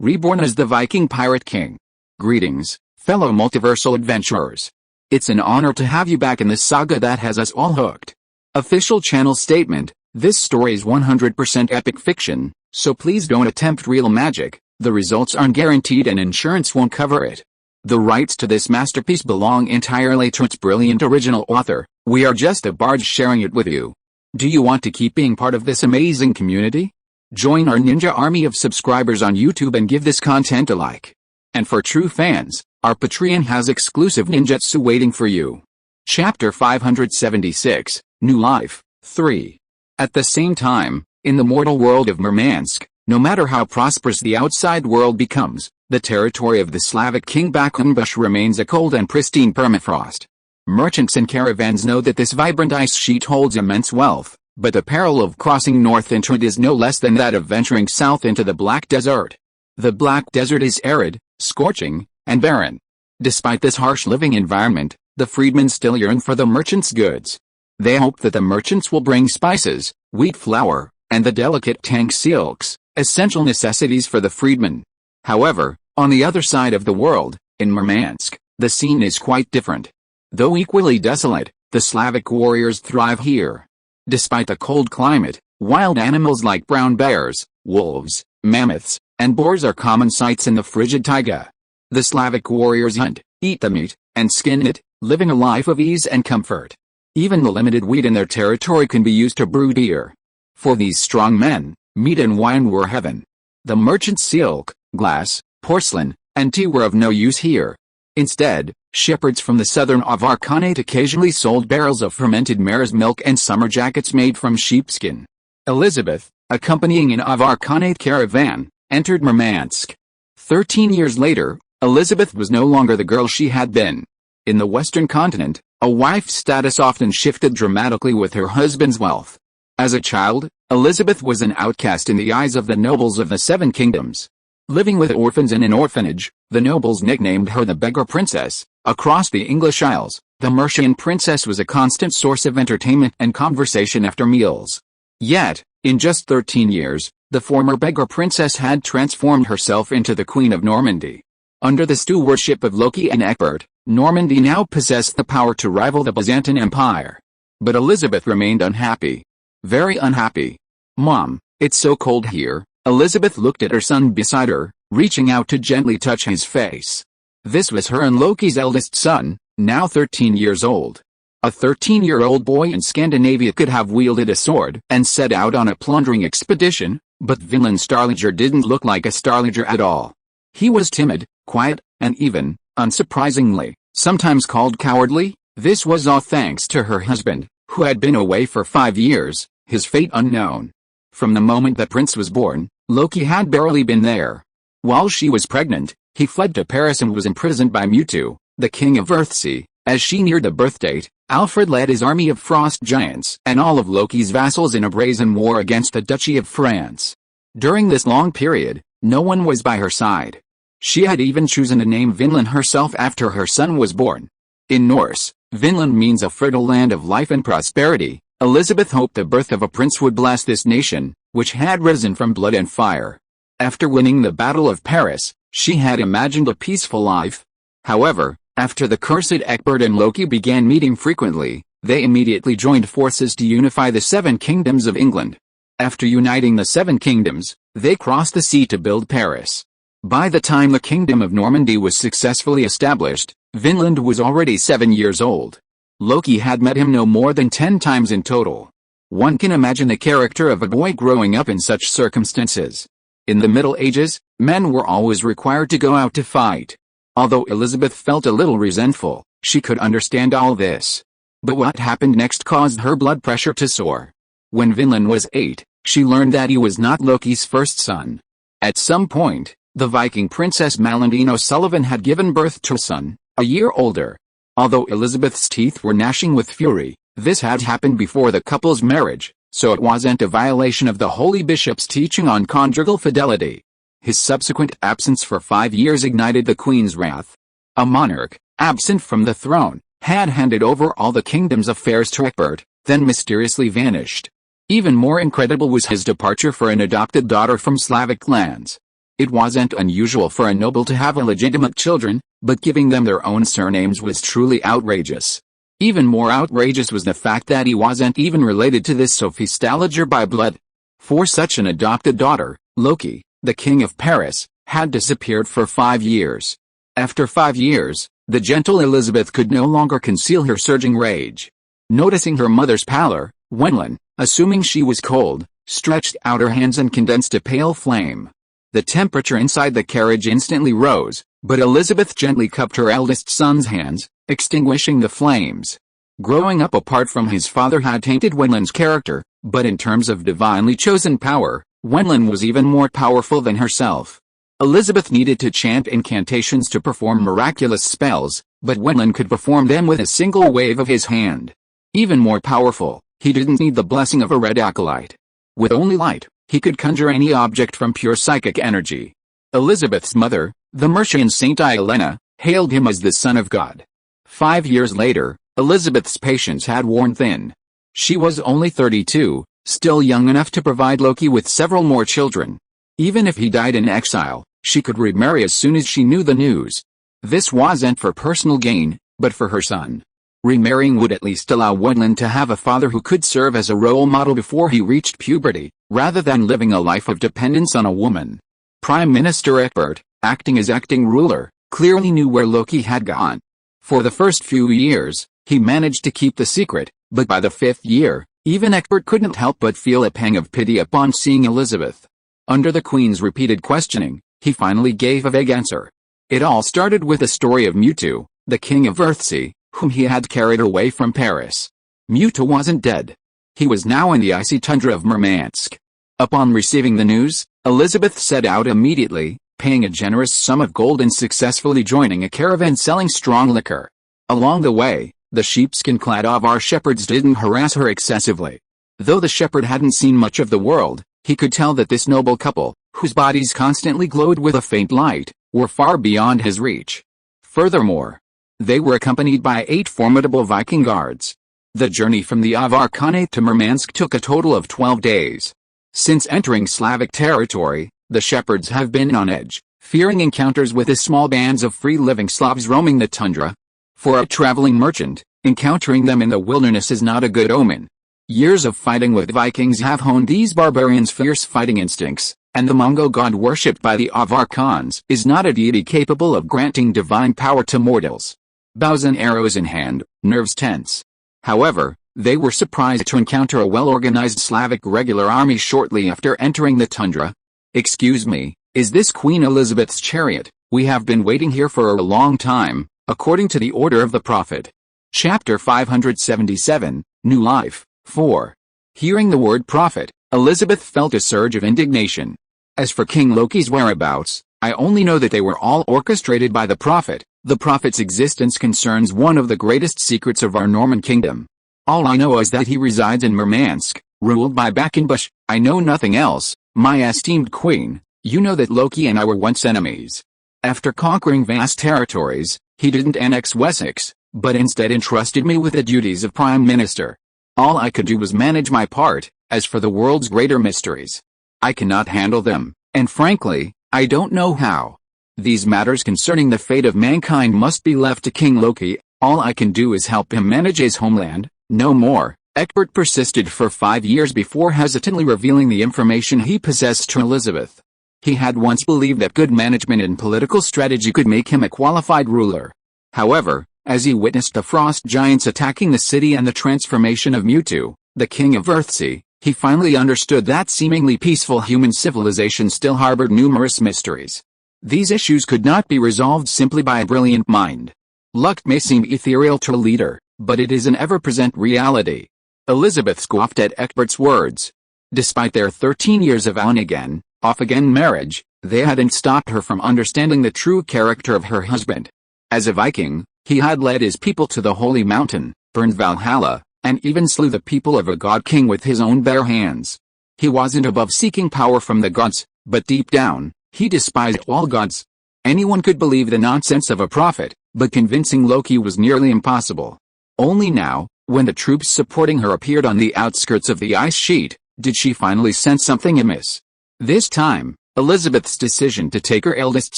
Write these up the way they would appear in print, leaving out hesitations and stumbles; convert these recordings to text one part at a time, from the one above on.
Reborn as the Viking Pirate King. Greetings, fellow multiversal adventurers. It's an honor to have you back in this saga that has us all hooked. Official channel statement: this story is 100% epic fiction, so please don't attempt real magic. The results aren't guaranteed and insurance won't cover it. The rights to this masterpiece belong entirely to its brilliant original author. We are just a barge sharing it with you. Do you want to keep being part of this amazing community? Join our ninja army of subscribers on YouTube and give this content a like. And for true fans, our Patreon has exclusive ninjutsu waiting for you. Chapter 576, New Life, 3. At the same time, in the mortal world of Murmansk, no matter how prosperous the outside world becomes, the territory of the Slavic king Bakunbush remains a cold and pristine permafrost. Merchants and caravans know that this vibrant ice sheet holds immense wealth, but the peril of crossing north into it is no less than that of venturing south into the Black Desert. The Black Desert is arid, scorching, and barren. Despite this harsh living environment, the freedmen still yearn for the merchants' goods. They hope that the merchants will bring spices, wheat flour, and the delicate tank silks, essential necessities for the freedmen. However, on the other side of the world, in Murmansk, the scene is quite different. Though equally desolate, the Slavic warriors thrive here. Despite the cold climate, wild animals like brown bears, wolves, mammoths, and boars are common sights in the frigid taiga. The Slavic warriors hunt, eat the meat, and skin it, living a life of ease and comfort. Even the limited wheat in their territory can be used to brew beer. For these strong men, meat and wine were heaven. The merchants' silk, glass, porcelain, and tea were of no use here. Instead, shepherds from the southern Avar Khanate occasionally sold barrels of fermented mare's milk and summer jackets made from sheepskin. Elizabeth, accompanying an Avar Khanate caravan, entered Murmansk. 13 years later, Elizabeth was no longer the girl she had been. In the Western continent, a wife's status often shifted dramatically with her husband's wealth. As a child, Elizabeth was an outcast in the eyes of the nobles of the Seven Kingdoms. Living with orphans in an orphanage, the nobles nicknamed her the Beggar Princess. Across the English Isles, the Mercian princess was a constant source of entertainment and conversation after meals. Yet, in just 13 years, the former Beggar Princess had transformed herself into the Queen of Normandy. Under the stewardship of Loki and Egbert, Normandy now possessed the power to rival the Byzantine Empire. But Elizabeth remained unhappy. Very unhappy. "Mom, it's so cold here." Elizabeth looked at her son beside her, reaching out to gently touch his face. This was her and Loki's eldest son, now 13 years old. A 13-year-old boy in Scandinavia could have wielded a sword and set out on a plundering expedition, but Vinland Starliger didn't look like a Starliger at all. He was timid, quiet, and even, unsurprisingly, sometimes called cowardly. This was all thanks to her husband, who had been away for 5 years, his fate unknown. From the moment the prince was born, Loki had barely been there. While she was pregnant, he fled to Paris and was imprisoned by Mutu, the king of Earthsea. As she neared the birth date, Alfred led his army of frost giants and all of Loki's vassals in a brazen war against the Duchy of France. During this long period, no one was by her side. She had even chosen to name Vinland herself after her son was born. In Norse, Vinland means a fertile land of life and prosperity. Elizabeth hoped the birth of a prince would bless this nation, which had risen from blood and fire. After winning the Battle of Paris, she had imagined a peaceful life. However, after the cursed Egbert and Loki began meeting frequently, they immediately joined forces to unify the Seven Kingdoms of England. After uniting the Seven Kingdoms, they crossed the sea to build Paris. By the time the Kingdom of Normandy was successfully established, Vinland was already 7 years old. Loki had met him no more than 10 times in total. One can imagine the character of a boy growing up in such circumstances. In the Middle Ages, men were always required to go out to fight. Although Elizabeth felt a little resentful, she could understand all this. But what happened next caused her blood pressure to soar. When Vinland was 8, she learned that he was not Loki's first son. At some point, the Viking princess Malindine O'Sullivan had given birth to a son, a year older. Although Elizabeth's teeth were gnashing with fury, this had happened before the couple's marriage, so it wasn't a violation of the holy bishop's teaching on conjugal fidelity. His subsequent absence for 5 years ignited the queen's wrath. A monarch, absent from the throne, had handed over all the kingdom's affairs to Egbert, then mysteriously vanished. Even more incredible was his departure for an adopted daughter from Slavic lands. It wasn't unusual for a noble to have illegitimate children, but giving them their own surnames was truly outrageous. Even more outrageous was the fact that he wasn't even related to this Sophie Stalager by blood. For such an adopted daughter, Loki, the king of Paris, had disappeared for 5 years. After 5 years, the gentle Elizabeth could no longer conceal her surging rage. Noticing her mother's pallor, Wenlin, assuming she was cold, stretched out her hands and condensed a pale flame. The temperature inside the carriage instantly rose, but Elizabeth gently cupped her eldest son's hands, extinguishing the flames. Growing up apart from his father had tainted Wenlin's character, but in terms of divinely chosen power, Wenlin was even more powerful than herself. Elizabeth needed to chant incantations to perform miraculous spells, but Wenlin could perform them with a single wave of his hand. Even more powerful, he didn't need the blessing of a red acolyte. With only light, he could conjure any object from pure psychic energy. Elizabeth's mother, the Mercian Saint Ielena, hailed him as the Son of God. 5 years later, Elizabeth's patience had worn thin. She was only 32, still young enough to provide Loki with several more children. Even if he died in exile, she could remarry as soon as she knew the news. This wasn't for personal gain, but for her son. Remarrying would at least allow Wenlin to have a father who could serve as a role model before he reached puberty, rather than living a life of dependence on a woman. Prime Minister Egbert, acting as acting ruler, clearly knew where Loki had gone. For the first few years, he managed to keep the secret, but by the 5th year, even Egbert couldn't help but feel a pang of pity upon seeing Elizabeth. Under the Queen's repeated questioning, he finally gave a vague answer. It all started with the story of Mewtwo, the king of Earthsea, whom he had carried away from Paris. Mewtwo wasn't dead. He was now in the icy tundra of Murmansk. Upon receiving the news, Elizabeth set out immediately, paying a generous sum of gold and successfully joining a caravan selling strong liquor. Along the way, the sheepskin-clad Avar shepherds didn't harass her excessively. Though the shepherd hadn't seen much of the world, he could tell that this noble couple, whose bodies constantly glowed with a faint light, were far beyond his reach. Furthermore, they were accompanied by 8 formidable Viking guards. The journey from the Avar Khanate to Murmansk took a total of 12 days. Since entering Slavic territory, the shepherds have been on edge, fearing encounters with the small bands of free-living Slavs roaming the tundra. For a traveling merchant, encountering them in the wilderness is not a good omen. Years of fighting with Vikings have honed these barbarians' fierce fighting instincts, and the Mongol god worshipped by the Avar Khans is not a deity capable of granting divine power to mortals. Bows and arrows in hand, nerves tense. However, they were surprised to encounter a well-organized Slavic regular army shortly after entering the tundra. "Excuse me, is this Queen Elizabeth's chariot? We have been waiting here for a long time, according to the order of the prophet." Chapter 577, New Life, 4. Hearing the word prophet, Elizabeth felt a surge of indignation. As for King Loki's whereabouts, I only know that they were all orchestrated by the prophet. The prophet's existence concerns one of the greatest secrets of our Norman kingdom. All I know is that he resides in Murmansk, ruled by Quackenbush. I know nothing else, my esteemed queen. You know that Loki and I were once enemies. After conquering vast territories, he didn't annex Wessex, but instead entrusted me with the duties of prime minister. All I could do was manage my part. As for the world's greater mysteries, I cannot handle them, and frankly, I don't know how. These matters concerning the fate of mankind must be left to King Loki. All I can do is help him manage his homeland, no more. Egbert persisted for 5 years before hesitantly revealing the information he possessed to Elizabeth. He had once believed that good management and political strategy could make him a qualified ruler. However, as he witnessed the frost giants attacking the city and the transformation of Mewtwo, the king of Earthsea, he finally understood that seemingly peaceful human civilization still harbored numerous mysteries. These issues could not be resolved simply by a brilliant mind. Luck may seem ethereal to a leader, but it is an ever-present reality. Elizabeth scoffed at Egbert's words. Despite their 13 years of on-again, off-again marriage, they hadn't stopped her from understanding the true character of her husband. As a Viking, he had led his people to the holy mountain, burned Valhalla, and even slew the people of a god king with his own bare hands. He wasn't above seeking power from the gods, but deep down, he despised all gods. Anyone could believe the nonsense of a prophet, but convincing Loki was nearly impossible. Only now, when the troops supporting her appeared on the outskirts of the ice sheet, did she finally sense something amiss. This time, Elizabeth's decision to take her eldest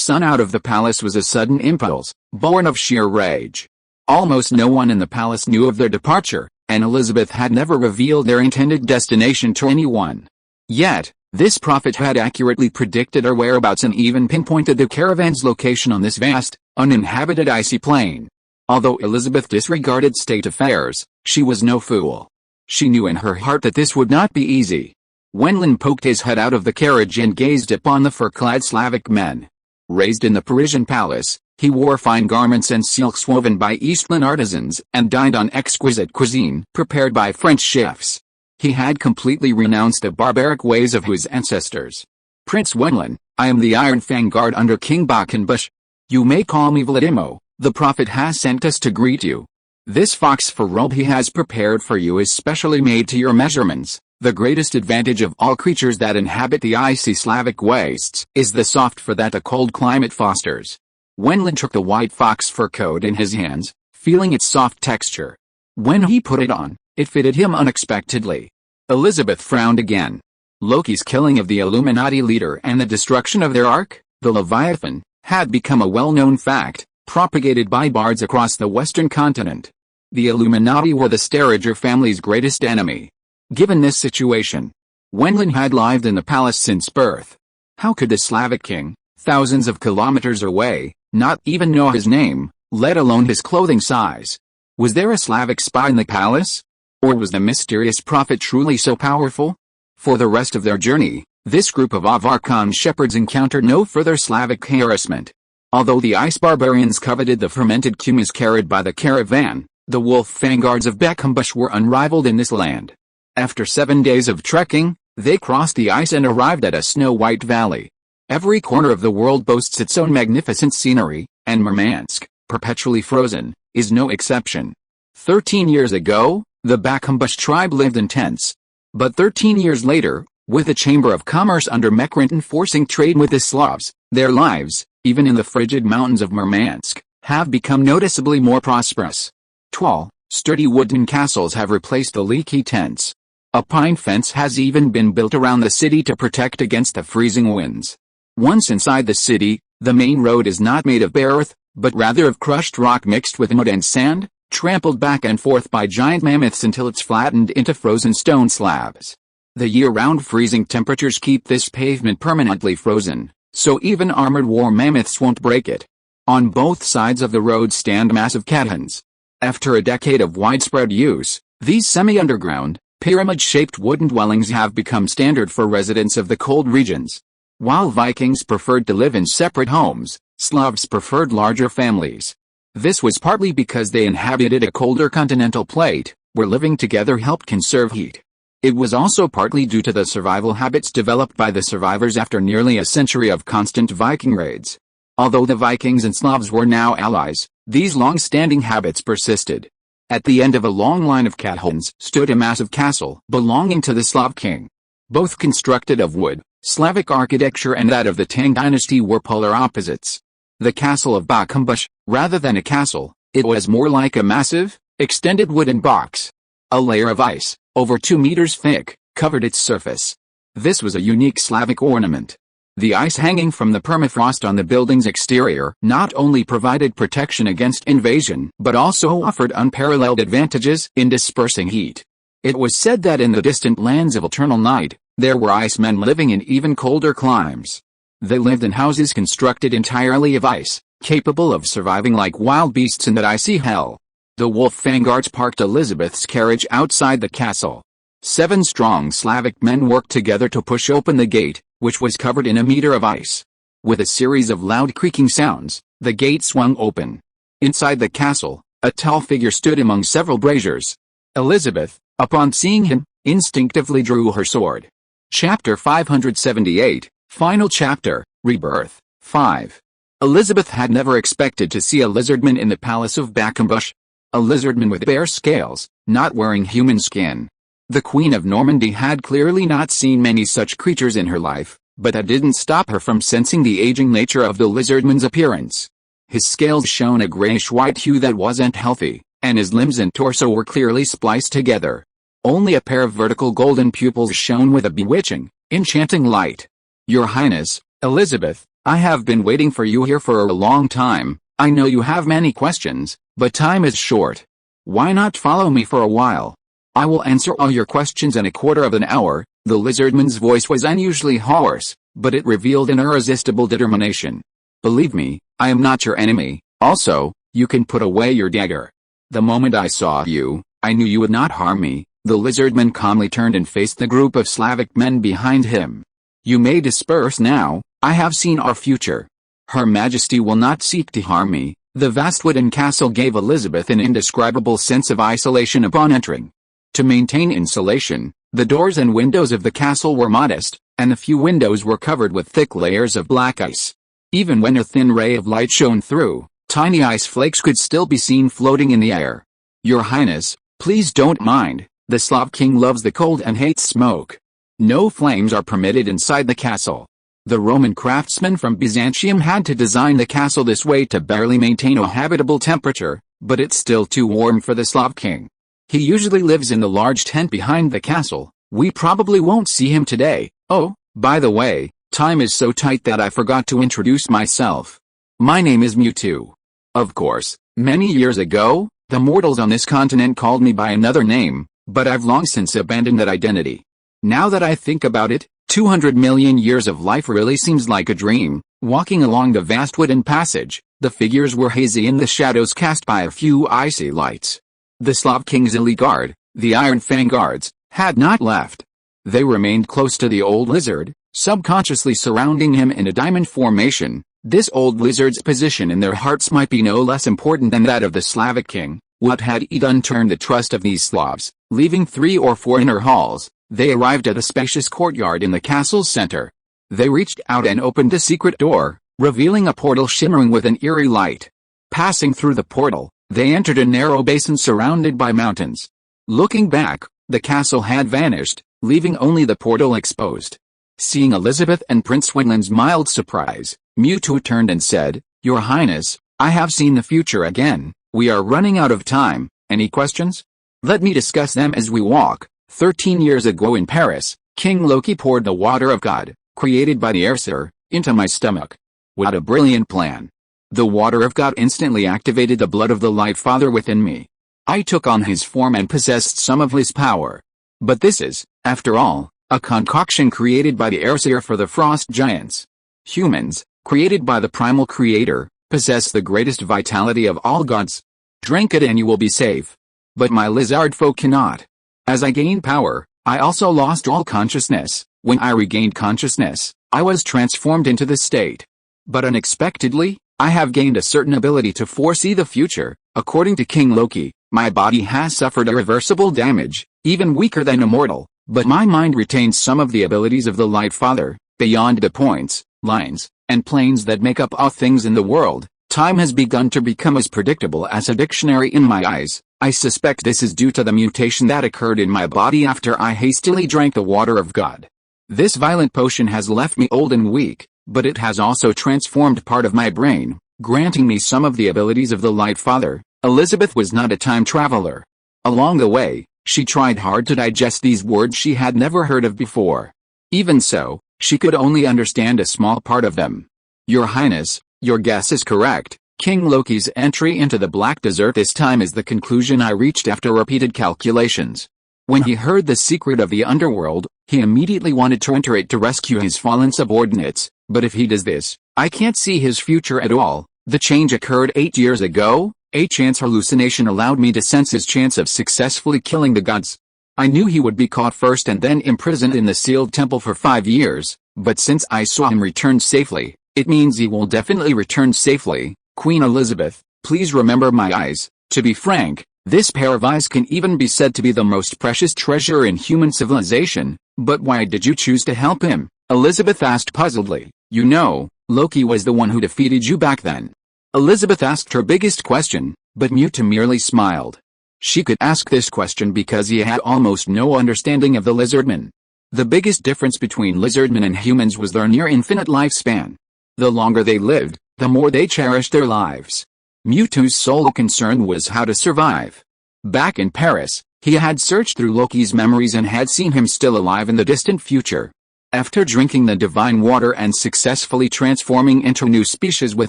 son out of the palace was a sudden impulse, born of sheer rage. Almost no one in the palace knew of their departure, and Elizabeth had never revealed their intended destination to anyone. Yet, this prophet had accurately predicted her whereabouts and even pinpointed the caravan's location on this vast, uninhabited icy plain. Although Elizabeth disregarded state affairs, she was no fool. She knew in her heart that this would not be easy. Wendland poked his head out of the carriage and gazed upon the fur-clad Slavic men. Raised in the Parisian palace, he wore fine garments and silks woven by Eastman artisans and dined on exquisite cuisine prepared by French chefs. He had completely renounced the barbaric ways of his ancestors. Prince Wendland, I am the Iron Fang Guard under King Bakenbush. You may call me Vladimir. The prophet has sent us to greet you. This fox fur robe he has prepared for you is specially made to your measurements. The greatest advantage of all creatures that inhabit the icy Slavic wastes is the soft fur that the cold climate fosters. Wendland took the white fox fur coat in his hands, feeling its soft texture. When he put it on, it fitted him unexpectedly. Elizabeth frowned again. Loki's killing of the Illuminati leader and the destruction of their ark, the Leviathan, had become a well-known fact, propagated by bards across the Western continent. The Illuminati were the Sterager family's greatest enemy. Given this situation, Wendland had lived in the palace since birth. How could the Slavic king, thousands of kilometers away, not even know his name, let alone his clothing size? Was there a Slavic spy in the palace? Or was the mysterious prophet truly so powerful? For the rest of their journey, this group of Avarkan shepherds encountered no further Slavic harassment. Although the ice barbarians coveted the fermented kumis carried by the caravan, the wolf vanguards of Bakenbush were unrivaled in this land. After 7 days of trekking, they crossed the ice and arrived at a snow-white valley. Every corner of the world boasts its own magnificent scenery, and Murmansk, perpetually frozen, is no exception. 13 years ago, the Bakenbush tribe lived in tents. But 13 years later, with the Chamber of Commerce under Mekrin enforcing trade with the Slavs, their lives, even in the frigid mountains of Murmansk, have become noticeably more prosperous. Tall, sturdy wooden castles have replaced the leaky tents. A pine fence has even been built around the city to protect against the freezing winds. Once inside the city, the main road is not made of bare earth, but rather of crushed rock mixed with mud and sand, trampled back and forth by giant mammoths until it's flattened into frozen stone slabs. The year-round freezing temperatures keep this pavement permanently frozen, so even armored war mammoths won't break it. On both sides of the road stand massive cattons. After a decade of widespread use, these semi-underground, pyramid-shaped wooden dwellings have become standard for residents of the cold regions. While Vikings preferred to live in separate homes, Slavs preferred larger families. This was partly because they inhabited a colder continental plate, where living together helped conserve heat. It was also partly due to the survival habits developed by the survivors after nearly a century of constant Viking raids. Although the Vikings and Slavs were now allies, these long-standing habits persisted. At the end of a long line of cattleens stood a massive castle belonging to the Slav king. Both constructed of wood, Slavic architecture and that of the Tang dynasty were polar opposites. The castle of Bakenbush, rather than a castle, it was more like a massive, extended wooden box. A layer of ice, over 2 meters thick, covered its surface. This was a unique Slavic ornament. The ice hanging from the permafrost on the building's exterior not only provided protection against invasion but also offered unparalleled advantages in dispersing heat. It was said that in the distant lands of eternal night, there were icemen living in even colder climes. They lived in houses constructed entirely of ice, capable of surviving like wild beasts in that icy hell. The wolf vanguards parked Elizabeth's carriage outside the castle. 7 strong Slavic men worked together to push open the gate, which was covered in a meter of ice. With a series of loud creaking sounds, the gate swung open. Inside the castle, a tall figure stood among several braziers. Elizabeth, upon seeing him, instinctively drew her sword. Chapter 578, Final Chapter, Rebirth, 5. Elizabeth had never expected to see a lizardman in the palace of Bakenbush. A lizardman with bare scales, not wearing human skin. The Queen of Normandy had clearly not seen many such creatures in her life, but that didn't stop her from sensing the aging nature of the lizardman's appearance. His scales shone a grayish-white hue that wasn't healthy, and his limbs and torso were clearly spliced together. Only a pair of vertical golden pupils shone with a bewitching, enchanting light. Your Highness, Elizabeth, I have been waiting for you here for a long time. I know you have many questions, but time is short. Why not follow me for a while? I will answer all your questions in a quarter of an hour. The lizardman's voice was unusually hoarse, but it revealed an irresistible determination. Believe me, I am not your enemy. Also, you can put away your dagger. The moment I saw you, I knew you would not harm me. The lizardman calmly turned and faced the group of Slavic men behind him. You may disperse now. I have seen our future. Her Majesty will not seek to harm me. The vast wooden castle gave Elizabeth an indescribable sense of isolation upon entering. To maintain insulation, the doors and windows of the castle were modest, and the few windows were covered with thick layers of black ice. Even when a thin ray of light shone through, tiny ice flakes could still be seen floating in the air. Your Highness, please don't mind. The Slav king loves the cold and hates smoke. No flames are permitted inside the castle. The Roman craftsmen from Byzantium had to design the castle this way to barely maintain a habitable temperature, but it's still too warm for the Slav king. He usually lives in the large tent behind the castle. We probably won't see him today. Oh, by the way, time is so tight that I forgot to introduce myself. My name is Mewtwo. Of course, many years ago, the mortals on this continent called me by another name, but I've long since abandoned that identity. Now that I think about it, 200 million years of life really seems like a dream. Walking along the vast wooden passage, the figures were hazy in the shadows cast by a few icy lights. The Slav king's elite guard, the Iron Fang guards, had not left. They remained close to the old lizard, subconsciously surrounding him in a diamond formation. This old lizard's position in their hearts might be no less important than that of the Slavic king. What had he done turned the trust of these Slavs? Leaving 3 or 4 inner halls, they arrived at a spacious courtyard in the castle's center. They reached out and opened a secret door, revealing a portal shimmering with an eerie light. Passing through the portal, they entered a narrow basin surrounded by mountains. Looking back, the castle had vanished, leaving only the portal exposed. Seeing Elizabeth and Prince Wendland's mild surprise, Mewtwo turned and said, Your Highness, I have seen the future again. We are running out of time. Any questions? Let me discuss them as we walk. 13 years ago in Paris, King Loki poured the water of God, created by the Aesir, into my stomach. What a brilliant plan. The water of God instantly activated the blood of the Light Father within me. I took on his form and possessed some of his power. But this is, after all, a concoction created by the Aesir for the frost giants. Humans, created by the primal creator, possess the greatest vitality of all gods. Drink it and you will be safe. But my lizard foe cannot. As I gained power, I also lost all consciousness. When I regained consciousness, I was transformed into this state. But unexpectedly, I have gained a certain ability to foresee the future. According to King Loki, my body has suffered irreversible damage, even weaker than a mortal, but my mind retains some of the abilities of the Light Father. Beyond the points, lines, and planes that make up all things in the world, time has begun to become as predictable as a dictionary in my eyes. I suspect this is due to the mutation that occurred in my body after I hastily drank the water of God. This violent potion has left me old and weak, but it has also transformed part of my brain, granting me some of the abilities of the Light Father. Elizabeth was not a time traveler. Along the way, she tried hard to digest these words she had never heard of before. Even so, she could only understand a small part of them. Your Highness, your guess is correct. King Loki's entry into the Black Desert this time is the conclusion I reached after repeated calculations. When he heard the secret of the underworld, he immediately wanted to enter it to rescue his fallen subordinates, but if he does this, I can't see his future at all. The change occurred 8 years ago. A chance hallucination allowed me to sense his chance of successfully killing the gods. I knew he would be caught first and then imprisoned in the sealed temple for 5 years, but since I saw him return safely, it means he will definitely return safely. Queen Elizabeth, please remember my eyes. To be frank, this pair of eyes can even be said to be the most precious treasure in human civilization. But why did you choose to help him? Elizabeth asked puzzledly. You know, Loki was the one who defeated you back then. Elizabeth asked her biggest question, but Mewtwo merely smiled. She could ask this question because he had almost no understanding of the lizardmen. The biggest difference between lizardmen and humans was their near-infinite lifespan. The longer they lived, the more they cherished their lives. Mewtwo's sole concern was how to survive. Back in Paris, he had searched through Loki's memories and had seen him still alive in the distant future. After drinking the divine water and successfully transforming into a new species with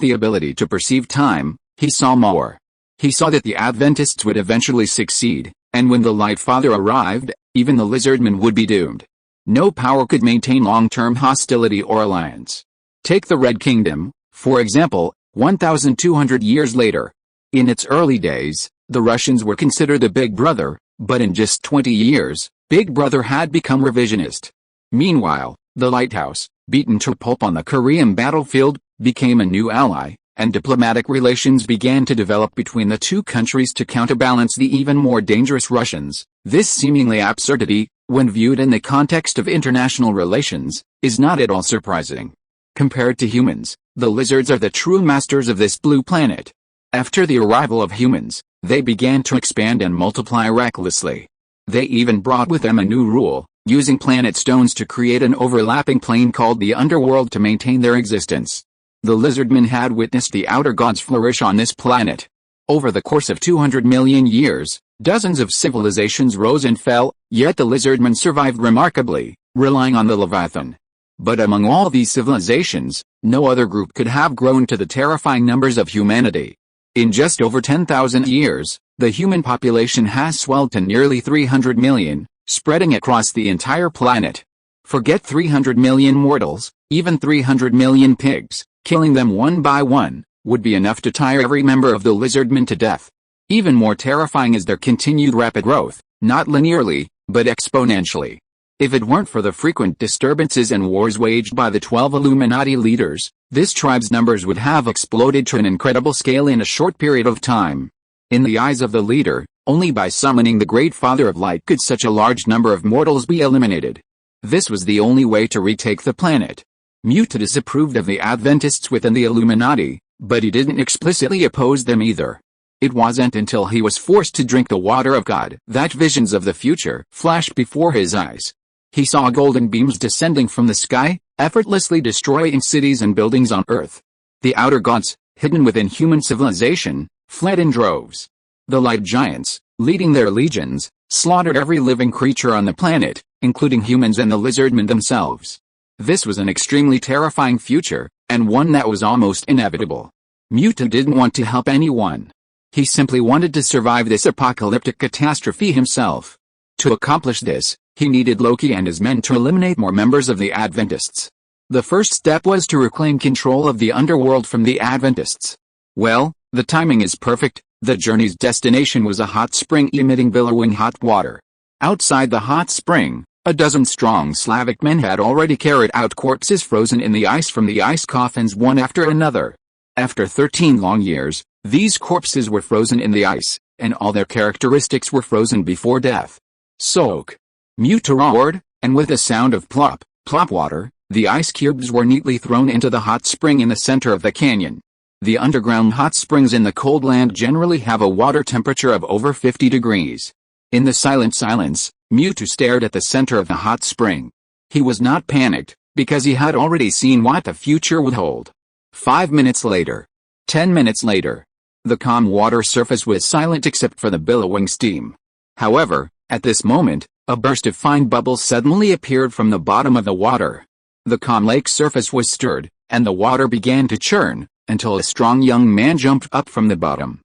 the ability to perceive time, he saw more. He saw that the Adventists would eventually succeed, and when the Light Father arrived, even the lizardmen would be doomed. No power could maintain long-term hostility or alliance. Take the Red Kingdom, for example, 1,200 years later. In its early days, the Russians were considered the Big Brother, but in just 20 years, Big Brother had become revisionist. Meanwhile, the Lighthouse, beaten to pulp on the Korean battlefield, became a new ally, and diplomatic relations began to develop between the two countries to counterbalance the even more dangerous Russians. This seemingly absurdity, when viewed in the context of international relations, is not at all surprising. Compared to humans, the lizards are the true masters of this blue planet. After the arrival of humans, they began to expand and multiply recklessly. They even brought with them a new rule, using planet stones to create an overlapping plane called the underworld to maintain their existence. The lizardmen had witnessed the outer gods flourish on this planet. Over the course of 200 million years, dozens of civilizations rose and fell, yet the lizardmen survived remarkably, relying on the Leviathan. But among all these civilizations, no other group could have grown to the terrifying numbers of humanity. In just over 10,000 years, the human population has swelled to nearly 300 million, spreading across the entire planet. Forget 300 million mortals, even 300 million pigs, killing them one by one, would be enough to tire every member of the lizardmen to death. Even more terrifying is their continued rapid growth, not linearly, but exponentially. If it weren't for the frequent disturbances and wars waged by the 12 Illuminati leaders, this tribe's numbers would have exploded to an incredible scale in a short period of time. In the eyes of the leader, only by summoning the Great Father of Light could such a large number of mortals be eliminated. This was the only way to retake the planet. Muta disapproved of the Adventists within the Illuminati, but he didn't explicitly oppose them either. It wasn't until he was forced to drink the water of God that visions of the future flashed before his eyes. He saw golden beams descending from the sky, effortlessly destroying cities and buildings on Earth. The outer gods, hidden within human civilization, fled in droves. The light giants, leading their legions, slaughtered every living creature on the planet, including humans and the lizardmen themselves. This was an extremely terrifying future, and one that was almost inevitable. Muta didn't want to help anyone. He simply wanted to survive this apocalyptic catastrophe himself. To accomplish this, he needed Loki and his men to eliminate more members of the Adventists. The first step was to reclaim control of the underworld from the Adventists. Well, the timing is perfect. The journey's destination was a hot spring emitting billowing hot water. Outside the hot spring, a dozen strong Slavic men had already carried out corpses frozen in the ice from the ice coffins one after another. After 13 long years, these corpses were frozen in the ice, and all their characteristics were frozen before death. Soak. Muta roared, and with a sound of plop, plop water, the ice cubes were neatly thrown into the hot spring in the center of the canyon. The underground hot springs in the cold land generally have a water temperature of over 50 degrees. In the silent silence, Muta stared at the center of the hot spring. He was not panicked, because he had already seen what the future would hold. 5 minutes later. 10 minutes later. The calm water surface was silent except for the billowing steam. However, at this moment, a burst of fine bubbles suddenly appeared from the bottom of the water. The calm lake surface was stirred, and the water began to churn, until a strong young man jumped up from the bottom.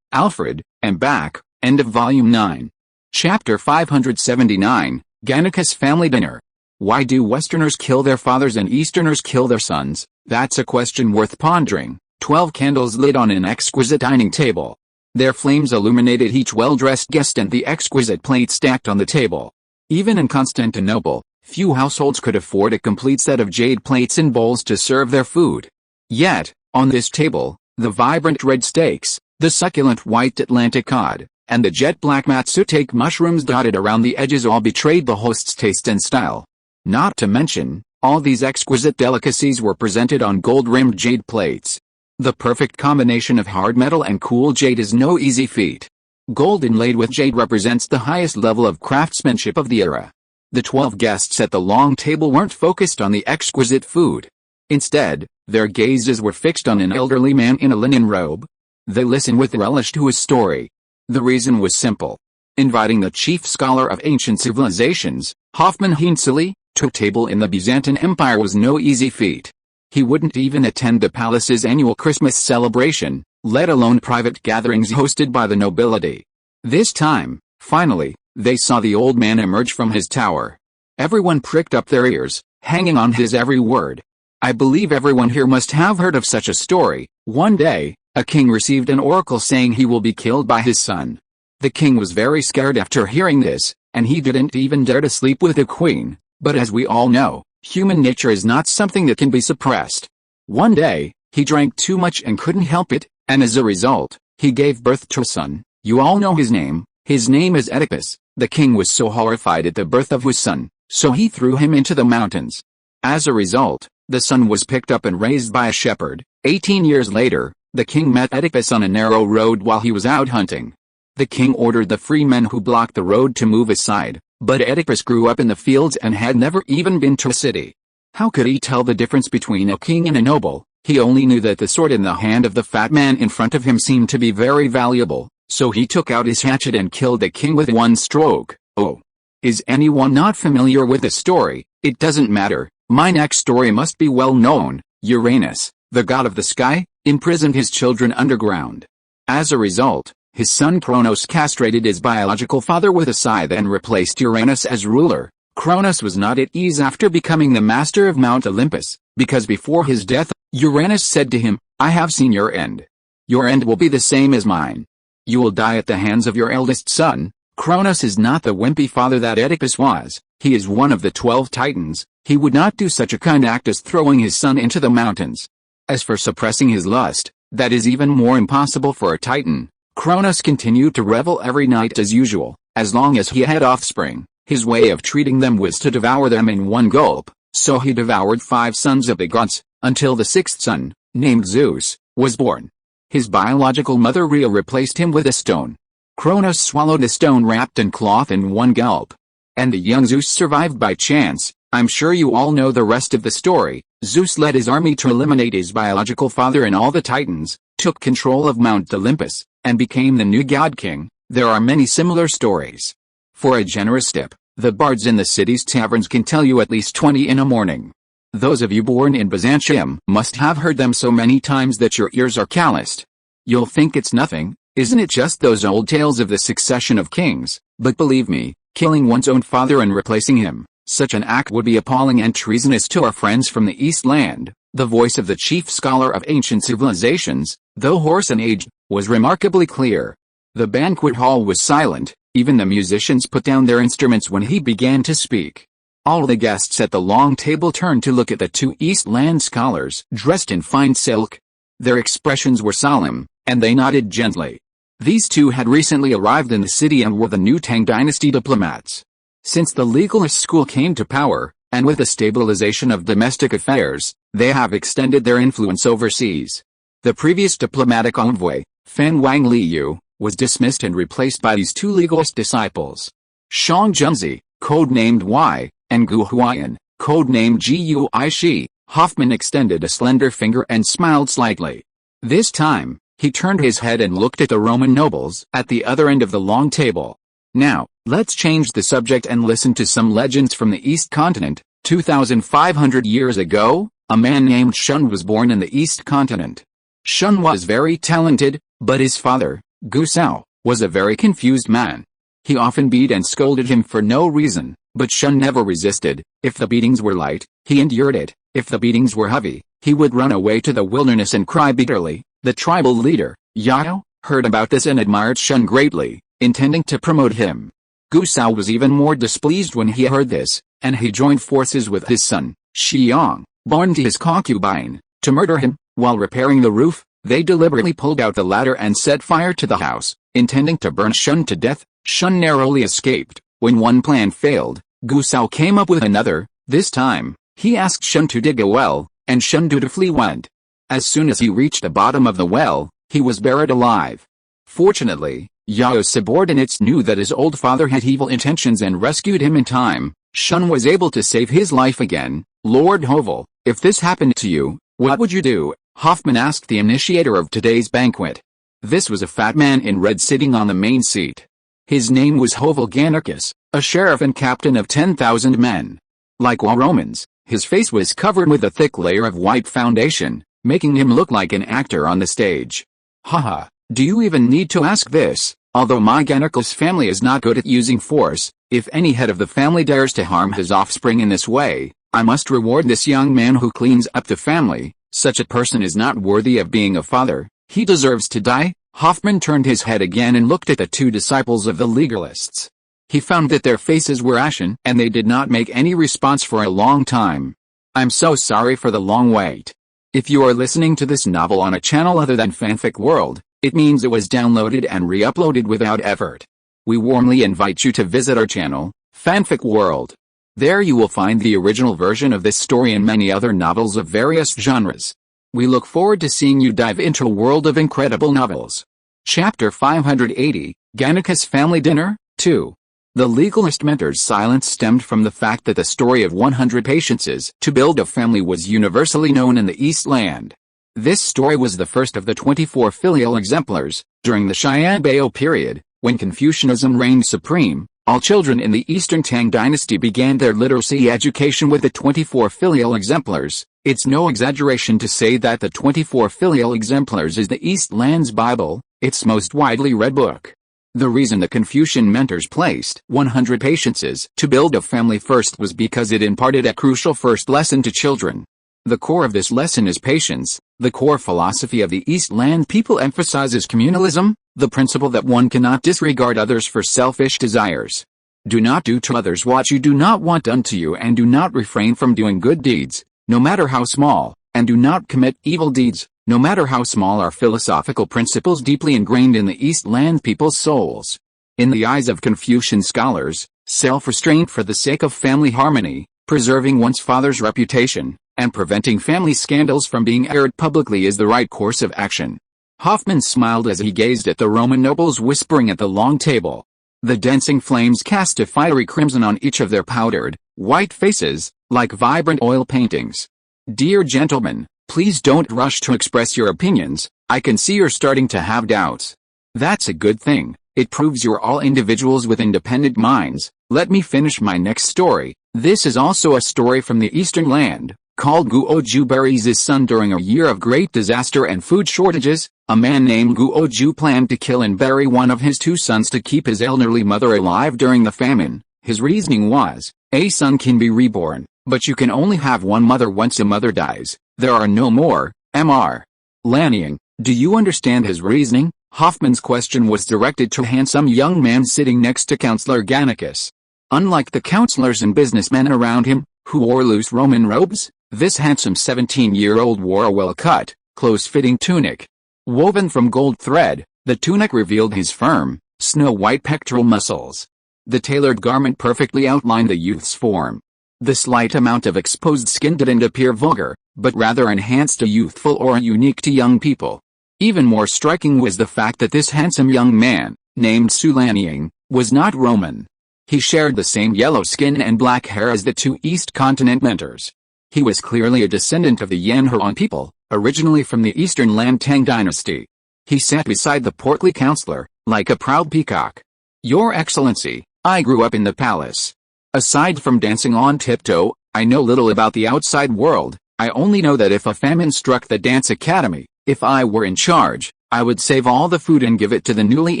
Alfred, am back. End of Volume 9. Chapter 579, Gannicus Family Dinner. Why do Westerners kill their fathers and Easterners kill their sons? That's a question worth pondering. 12 candles lit on an exquisite dining table. Their flames illuminated each well-dressed guest and the exquisite plates stacked on the table. Even in Constantinople, few households could afford a complete set of jade plates and bowls to serve their food. Yet, on this table, the vibrant red steaks, the succulent white Atlantic cod, and the jet-black matsutake mushrooms dotted around the edges all betrayed the host's taste and style. Not to mention, all these exquisite delicacies were presented on gold-rimmed jade plates. The perfect combination of hard metal and cool jade is no easy feat. Gold inlaid with jade represents the highest level of craftsmanship of the era. The 12 guests at the long table weren't focused on the exquisite food. Instead, their gazes were fixed on an elderly man in a linen robe. They listened with relish to his story. The reason was simple. Inviting the chief scholar of ancient civilizations, Hoffmann Heinzli, To table in the Byzantine Empire was no easy feat. He wouldn't even attend the palace's annual Christmas celebration, let alone private gatherings hosted by the nobility. This time, finally, they saw the old man emerge from his tower. Everyone pricked up their ears, hanging on his every word. I believe everyone here must have heard of such a story. One day, a king received an oracle saying he will be killed by his son. The king was very scared after hearing this, and he didn't even dare to sleep with the queen, but as we all know, human nature is not something that can be suppressed. One day, he drank too much and couldn't help it, and as a result, he gave birth to a son. You all know his name. His name is Oedipus. The king was so horrified at the birth of his son, so he threw him into the mountains. As a result, the son was picked up and raised by a shepherd. 18 years later, the king met Oedipus on a narrow road while he was out hunting. The king ordered the free men who blocked the road to move aside, but Oedipus grew up in the fields and had never even been to a city. How could he tell the difference between a king and a noble? He only knew that the sword in the hand of the fat man in front of him seemed to be very valuable, so he took out his hatchet and killed the king with one stroke. Oh. Is anyone not familiar with the story? It doesn't matter. My next story must be well known. Uranus, the god of the sky, imprisoned his children underground. As a result, his son Kronos castrated his biological father with a scythe and replaced Uranus as ruler. Kronos was not at ease after becoming the master of Mount Olympus, because before his death, Uranus said to him, I have seen your end. Your end will be the same as mine. You will die at the hands of your eldest son. Kronos is not the wimpy father that Oedipus was. He is one of the 12 titans. He would not do such a kind act as throwing his son into the mountains. As for suppressing his lust, that is even more impossible for a titan. Kronos continued to revel every night as usual, as long as he had offspring. His way of treating them was to devour them in one gulp, so he devoured 5 sons of the gods, until the 6th son, named Zeus, was born. His biological mother Rhea replaced him with a stone. Kronos swallowed the stone wrapped in cloth in one gulp. And the young Zeus survived by chance. I'm sure you all know the rest of the story. Zeus led his army to eliminate his biological father and all the titans, took control of Mount Olympus, and became the new god king. There are many similar stories. For a generous tip, the bards in the city's taverns can tell you at least 20 in a morning. Those of you born in Byzantium must have heard them so many times that your ears are calloused. You'll think it's nothing, isn't it just those old tales of the succession of kings? But believe me, killing one's own father and replacing him, such an act would be appalling and treasonous to our friends from the East Land. The voice of the chief scholar of ancient civilizations, though hoarse and aged, was remarkably clear. The banquet hall was silent, even the musicians put down their instruments when he began to speak. All the guests at the long table turned to look at the 2 East Land scholars dressed in fine silk. Their expressions were solemn, and they nodded gently. These 2 had recently arrived in the city and were the new Tang dynasty diplomats. Since the legalist school came to power, and with the stabilization of domestic affairs, they have extended their influence overseas. The previous diplomatic envoy, Fan Wang Liu, was dismissed and replaced by these 2 legalist disciples. Shang Junzi, codenamed Y, and Gu Huayan, codenamed Gui Shi. Hoffman extended a slender finger and smiled slightly. This time, he turned his head and looked at the Roman nobles at the other end of the long table. Now, let's change the subject and listen to some legends from the East Continent. 2,500 years ago, a man named Shun was born in the East Continent. Shun was very talented, but his father, Gu Sao, was a very confused man. He often beat and scolded him for no reason, but Shun never resisted. If the beatings were light, he endured it. If the beatings were heavy, he would run away to the wilderness and cry bitterly. The tribal leader, Yao, heard about this and admired Shun greatly, intending to promote him. Gu Sao was even more displeased when he heard this, and he joined forces with his son, Xiang, born to his concubine, to murder him. While repairing the roof, they deliberately pulled out the ladder and set fire to the house, intending to burn Shun to death. Shun narrowly escaped. When one plan failed, Gu Sao came up with another. This time, he asked Shun to dig a well, and Shun dutifully went. As soon as he reached the bottom of the well, he was buried alive. Fortunately, Yao's subordinates knew that his old father had evil intentions and rescued him in time. Shun was able to save his life again. Lord Hovel, if this happened to you, what would you do? Hoffman asked the initiator of today's banquet. This was a fat man in red sitting on the main seat. His name was Hovel Ganarchus, a sheriff and captain of 10,000 men. Like all Romans, his face was covered with a thick layer of white foundation, making him look like an actor on the stage. Haha, do you even need to ask this? Although my Gannicus family is not good at using force, if any head of the family dares to harm his offspring in this way, I must reward this young man who cleans up the family. Such a person is not worthy of being a father. He deserves to die. Hoffman turned his head again and looked at the two disciples of the legalists. He found that their faces were ashen and they did not make any response for a long time. I'm so sorry for the long wait. If you are listening to this novel on a channel other than Fanfic World, it means it was downloaded and re-uploaded without effort. We warmly invite you to visit our channel, Fanfic World. There you will find the original version of this story and many other novels of various genres. We look forward to seeing you dive into a world of incredible novels. Chapter 580, Gannicus Family Dinner, 2. The legalist mentor's silence stemmed from the fact that the story of 100 patiences to build a family was universally known in the East Land. This story was the first of the 24 filial exemplars. During the Xianbei period, when Confucianism reigned supreme, all children in the Eastern Tang dynasty began their literacy education with the 24 filial exemplars. It's no exaggeration to say that the 24 filial exemplars is the East Land's Bible, its most widely read book. The reason the Confucian mentors placed 100 patiences to build a family first was because it imparted a crucial first lesson to children. The core of this lesson is patience. The core philosophy of the East Land people emphasizes communalism, the principle that one cannot disregard others for selfish desires. Do not do to others what you do not want done to you, and do not refrain from doing good deeds, no matter how small, and do not commit evil deeds, no matter how small, are philosophical principles deeply ingrained in the East Land people's souls. In the eyes of Confucian scholars, self-restraint for the sake of family harmony, preserving one's father's reputation, and preventing family scandals from being aired publicly is the right course of action. Hoffman smiled as he gazed at the Roman nobles whispering at the long table. The dancing flames cast a fiery crimson on each of their powdered, white faces, like vibrant oil paintings. Dear gentlemen, please don't rush to express your opinions. I can see you're starting to have doubts. That's a good thing. It proves you're all individuals with independent minds. Let me finish my next story. This is also a story from the Eastern Land, called Guoju buries his son during a year of great disaster and food shortages. A man named Guoju planned to kill and bury one of his two sons to keep his elderly mother alive during the famine. His reasoning was, a son can be reborn, but you can only have one mother once a mother dies. There are no more. Mr. Lanning, do you understand his reasoning? Hoffman's question was directed to a handsome young man sitting next to Counselor Gannicus. Unlike the counselors and businessmen around him, who wore loose Roman robes, this handsome 17-year-old wore a well-cut, close-fitting tunic. Woven from gold thread, the tunic revealed his firm, snow-white pectoral muscles. The tailored garment perfectly outlined the youth's form. The slight amount of exposed skin didn't appear vulgar, but rather enhanced a youthful aura unique to young people. Even more striking was the fact that this handsome young man, named Sulaniying, was not Roman. He shared the same yellow skin and black hair as the two East Continent mentors. He was clearly a descendant of the Yanhuan people, originally from the Eastern Land Tang dynasty. He sat beside the portly counselor, like a proud peacock. Your Excellency, I grew up in the palace. Aside from dancing on tiptoe, I know little about the outside world. I only know that if a famine struck the dance academy, if I were in charge, I would save all the food and give it to the newly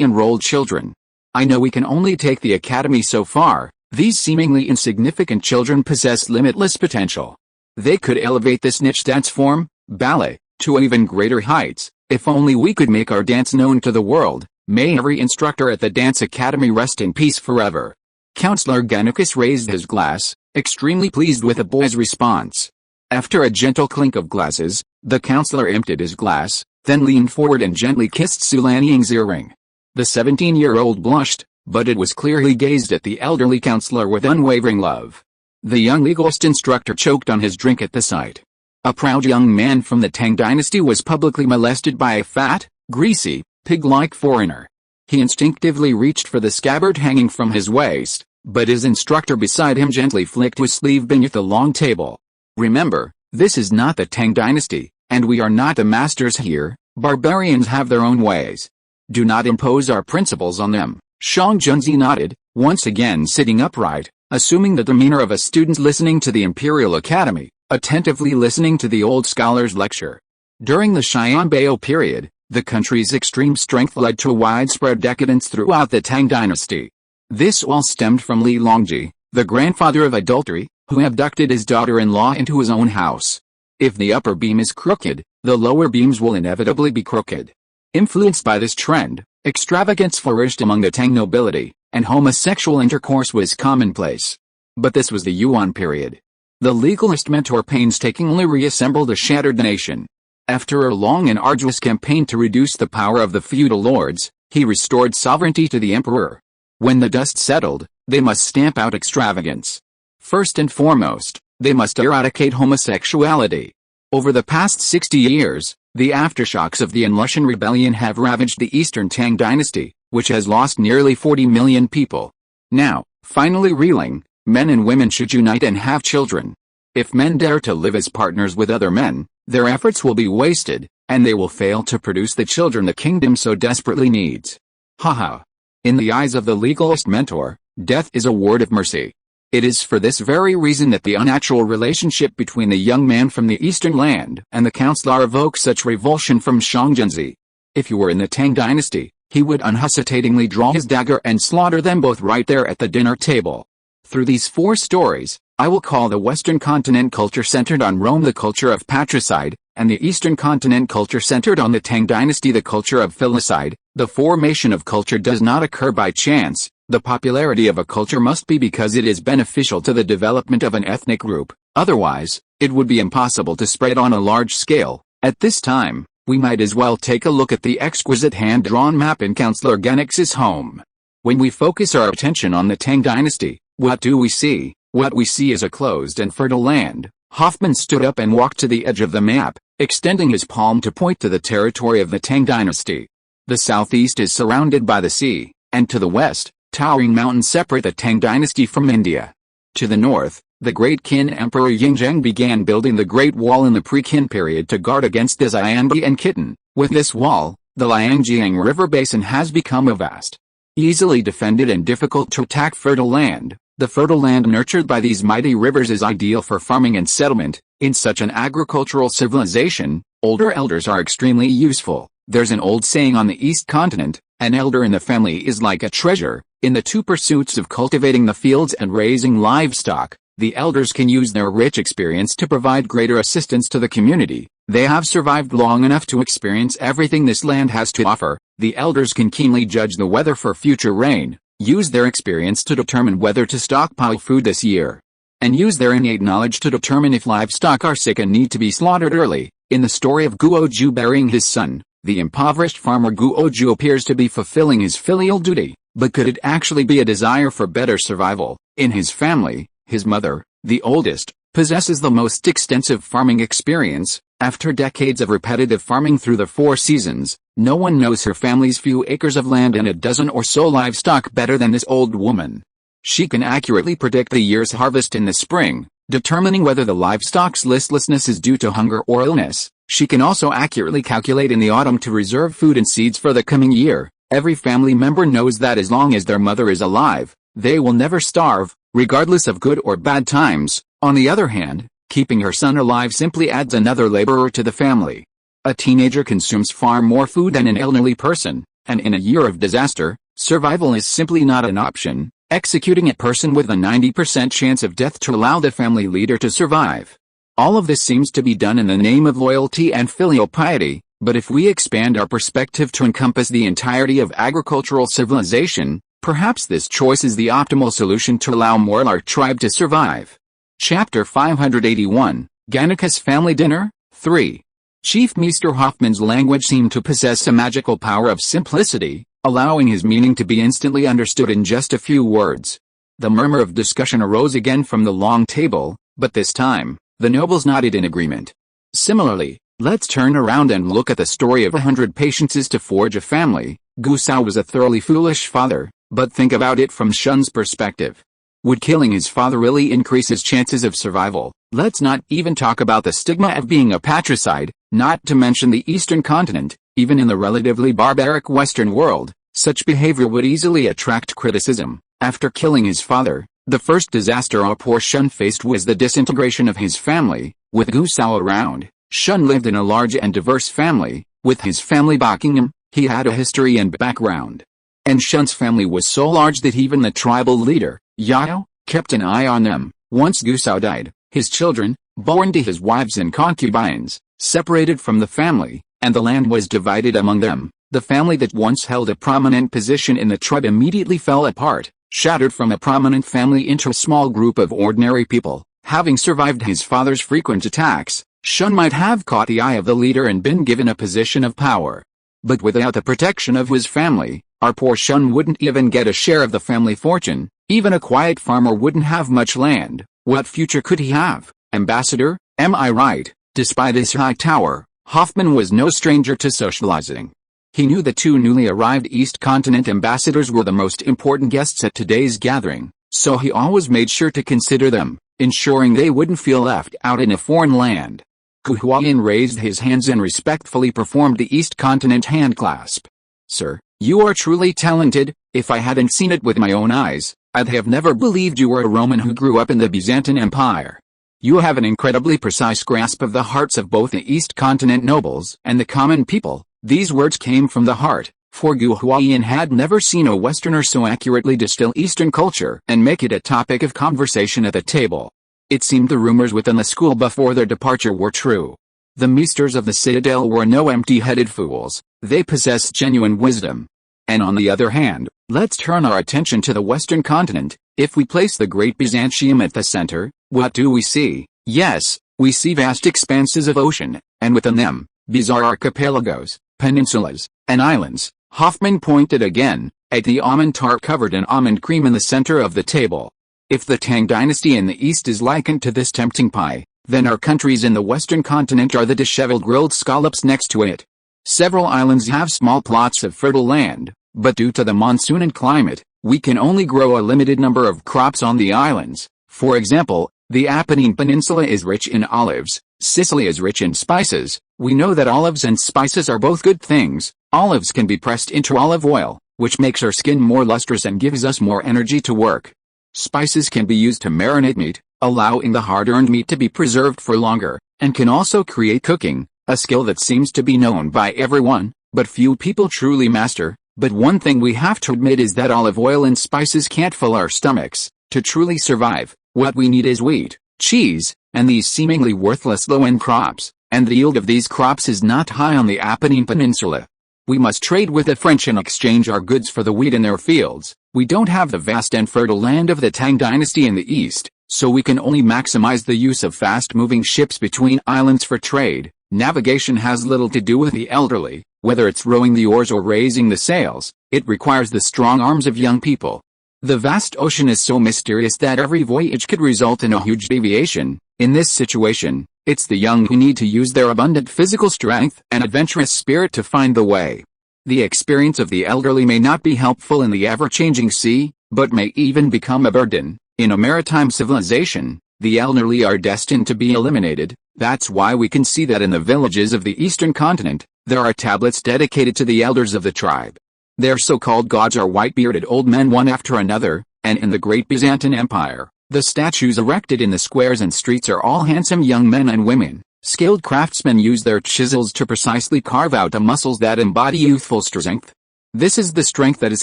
enrolled children. I know we can only take the academy so far. These seemingly insignificant children possess limitless potential. They could elevate this niche dance form, ballet, to even greater heights. If only we could make our dance known to the world. May every instructor at the dance academy rest in peace forever. Counselor Gannicus raised his glass, extremely pleased with the boy's response. After a gentle clink of glasses, the counselor emptied his glass, then leaned forward and gently kissed Sulaniying's earring. The 17-year-old blushed, but it was clear he gazed at the elderly counselor with unwavering love. The young legalist instructor choked on his drink at the sight. A proud young man from the Tang dynasty was publicly molested by a fat, greasy, pig-like foreigner. He instinctively reached for the scabbard hanging from his waist, but his instructor beside him gently flicked his sleeve beneath the long table. Remember, this is not the Tang dynasty, and we are not the masters here. Barbarians have their own ways. Do not impose our principles on them. Shang Junzi nodded, once again sitting upright. assuming the demeanor of a student listening to the Imperial Academy, attentively listening to the old scholar's lecture. During the Xianbei period, the country's extreme strength led to a widespread decadence throughout the Tang dynasty. This all stemmed from Li Longji, the grandfather of adultery, who abducted his daughter-in-law into his own house. If the upper beam is crooked, the lower beams will inevitably be crooked. Influenced by this trend, extravagance flourished among the Tang nobility, and homosexual intercourse was commonplace. But this was the Yuan period. The legalist mentor painstakingly reassembled a shattered nation. After a long and arduous campaign to reduce the power of the feudal lords, he restored sovereignty to the emperor. When the dust settled, they must stamp out extravagance. First and foremost, they must eradicate homosexuality. Over the past 60 years, the aftershocks of the Lushan rebellion have ravaged the Eastern Tang dynasty, which has lost nearly 40 million people. Now, finally reeling, men and women should unite and have children. If men dare to live as partners with other men, their efforts will be wasted, and they will fail to produce the children the kingdom so desperately needs. Haha. In the eyes of the legalist mentor, death is a word of mercy. It is for this very reason that the unnatural relationship between the young man from the eastern land and the counselor evokes such revulsion from Shangzhenzi. If you were in the Tang dynasty, he would unhesitatingly draw his dagger and slaughter them both right there at the dinner table. Through these 4 stories, I will call the Western continent culture centered on Rome the culture of patricide, and the Eastern continent culture centered on the Tang dynasty the culture of filicide. The formation of culture does not occur by chance. The popularity of a culture must be because it is beneficial to the development of an ethnic group, otherwise, it would be impossible to spread on a large scale. At this time, we might as well take a look at the exquisite hand-drawn map in Counselor Genix's home. When we focus our attention on the Tang dynasty, what do we see? What we see is a closed and fertile land. Hoffman stood up and walked to the edge of the map, extending his palm to point to the territory of the Tang dynasty. The southeast is surrounded by the sea, and to the west, towering mountains separate the Tang dynasty from India. To the north, the great Qin Emperor Yingzheng began building the Great Wall in the pre-Qin period to guard against the Xianbei and Khitan. With this wall, the Liangjiang River basin has become a vast, easily defended and difficult to attack fertile land. The fertile land nurtured by these mighty rivers is ideal for farming and settlement. In such an agricultural civilization, older elders are extremely useful. There's an old saying on the East continent, an elder in the family is like a treasure. In the 2 pursuits of cultivating the fields and raising livestock, the elders can use their rich experience to provide greater assistance to the community. They have survived long enough to experience everything this land has to offer. The elders can keenly judge the weather for future rain, use their experience to determine whether to stockpile food this year, and use their innate knowledge to determine if livestock are sick and need to be slaughtered early. In the story of Guoju burying his son, the impoverished farmer Guoju appears to be fulfilling his filial duty, but could it actually be a desire for better survival? In his family, his mother, the oldest, possesses the most extensive farming experience. After decades of repetitive farming through the 4 seasons, no one knows her family's few acres of land and a dozen or so livestock better than this old woman. She can accurately predict the year's harvest in the spring, determining whether the livestock's listlessness is due to hunger or illness. She can also accurately calculate in the autumn to reserve food and seeds for the coming year. Every family member knows that as long as their mother is alive, they will never starve, regardless of good or bad times. On the other hand, keeping her son alive simply adds another laborer to the family. A teenager consumes far more food than an elderly person, and in a year of disaster, survival is simply not an option. Executing a person with a 90% chance of death to allow the family leader to survive. All of this seems to be done in the name of loyalty and filial piety, but if we expand our perspective to encompass the entirety of agricultural civilization, perhaps this choice is the optimal solution to allow more of our tribe to survive. Chapter 581, Ganika's Family Dinner, 3. Chief Mr. Hoffman's language seemed to possess a magical power of simplicity, allowing his meaning to be instantly understood in just a few words. The murmur of discussion arose again from the long table, but this time, the nobles nodded in agreement. Similarly, let's turn around and look at the story of 100 Patiences to Forge a Family. Gu Sao was a thoroughly foolish father, but think about it from Shun's perspective. Would killing his father really increase his chances of survival? Let's not even talk about the stigma of being a patricide, not to mention the Eastern continent. Even in the relatively barbaric Western world, such behavior would easily attract criticism. After killing his father, The first disaster our poor Shun faced was the disintegration of his family. With Gusao around, Shun lived in a large and diverse family. With his family backing him, he had a history and background. And Shun's family was so large that even the tribal leader, Yao, kept an eye on them. Once Gusao died, his children, born to his wives and concubines, separated from the family, and the land was divided among them. The family that once held a prominent position in the tribe immediately fell apart, shattered from a prominent family into a small group of ordinary people. Having survived his father's frequent attacks, Shun might have caught the eye of the leader and been given a position of power. But without the protection of his family, our poor Shun wouldn't even get a share of the family fortune. Even a quiet farmer wouldn't have much land. What future could he have? Ambassador, am I right? Despite his high tower, Hoffman was no stranger to socializing. He knew the two newly arrived East Continent ambassadors were the most important guests at today's gathering, so he always made sure to consider them, ensuring they wouldn't feel left out in a foreign land. Gu Huayin raised his hands and respectfully performed the East Continent handclasp. Sir, you are truly talented. If I hadn't seen it with my own eyes, I'd have never believed you were a Roman who grew up in the Byzantine Empire. You have an incredibly precise grasp of the hearts of both the East Continent nobles and the common people. These words came from the heart, for Gu Huayin had never seen a Westerner so accurately distill Eastern culture and make it a topic of conversation at the table. It seemed the rumors within the school before their departure were true. The meisters of the citadel were no empty-headed fools, they possessed genuine wisdom. And on the other hand, let's turn our attention to the Western continent. If we place the Great Byzantium at the center, what do we see? Yes, we see vast expanses of ocean, and within them, bizarre archipelagos, peninsulas, and islands. Hoffman pointed again at the almond tart covered in almond cream in the center of the table. If the Tang dynasty in the east is likened to this tempting pie, then our countries in the western continent are the disheveled grilled scallops next to it. Several islands have small plots of fertile land, but due to the monsoon and climate, we can only grow a limited number of crops on the islands. For example, the Apennine Peninsula is rich in olives, Sicily is rich in spices. We know that olives and spices are both good things. Olives can be pressed into olive oil, which makes our skin more lustrous and gives us more energy to work. Spices can be used to marinate meat, allowing the hard-earned meat to be preserved for longer, and can also create cooking, a skill that seems to be known by everyone, but few people truly master. But one thing we have to admit is that olive oil and spices can't fill our stomachs. To truly survive, what we need is wheat, cheese, and these seemingly worthless low-end crops, and the yield of these crops is not high on the Apennine Peninsula. We must trade with the French and exchange our goods for the wheat in their fields. We don't have the vast and fertile land of the Tang dynasty in the east, so we can only maximize the use of fast-moving ships between islands for trade. Navigation has little to do with the elderly, whether it's rowing the oars or raising the sails. It requires the strong arms of young people. The vast ocean is so mysterious that every voyage could result in a huge deviation. In this situation, it's the young who need to use their abundant physical strength and adventurous spirit to find the way. The experience of the elderly may not be helpful in the ever-changing sea, but may even become a burden. In a maritime civilization, the elderly are destined to be eliminated. That's why we can see that in the villages of the eastern continent, there are tablets dedicated to the elders of the tribe. Their so-called gods are white-bearded old men one after another, and in the Great Byzantine Empire, the statues erected in the squares and streets are all handsome young men and women. Skilled craftsmen use their chisels to precisely carve out the muscles that embody youthful strength. This is the strength that is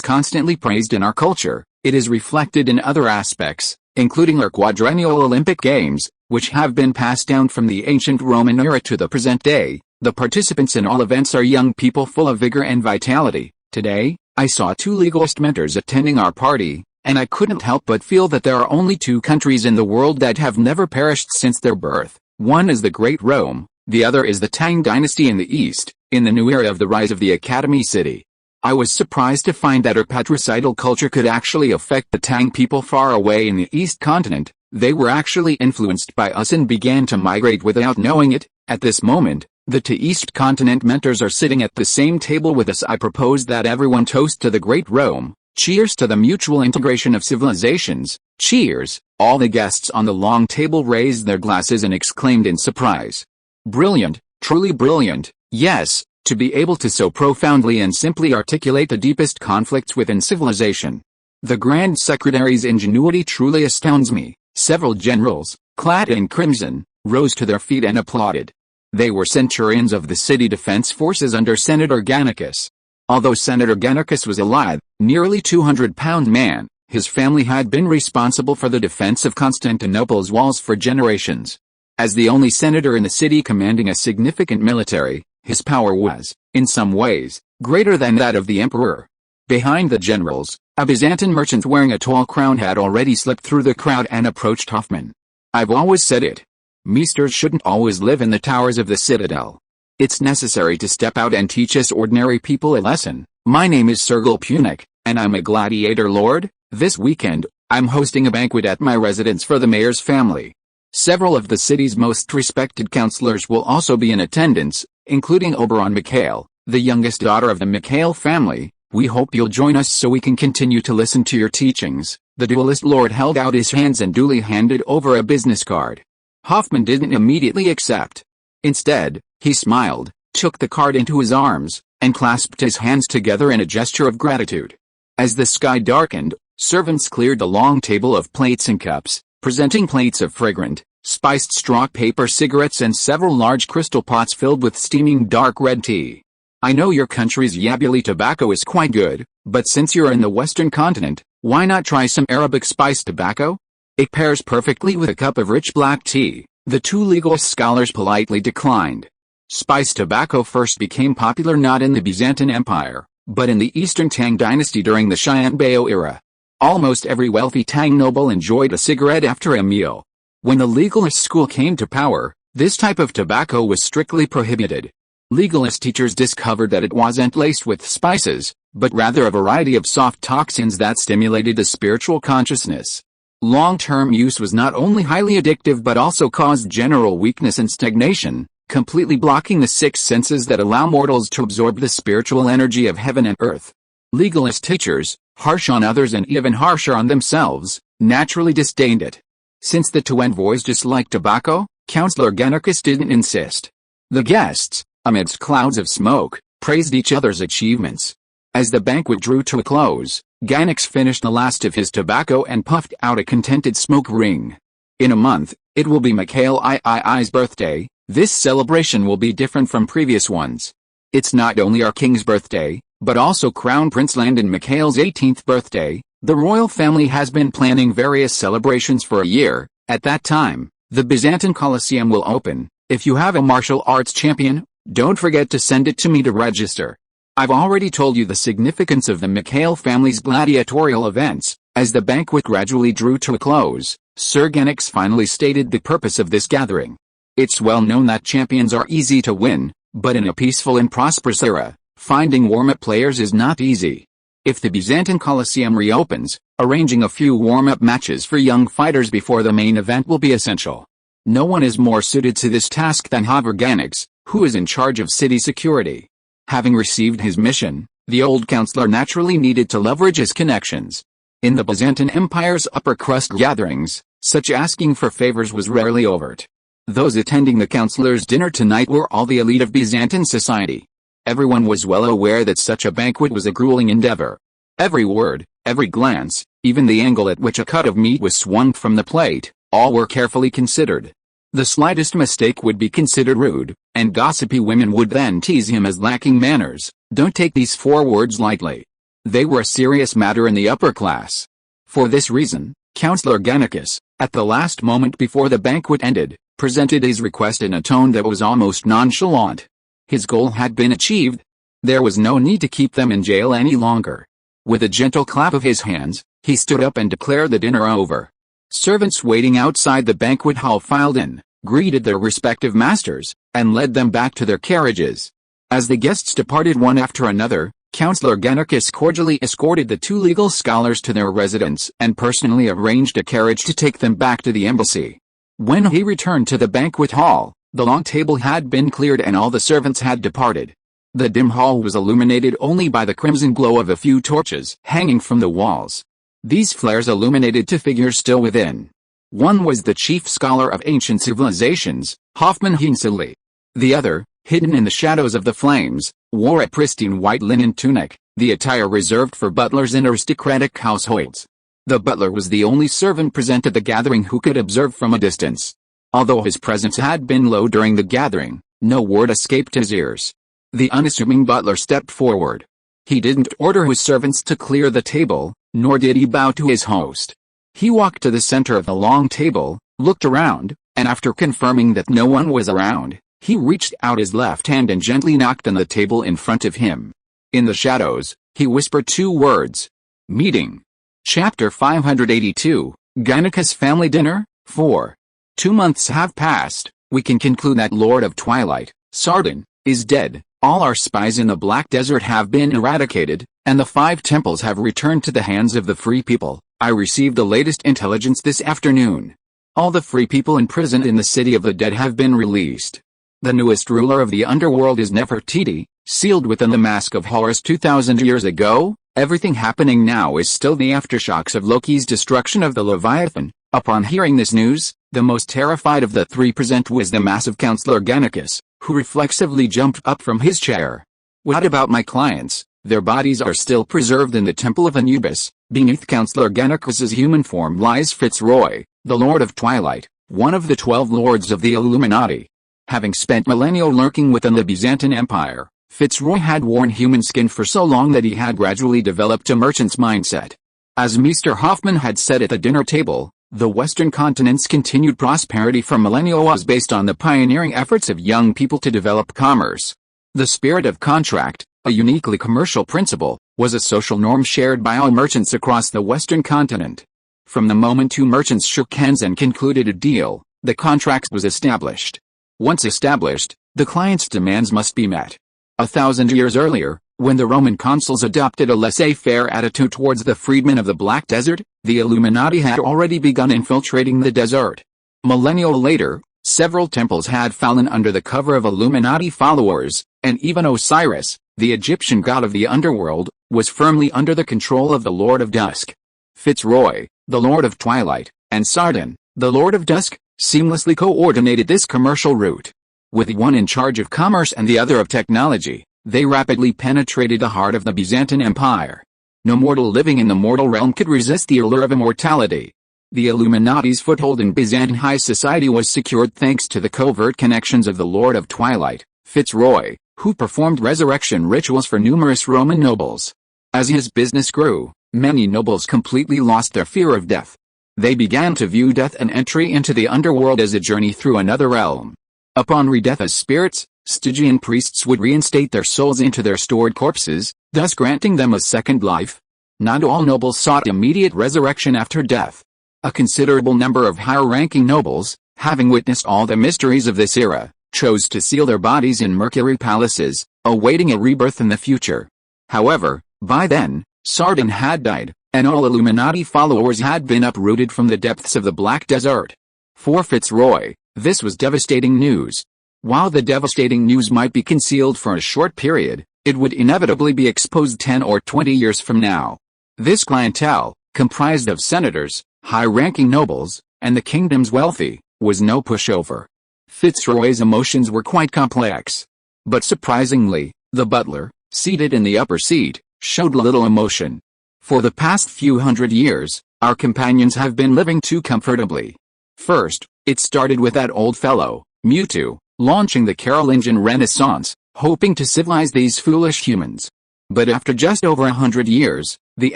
constantly praised in our culture. It is reflected in other aspects, including our quadrennial Olympic Games, which have been passed down from the ancient Roman era to the present day. The participants in all events are young people full of vigor and vitality. Today, I saw two legalist mentors attending our party, and I couldn't help but feel that there are only two countries in the world that have never perished since their birth. One is the Great Rome, the other is the Tang dynasty in the east, in the new era of the rise of the Academy City. I was surprised to find that our patricidal culture could actually affect the Tang people far away in the East continent. They were actually influenced by us and began to migrate without knowing it. At this moment, the two East continent mentors are sitting at the same table with us. I propose that everyone toast to the Great Rome. Cheers to the mutual integration of civilizations. Cheers! All the guests on the long table raised their glasses and exclaimed in surprise. Brilliant, truly brilliant. Yes, to be able to so profoundly and simply articulate the deepest conflicts within civilization. The Grand Secretary's ingenuity truly astounds me. Several generals, clad in crimson, rose to their feet and applauded. They were centurions of the city defense forces under Senator Gannicus. Although Senator Gannicus was a lithe, nearly 200-pound man, his family had been responsible for the defense of Constantinople's walls for generations. As the only senator in the city commanding a significant military, his power was, in some ways, greater than that of the emperor. Behind the generals, a Byzantine merchant wearing a tall crown had already slipped through the crowd and approached Hoffman. I've always said it. Meisters shouldn't always live in the towers of the citadel. It's necessary to step out and teach us ordinary people a lesson. My name is Sergil Punic, and I'm a gladiator lord. This weekend, I'm hosting a banquet at my residence for the mayor's family. Several of the city's most respected councillors will also be in attendance, including Oberon Mikhail, the youngest daughter of the Mikhail family. We hope you'll join us so we can continue to listen to your teachings. The duelist lord held out his hands and duly handed over a business card. Hoffman didn't immediately accept. Instead, he smiled, took the card into his arms, and clasped his hands together in a gesture of gratitude. As the sky darkened, servants cleared the long table of plates and cups, presenting plates of fragrant, spiced straw paper cigarettes and several large crystal pots filled with steaming dark red tea. I know your country's Yabuli tobacco is quite good, but since you're in the Western continent, why not try some Arabic spiced tobacco? It pairs perfectly with a cup of rich black tea. The two legal scholars politely declined. Spiced tobacco first became popular not in the Byzantine Empire, but in the Eastern Tang dynasty during the Xianbei era. Almost every wealthy Tang noble enjoyed a cigarette after a meal. When the legalist school came to power, this type of tobacco was strictly prohibited. Legalist teachers discovered that it wasn't laced with spices, but rather a variety of soft toxins that stimulated the spiritual consciousness. Long-term use was not only highly addictive but also caused general weakness and stagnation, completely blocking the six senses that allow mortals to absorb the spiritual energy of heaven and earth. Legalist teachers, harsh on others and even harsher on themselves, naturally disdained it. Since the two envoys disliked tobacco, Councillor Gannicus didn't insist. The guests, amidst clouds of smoke, praised each other's achievements. As the banquet drew to a close, Gannicus finished the last of his tobacco and puffed out a contented smoke ring. In a month, it will be Mikhail III's birthday. This celebration will be different from previous ones. It's not only our king's birthday, but also Crown Prince Landon Mikhail's 18th birthday. The royal family has been planning various celebrations for a year. At that time, the Byzantine Colosseum will open. If you have a martial arts champion, don't forget to send it to me to register. I've already told you the significance of the Mikhail family's gladiatorial events. As the banquet gradually drew to a close, Sir Gannicus finally stated the purpose of this gathering. It's well known that champions are easy to win, but in a peaceful and prosperous era, finding warm-up players is not easy. If the Byzantine Colosseum reopens, arranging a few warm-up matches for young fighters before the main event will be essential. No one is more suited to this task than Haver Gannicus, who is in charge of city security. Having received his mission, the old councillor naturally needed to leverage his connections. In the Byzantine Empire's upper-crust gatherings, such asking for favors was rarely overt. Those attending the councillors' dinner tonight were all the elite of Byzantine society. Everyone was well aware that such a banquet was a grueling endeavor. Every word, every glance, even the angle at which a cut of meat was swung from the plate, all were carefully considered. The slightest mistake would be considered rude, and gossipy women would then tease him as lacking manners. Don't take these 4 words lightly. They were a serious matter in the upper class. For this reason, Councillor Gannicus, at the last moment before the banquet ended, presented his request in a tone that was almost nonchalant. His goal had been achieved. There was no need to keep them in jail any longer. With a gentle clap of his hands, he stood up and declared the dinner over. Servants waiting outside the banquet hall filed in, greeted their respective masters, and led them back to their carriages. As the guests departed one after another, Councillor Gannicus cordially escorted the 2 legal scholars to their residence and personally arranged a carriage to take them back to the embassy. When he returned to the banquet hall, the long table had been cleared and all the servants had departed. The dim hall was illuminated only by the crimson glow of a few torches hanging from the walls. These flares illuminated 2 figures still within. One was the chief scholar of ancient civilizations, Hoffman Hinseli. The other, hidden in the shadows of the flames, wore a pristine white linen tunic, the attire reserved for butlers in aristocratic households. The butler was the only servant present at the gathering who could observe from a distance. Although his presence had been low during the gathering, no word escaped his ears. The unassuming butler stepped forward. He didn't order his servants to clear the table, nor did he bow to his host. He walked to the center of the long table, looked around, and after confirming that no one was around, he reached out his left hand and gently knocked on the table in front of him. In the shadows, he whispered 2 words. Meeting. Chapter 582, Gynicus Family Dinner, 4. 2 months have passed. We can conclude that Lord of Twilight, Sardan, is dead, all our spies in the Black Desert have been eradicated, and the 5 temples have returned to the hands of the free people. I received the latest intelligence this afternoon. All the free people imprisoned in the City of the Dead have been released. The newest ruler of the underworld is Nefertiti, sealed within the mask of Horus 2,000 years ago. Everything happening now is still the aftershocks of Loki's destruction of the Leviathan. Upon hearing this news, the most terrified of the 3 present was the massive Counselor Gynicus, who reflexively jumped up from his chair. What about my clients? Their bodies are still preserved in the Temple of Anubis. Beneath Counselor Gynicus's human form lies Fitzroy, the Lord of Twilight, one of the 12 lords of the Illuminati. Having spent millennia lurking within the Byzantine Empire, Fitzroy had worn human skin for so long that he had gradually developed a merchant's mindset. As Mr. Hoffman had said at the dinner table, the Western continent's continued prosperity for millennia was based on the pioneering efforts of young people to develop commerce. The spirit of contract, a uniquely commercial principle, was a social norm shared by all merchants across the Western continent. From the moment 2 merchants shook hands and concluded a deal, the contract was established. Once established, the client's demands must be met. 1,000 years earlier, when the Roman consuls adopted a laissez-faire attitude towards the freedmen of the Black Desert, the Illuminati had already begun infiltrating the desert. Millennia later, several temples had fallen under the cover of Illuminati followers, and even Osiris, the Egyptian god of the underworld, was firmly under the control of the Lord of Dusk. Fitzroy, the Lord of Twilight, and Sardan, the Lord of Dusk, seamlessly coordinated this commercial route. With one in charge of commerce and the other of technology, they rapidly penetrated the heart of the Byzantine Empire. No mortal living in the mortal realm could resist the allure of immortality. The Illuminati's foothold in Byzantine high society was secured thanks to the covert connections of the Lord of Twilight, Fitzroy, who performed resurrection rituals for numerous Roman nobles. As his business grew, many nobles completely lost their fear of death. They began to view death and entry into the underworld as a journey through another realm. Upon re-death as spirits, Stygian priests would reinstate their souls into their stored corpses, thus granting them a second life. Not all nobles sought immediate resurrection after death. A considerable number of higher-ranking nobles, having witnessed all the mysteries of this era, chose to seal their bodies in Mercury palaces, awaiting a rebirth in the future. However, by then, Sardan had died, and all Illuminati followers had been uprooted from the depths of the Black Desert. For Fitzroy, this was devastating news. While the devastating news might be concealed for a short period, it would inevitably be exposed 10 or 20 years from now. This clientele, comprised of senators, high-ranking nobles, and the kingdom's wealthy, was no pushover. Fitzroy's emotions were quite complex. But surprisingly, the butler, seated in the upper seat, showed little emotion. For the past few hundred years, our companions have been living too comfortably. First, it started with that old fellow, Mewtwo, launching the Carolingian Renaissance, hoping to civilize these foolish humans. But after just over 100 years, the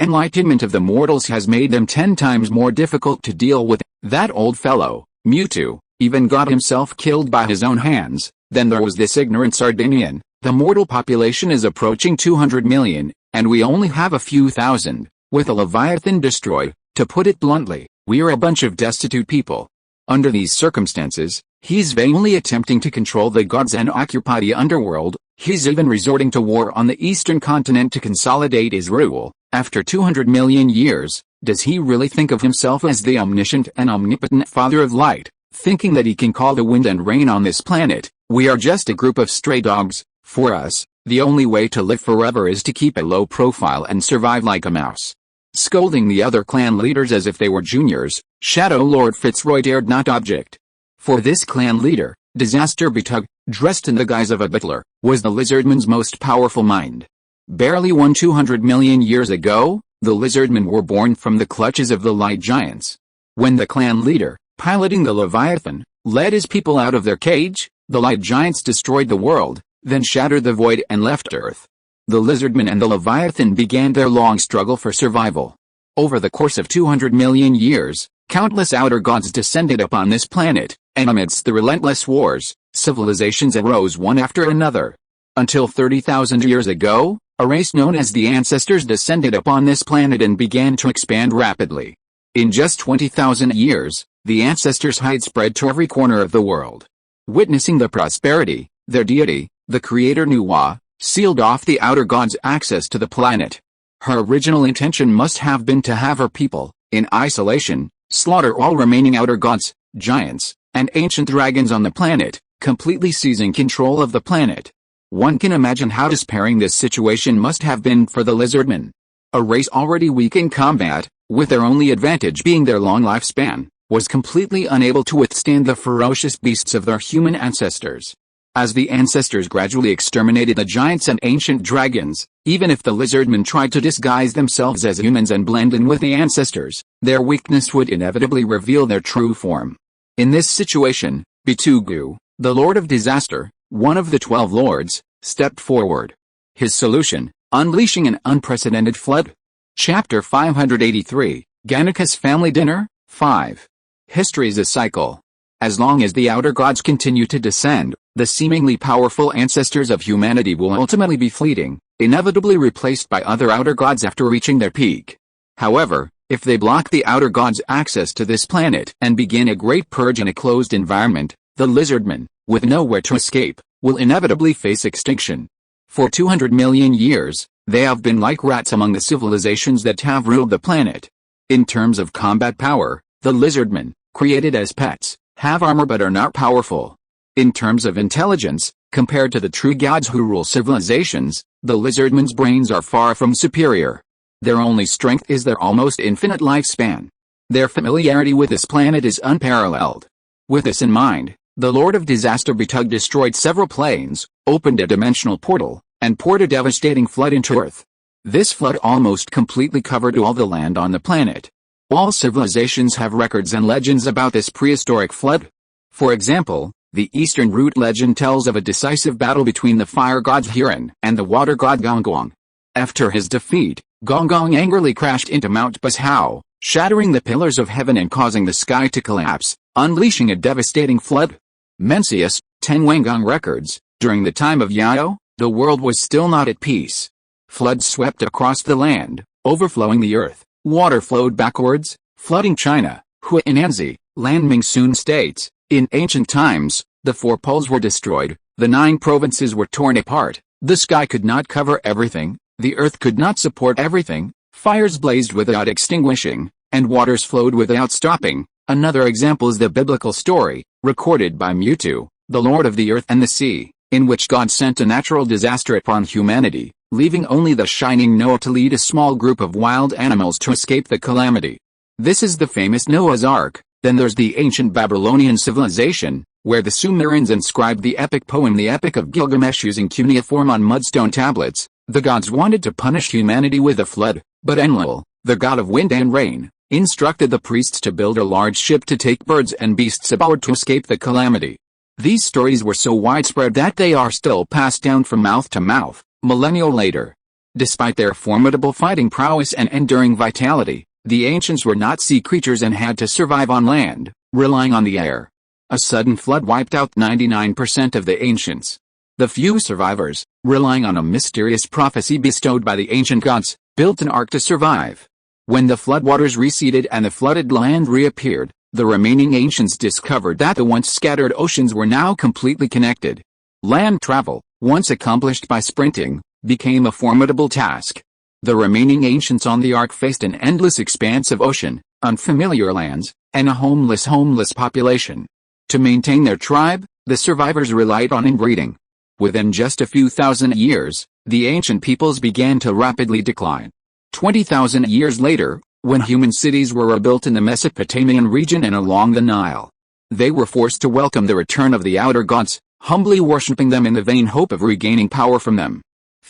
enlightenment of the mortals has made them 10 times more difficult to deal with. That old fellow, Mewtwo, even got himself killed by his own hands. Then there was this ignorant Sardinian. The mortal population is approaching 200 million, and we only have a few thousand. With a Leviathan destroyed, to put it bluntly, we're a bunch of destitute people. Under these circumstances, he's vainly attempting to control the gods and occupy the underworld. He's even resorting to war on the eastern continent to consolidate his rule. After 200 million years, does he really think of himself as the omniscient and omnipotent Father of Light, thinking that he can call the wind and rain on this planet? We are just a group of stray dogs. For us, the only way to live forever is to keep a low profile and survive like a mouse. Scolding the other clan leaders as if they were juniors, Shadow Lord Fitzroy dared not object. For this clan leader, Disaster Betug, dressed in the guise of a butler, was the lizardman's most powerful mind. Barely 200 million years ago, the lizardmen were born from the clutches of the light giants. When the clan leader, piloting the Leviathan, led his people out of their cage, the light giants destroyed the world, then shattered the void and left Earth. The lizardmen and the Leviathan began their long struggle for survival. Over the course of 200 million years, countless outer gods descended upon this planet, and amidst the relentless wars, civilizations arose one after another. Until 30,000 years ago, a race known as the ancestors descended upon this planet and began to expand rapidly. In just 20,000 years, the ancestors' height spread to every corner of the world. Witnessing the prosperity, their deity, the creator Nuwa, sealed off the outer gods' access to the planet. Her original intention must have been to have her people, in isolation, slaughter all remaining outer gods, giants, and ancient dragons on the planet, completely seizing control of the planet. One can imagine how despairing this situation must have been for the lizardmen. A race already weak in combat, with their only advantage being their long lifespan, was completely unable to withstand the ferocious beasts of their human ancestors. As the ancestors gradually exterminated the giants and ancient dragons, even if the lizardmen tried to disguise themselves as humans and blend in with the ancestors, their weakness would inevitably reveal their true form. In this situation, Bitugu, the Lord of Disaster, one of the 12 lords, stepped forward. His solution: unleashing an unprecedented flood. Chapter 583, Ganika's Family Dinner, 5. History is a cycle. As long as the outer gods continue to descend, the seemingly powerful ancestors of humanity will ultimately be fleeting, inevitably replaced by other outer gods after reaching their peak. However, if they block the outer gods' access to this planet and begin a great purge in a closed environment, the lizardmen, with nowhere to escape, will inevitably face extinction. For 200 million years, they have been like rats among the civilizations that have ruled the planet. In terms of combat power, the lizardmen, created as pets, have armor but are not powerful. In terms of intelligence, compared to the true gods who rule civilizations, the lizardmen's brains are far from superior. Their only strength is their almost infinite lifespan. Their familiarity with this planet is unparalleled. With this in mind, the Lord of Disaster Bitug destroyed several planes, opened a dimensional portal, and poured a devastating flood into Earth. This flood almost completely covered all the land on the planet. All civilizations have records and legends about this prehistoric flood. For example, the Eastern Root legend tells of a decisive battle between the fire god Hiran and the water god Gonggong. After his defeat, Gonggong angrily crashed into Mount Bashao, shattering the pillars of heaven and causing the sky to collapse, unleashing a devastating flood. Mencius, 10 Wanggong records, during the time of Yao, the world was still not at peace. Floods swept across the land, overflowing the earth. Water flowed backwards, flooding China. Huinanzi, Lanming soon states, in ancient times, the 4 poles were destroyed, the 9 provinces were torn apart, the sky could not cover everything, the earth could not support everything, fires blazed without extinguishing, and waters flowed without stopping. Another example is the biblical story, recorded by Mutu, the Lord of the earth and the sea, in which God sent a natural disaster upon humanity, leaving only the shining Noah to lead a small group of wild animals to escape the calamity. This is the famous Noah's Ark. Then there's the ancient Babylonian civilization, where the Sumerians inscribed the epic poem The Epic of Gilgamesh using cuneiform on mudstone tablets. The gods wanted to punish humanity with a flood, but Enlil, the god of wind and rain, instructed the priests to build a large ship to take birds and beasts aboard to escape the calamity. These stories were so widespread that they are still passed down from mouth to mouth, millennia later. Despite their formidable fighting prowess and enduring vitality, the ancients were not sea creatures and had to survive on land, relying on the air. A sudden flood wiped out 99% of the ancients. The few survivors, relying on a mysterious prophecy bestowed by the ancient gods, built an ark to survive. When the floodwaters receded and the flooded land reappeared, the remaining ancients discovered that the once scattered oceans were now completely connected. Land travel, once accomplished by sprinting, became a formidable task. The remaining ancients on the ark faced an endless expanse of ocean, unfamiliar lands, and a homeless population. To maintain their tribe, the survivors relied on inbreeding. Within just a few thousand years, the ancient peoples began to rapidly decline. 20,000 years later, when human cities were rebuilt in the Mesopotamian region and along the Nile, they were forced to welcome the return of the outer gods, humbly worshipping them in the vain hope of regaining power from them.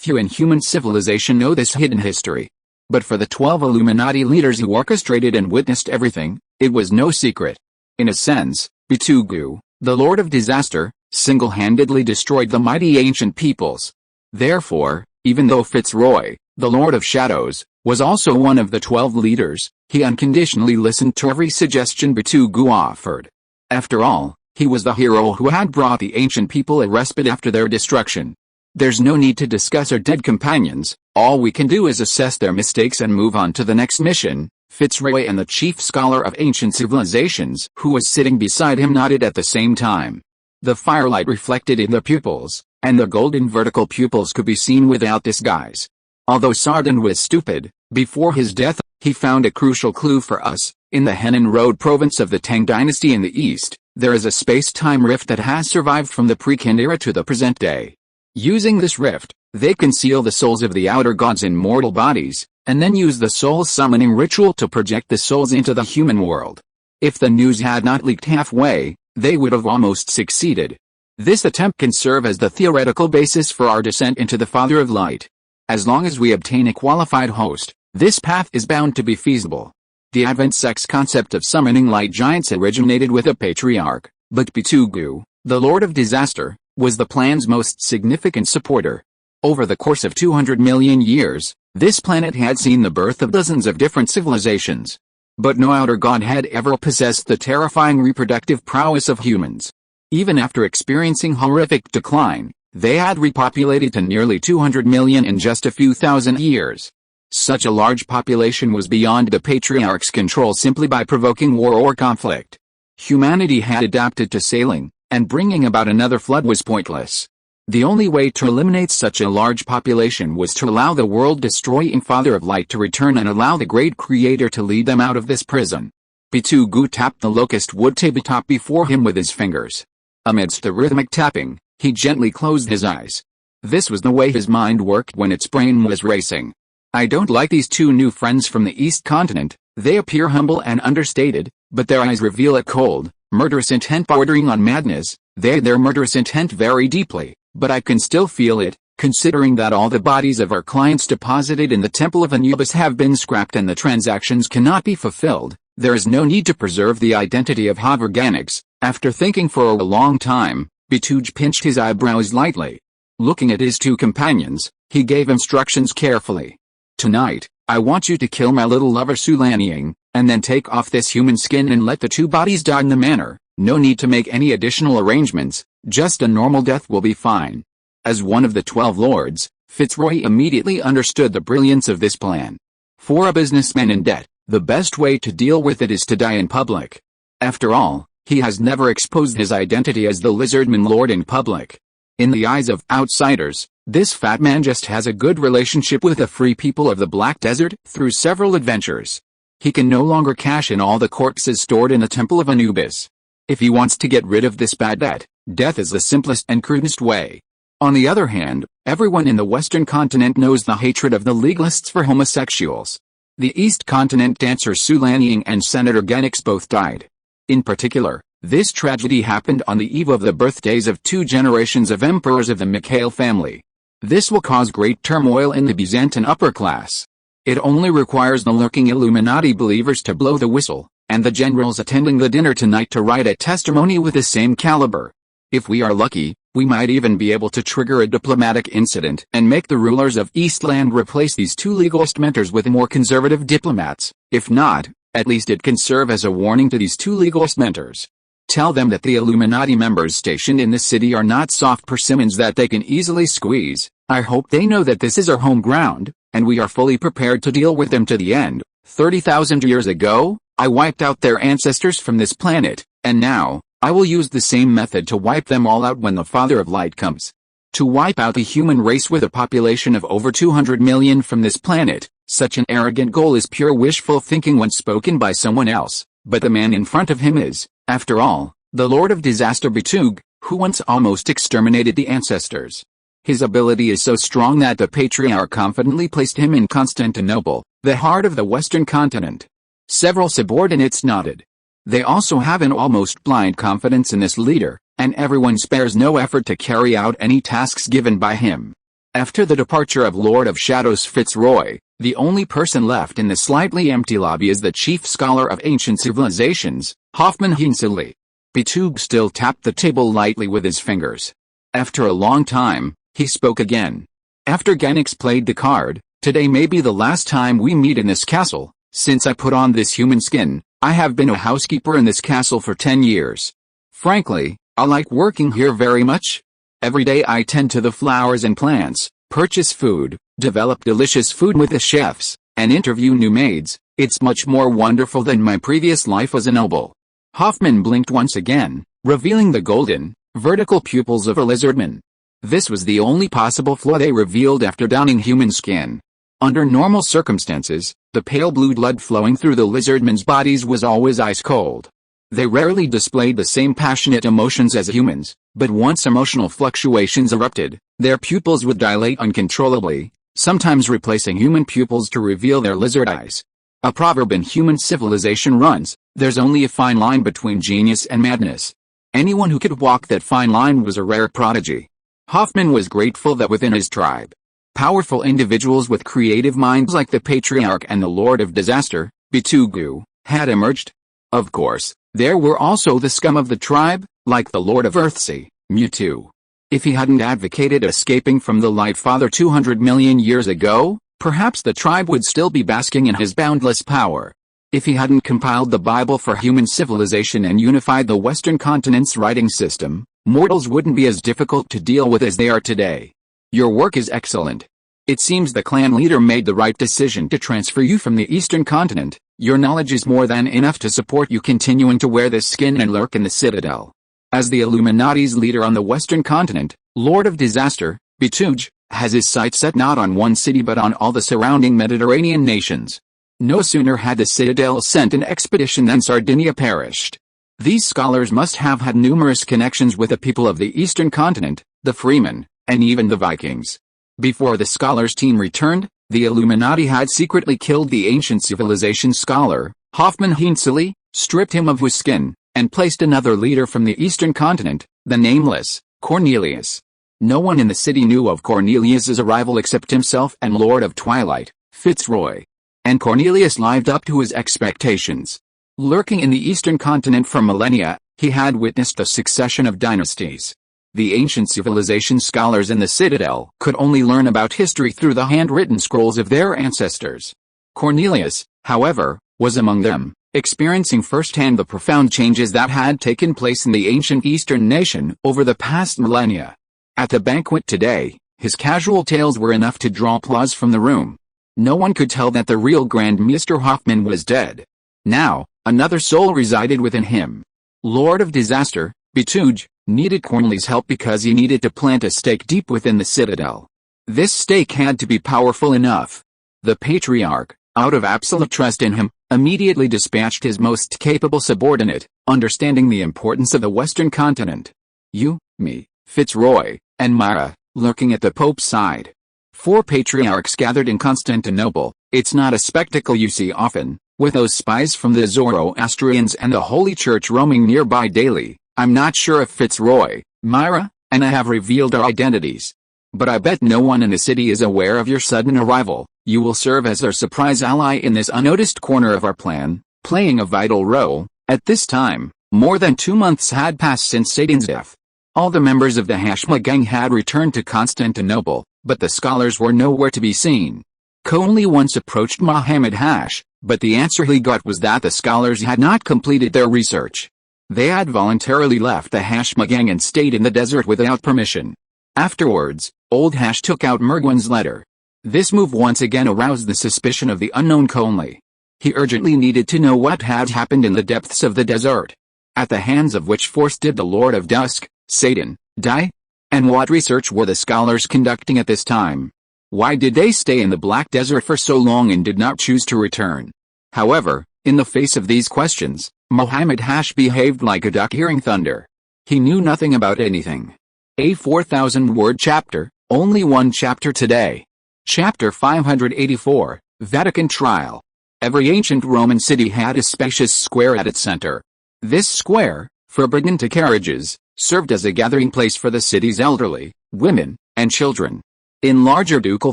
few in human civilization know this hidden history. But for the 12 Illuminati leaders who orchestrated and witnessed everything, it was no secret. In a sense, Bitugu, the Lord of Disaster, single-handedly destroyed the mighty ancient peoples. Therefore, even though Fitzroy, the Lord of Shadows, was also one of the 12 leaders, he unconditionally listened to every suggestion Bitugu offered. After all, he was the hero who had brought the ancient people a respite after their destruction. There's no need to discuss our dead companions, all we can do is assess their mistakes and move on to the next mission. Fitzroy and the chief scholar of ancient civilizations who was sitting beside him nodded at the same time. The firelight reflected in their pupils, and the golden vertical pupils could be seen without disguise. Although Sardan was stupid, before his death, he found a crucial clue for us. In the Henan Road province of the Tang dynasty in the east, there is a space-time rift that has survived from the pre-Qin era to the present day. Using this rift, they conceal the souls of the outer gods in mortal bodies, and then use the soul summoning ritual to project the souls into the human world. If the news had not leaked halfway, they would have almost succeeded. This attempt can serve as the theoretical basis for our descent into the Father of Light. As long as we obtain a qualified host, this path is bound to be feasible. The Advent sect's concept of summoning light giants originated with a patriarch, but Bitugu, the Lord of Disaster, was the plan's most significant supporter. Over the course of 200 million years, this planet had seen the birth of dozens of different civilizations. But no outer god had ever possessed the terrifying reproductive prowess of humans. Even after experiencing horrific decline, they had repopulated to nearly 200 million in just a few thousand years. Such a large population was beyond the patriarch's control simply by provoking war or conflict. Humanity had adapted to sailing, and bringing about another flood was pointless. The only way to eliminate such a large population was to allow the world-destroying Father of Light to return and allow the great Creator to lead them out of this prison. Bitugu tapped the locust wood tabletop before him with his fingers. Amidst the rhythmic tapping, he gently closed his eyes. This was the way his mind worked when its brain was racing. I don't like these two new friends from the East Continent. They appear humble and understated, but their eyes reveal a cold, murderous intent bordering on madness. Their murderous intent very deeply, but I can still feel it, considering that all the bodies of our clients deposited in the Temple of Anubis have been scrapped and the transactions cannot be fulfilled. There is no need to preserve the identity of Hoverganics. After thinking for a long time, Bitugu pinched his eyebrows lightly. Looking at his two companions, he gave instructions carefully. Tonight, I want you to kill my little lover Sulaniang, and then take off this human skin and let the two bodies die in the manner. No need to make any additional arrangements, just a normal death will be fine. As one of the 12 lords, Fitzroy immediately understood the brilliance of this plan. For a businessman in debt, the best way to deal with it is to die in public. After all, he has never exposed his identity as the Lizardman Lord in public. In the eyes of outsiders, this fat man just has a good relationship with the free people of the Black Desert through several adventures. He can no longer cash in all the corpses stored in the Temple of Anubis. If he wants to get rid of this bad debt, death is the simplest and crudest way. On the other hand, everyone in the Western continent knows the hatred of the legalists for homosexuals. The East Continent dancer Sulaniang and Senator Genix both died. In particular, this tragedy happened on the eve of the birthdays of 2 generations of emperors of the Mikhail family. This will cause great turmoil in the Byzantine upper class. It only requires the lurking Illuminati believers to blow the whistle, and the generals attending the dinner tonight to write a testimony with the same caliber. If we are lucky, we might even be able to trigger a diplomatic incident and make the rulers of Eastland replace these 2 legalist mentors with more conservative diplomats. If not, at least it can serve as a warning to these 2 legalist mentors. Tell them that the Illuminati members stationed in this city are not soft persimmons that they can easily squeeze. I hope they know that this is our home ground, and we are fully prepared to deal with them to the end. 30,000 years ago, I wiped out their ancestors from this planet, and now, I will use the same method to wipe them all out when the Father of Light comes. To wipe out the human race with a population of over 200 million from this planet, such an arrogant goal is pure wishful thinking when spoken by someone else, but the man in front of him is, after all, the Lord of Disaster Bitugu, who once almost exterminated the ancestors. His ability is so strong that the Patriarch confidently placed him in Constantinople, the heart of the Western continent. Several subordinates nodded. They also have an almost blind confidence in this leader, and everyone spares no effort to carry out any tasks given by him. After the departure of Lord of Shadows Fitzroy, the only person left in the slightly empty lobby is the chief scholar of ancient civilizations, Hoffman Heinzeley. Betug still tapped the table lightly with his fingers. After a long time, he spoke again. After Ganix played the card, "Today may be the last time we meet in this castle. Since I put on this human skin, I have been a housekeeper in this castle for 10 years. Frankly, I like working here very much. Every day I tend to the flowers and plants, purchase food, develop delicious food with the chefs, and interview new maids. It's much more wonderful than my previous life as a noble." Hoffman blinked once again, revealing the golden, vertical pupils of a lizardman. This was the only possible flaw they revealed after donning human skin. Under normal circumstances, the pale blue blood flowing through the lizardmen's bodies was always ice cold. They rarely displayed the same passionate emotions as humans, but once emotional fluctuations erupted, their pupils would dilate uncontrollably, sometimes replacing human pupils to reveal their lizard eyes. A proverb in human civilization runs, "There's only a fine line between genius and madness." Anyone who could walk that fine line was a rare prodigy. Hoffman was grateful that within his tribe, powerful individuals with creative minds like the Patriarch and the Lord of Disaster, Bitugu, had emerged. Of course, there were also the scum of the tribe, like the Lord of Earthsea, Mewtwo. If he hadn't advocated escaping from the Light Father 200 million years ago, perhaps the tribe would still be basking in his boundless power. If he hadn't compiled the Bible for human civilization and unified the Western continent's writing system, mortals wouldn't be as difficult to deal with as they are today. Your work is excellent. It seems the clan leader made the right decision to transfer you from the Eastern continent. Your knowledge is more than enough to support you continuing to wear this skin and lurk in the Citadel. As the Illuminati's leader on the Western continent, Lord of Disaster, Bituge, has his sights set not on one city but on all the surrounding Mediterranean nations. No sooner had the Citadel sent an expedition than Sardinia perished. These scholars must have had numerous connections with the people of the Eastern continent, the Freemen, and even the Vikings. Before the scholars' team returned, the Illuminati had secretly killed the ancient civilization scholar, Hoffman Heinzeley, stripped him of his skin, and placed another leader from the Eastern continent, the nameless, Cornelius. No one in the city knew of Cornelius's arrival except himself and Lord of Twilight, Fitzroy. And Cornelius lived up to his expectations. Lurking in the Eastern continent for millennia, he had witnessed a succession of dynasties. The ancient civilization scholars in the Citadel could only learn about history through the handwritten scrolls of their ancestors. Cornelius, however, was among them, experiencing firsthand the profound changes that had taken place in the ancient Eastern nation over the past millennia. At the banquet today, his casual tales were enough to draw applause from the room. No one could tell that the real Grand Mr. Hoffman was dead. Now, another soul resided within him. Lord of Disaster, Bituge, needed Cornelius' help because he needed to plant a stake deep within the Citadel. This stake had to be powerful enough. The Patriarch, out of absolute trust in him, immediately dispatched his most capable subordinate, understanding the importance of the Western continent. You, me, Fitzroy, and Myra, lurking at the Pope's side. 4 patriarchs gathered in Constantinople. It's not a spectacle you see often, with those spies from the Zoroastrians and the Holy Church roaming nearby daily. I'm not sure if Fitzroy, Myra, and I have revealed our identities. But I bet no one in the city is aware of your sudden arrival. You will serve as our surprise ally in this unnoticed corner of our plan, playing a vital role. At this time, more than 2 months had passed since Satan's death. All the members of the Hashma gang had returned to Constantinople, but the scholars were nowhere to be seen. Conley once approached Mohammed Hash, but the answer he got was that the scholars had not completed their research. They had voluntarily left the Hashma gang and stayed in the desert without permission. Afterwards, Old Hash took out Mergwin's letter. This move once again aroused the suspicion of the unknown Conley. He urgently needed to know what had happened in the depths of the desert. At the hands of which force did the Lord of Dusk, Satan, die? And what research were the scholars conducting at this time? Why did they stay in the Black Desert for so long and did not choose to return? However, in the face of these questions, Mohammed Hash behaved like a duck hearing thunder. He knew nothing about anything. A 4,000-word chapter, only one chapter today. Chapter 584, Vatican Trial. Every ancient Roman city had a spacious square at its center. This square, forbidden to carriages, served as a gathering place for the city's elderly, women, and children. In larger ducal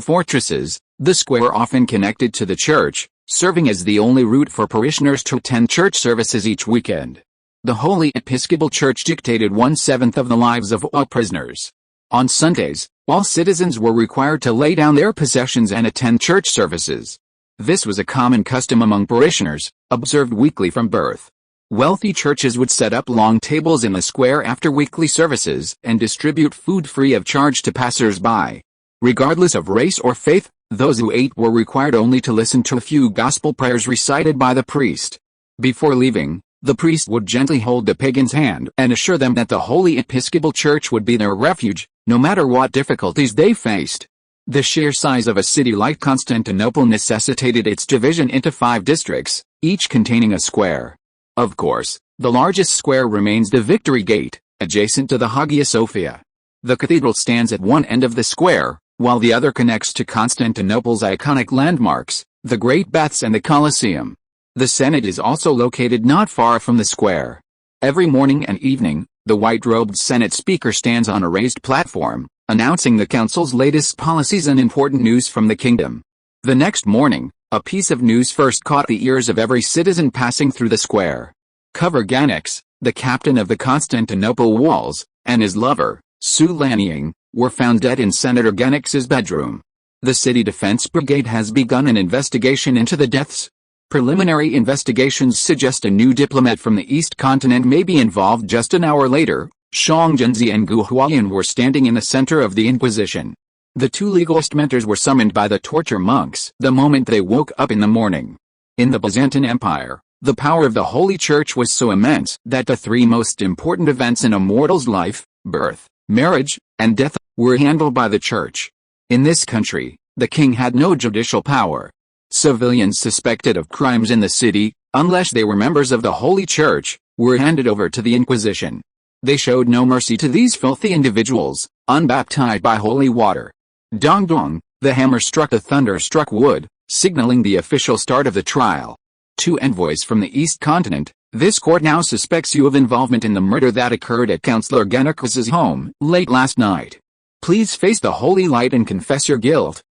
fortresses, the square often connected to the church, serving as the only route for parishioners to attend church services each weekend. The Holy Episcopal Church dictated 1/7 of the lives of all prisoners. On Sundays, all citizens were required to lay down their possessions and attend church services. This was a common custom among parishioners, observed weekly from birth. Wealthy churches would set up long tables in the square after weekly services and distribute food free of charge to passers-by. Regardless of race or faith, those who ate were required only to listen to a few gospel prayers recited by the priest. Before leaving, the priest would gently hold the pagan's hand and assure them that the Holy Episcopal Church would be their refuge, no matter what difficulties they faced. The sheer size of a city like Constantinople necessitated its division into 5 districts, each containing a square. Of course, the largest square remains the Victory Gate, adjacent to the Hagia Sophia. The cathedral stands at one end of the square, while the other connects to Constantinople's iconic landmarks, the Great Baths and the Colosseum. The Senate is also located not far from the square. Every morning and evening, the white-robed Senate speaker stands on a raised platform, announcing the council's latest policies and important news from the kingdom. The next morning, a piece of news first caught the ears of every citizen passing through the square. Kurganix, the captain of the Constantinople walls, and his lover, Sulaniang, were found dead in Senator Ganix's bedroom. The city defense brigade has begun an investigation into the deaths. Preliminary investigations suggest a new diplomat from the East continent may be involved. Just an hour later, Shangzhenzi and Gu Huayan were standing in the center of the Inquisition. The 2 legalist mentors were summoned by the torture monks the moment they woke up in the morning. In the Byzantine Empire, the power of the Holy Church was so immense that the 3 most important events in a mortal's life, birth, marriage, and death, were handled by the Church. In this country, the king had no judicial power. Civilians suspected of crimes in the city, unless they were members of the Holy Church, were handed over to the Inquisition. They showed no mercy to these filthy individuals, unbaptized by holy water. Dong dong, the hammer struck the thunder-struck wood, signaling the official start of the trial. To envoys from the East continent, this court now suspects you of involvement in the murder that occurred at Councillor Ganix's home late last night. Please face the holy light and confess your guilt.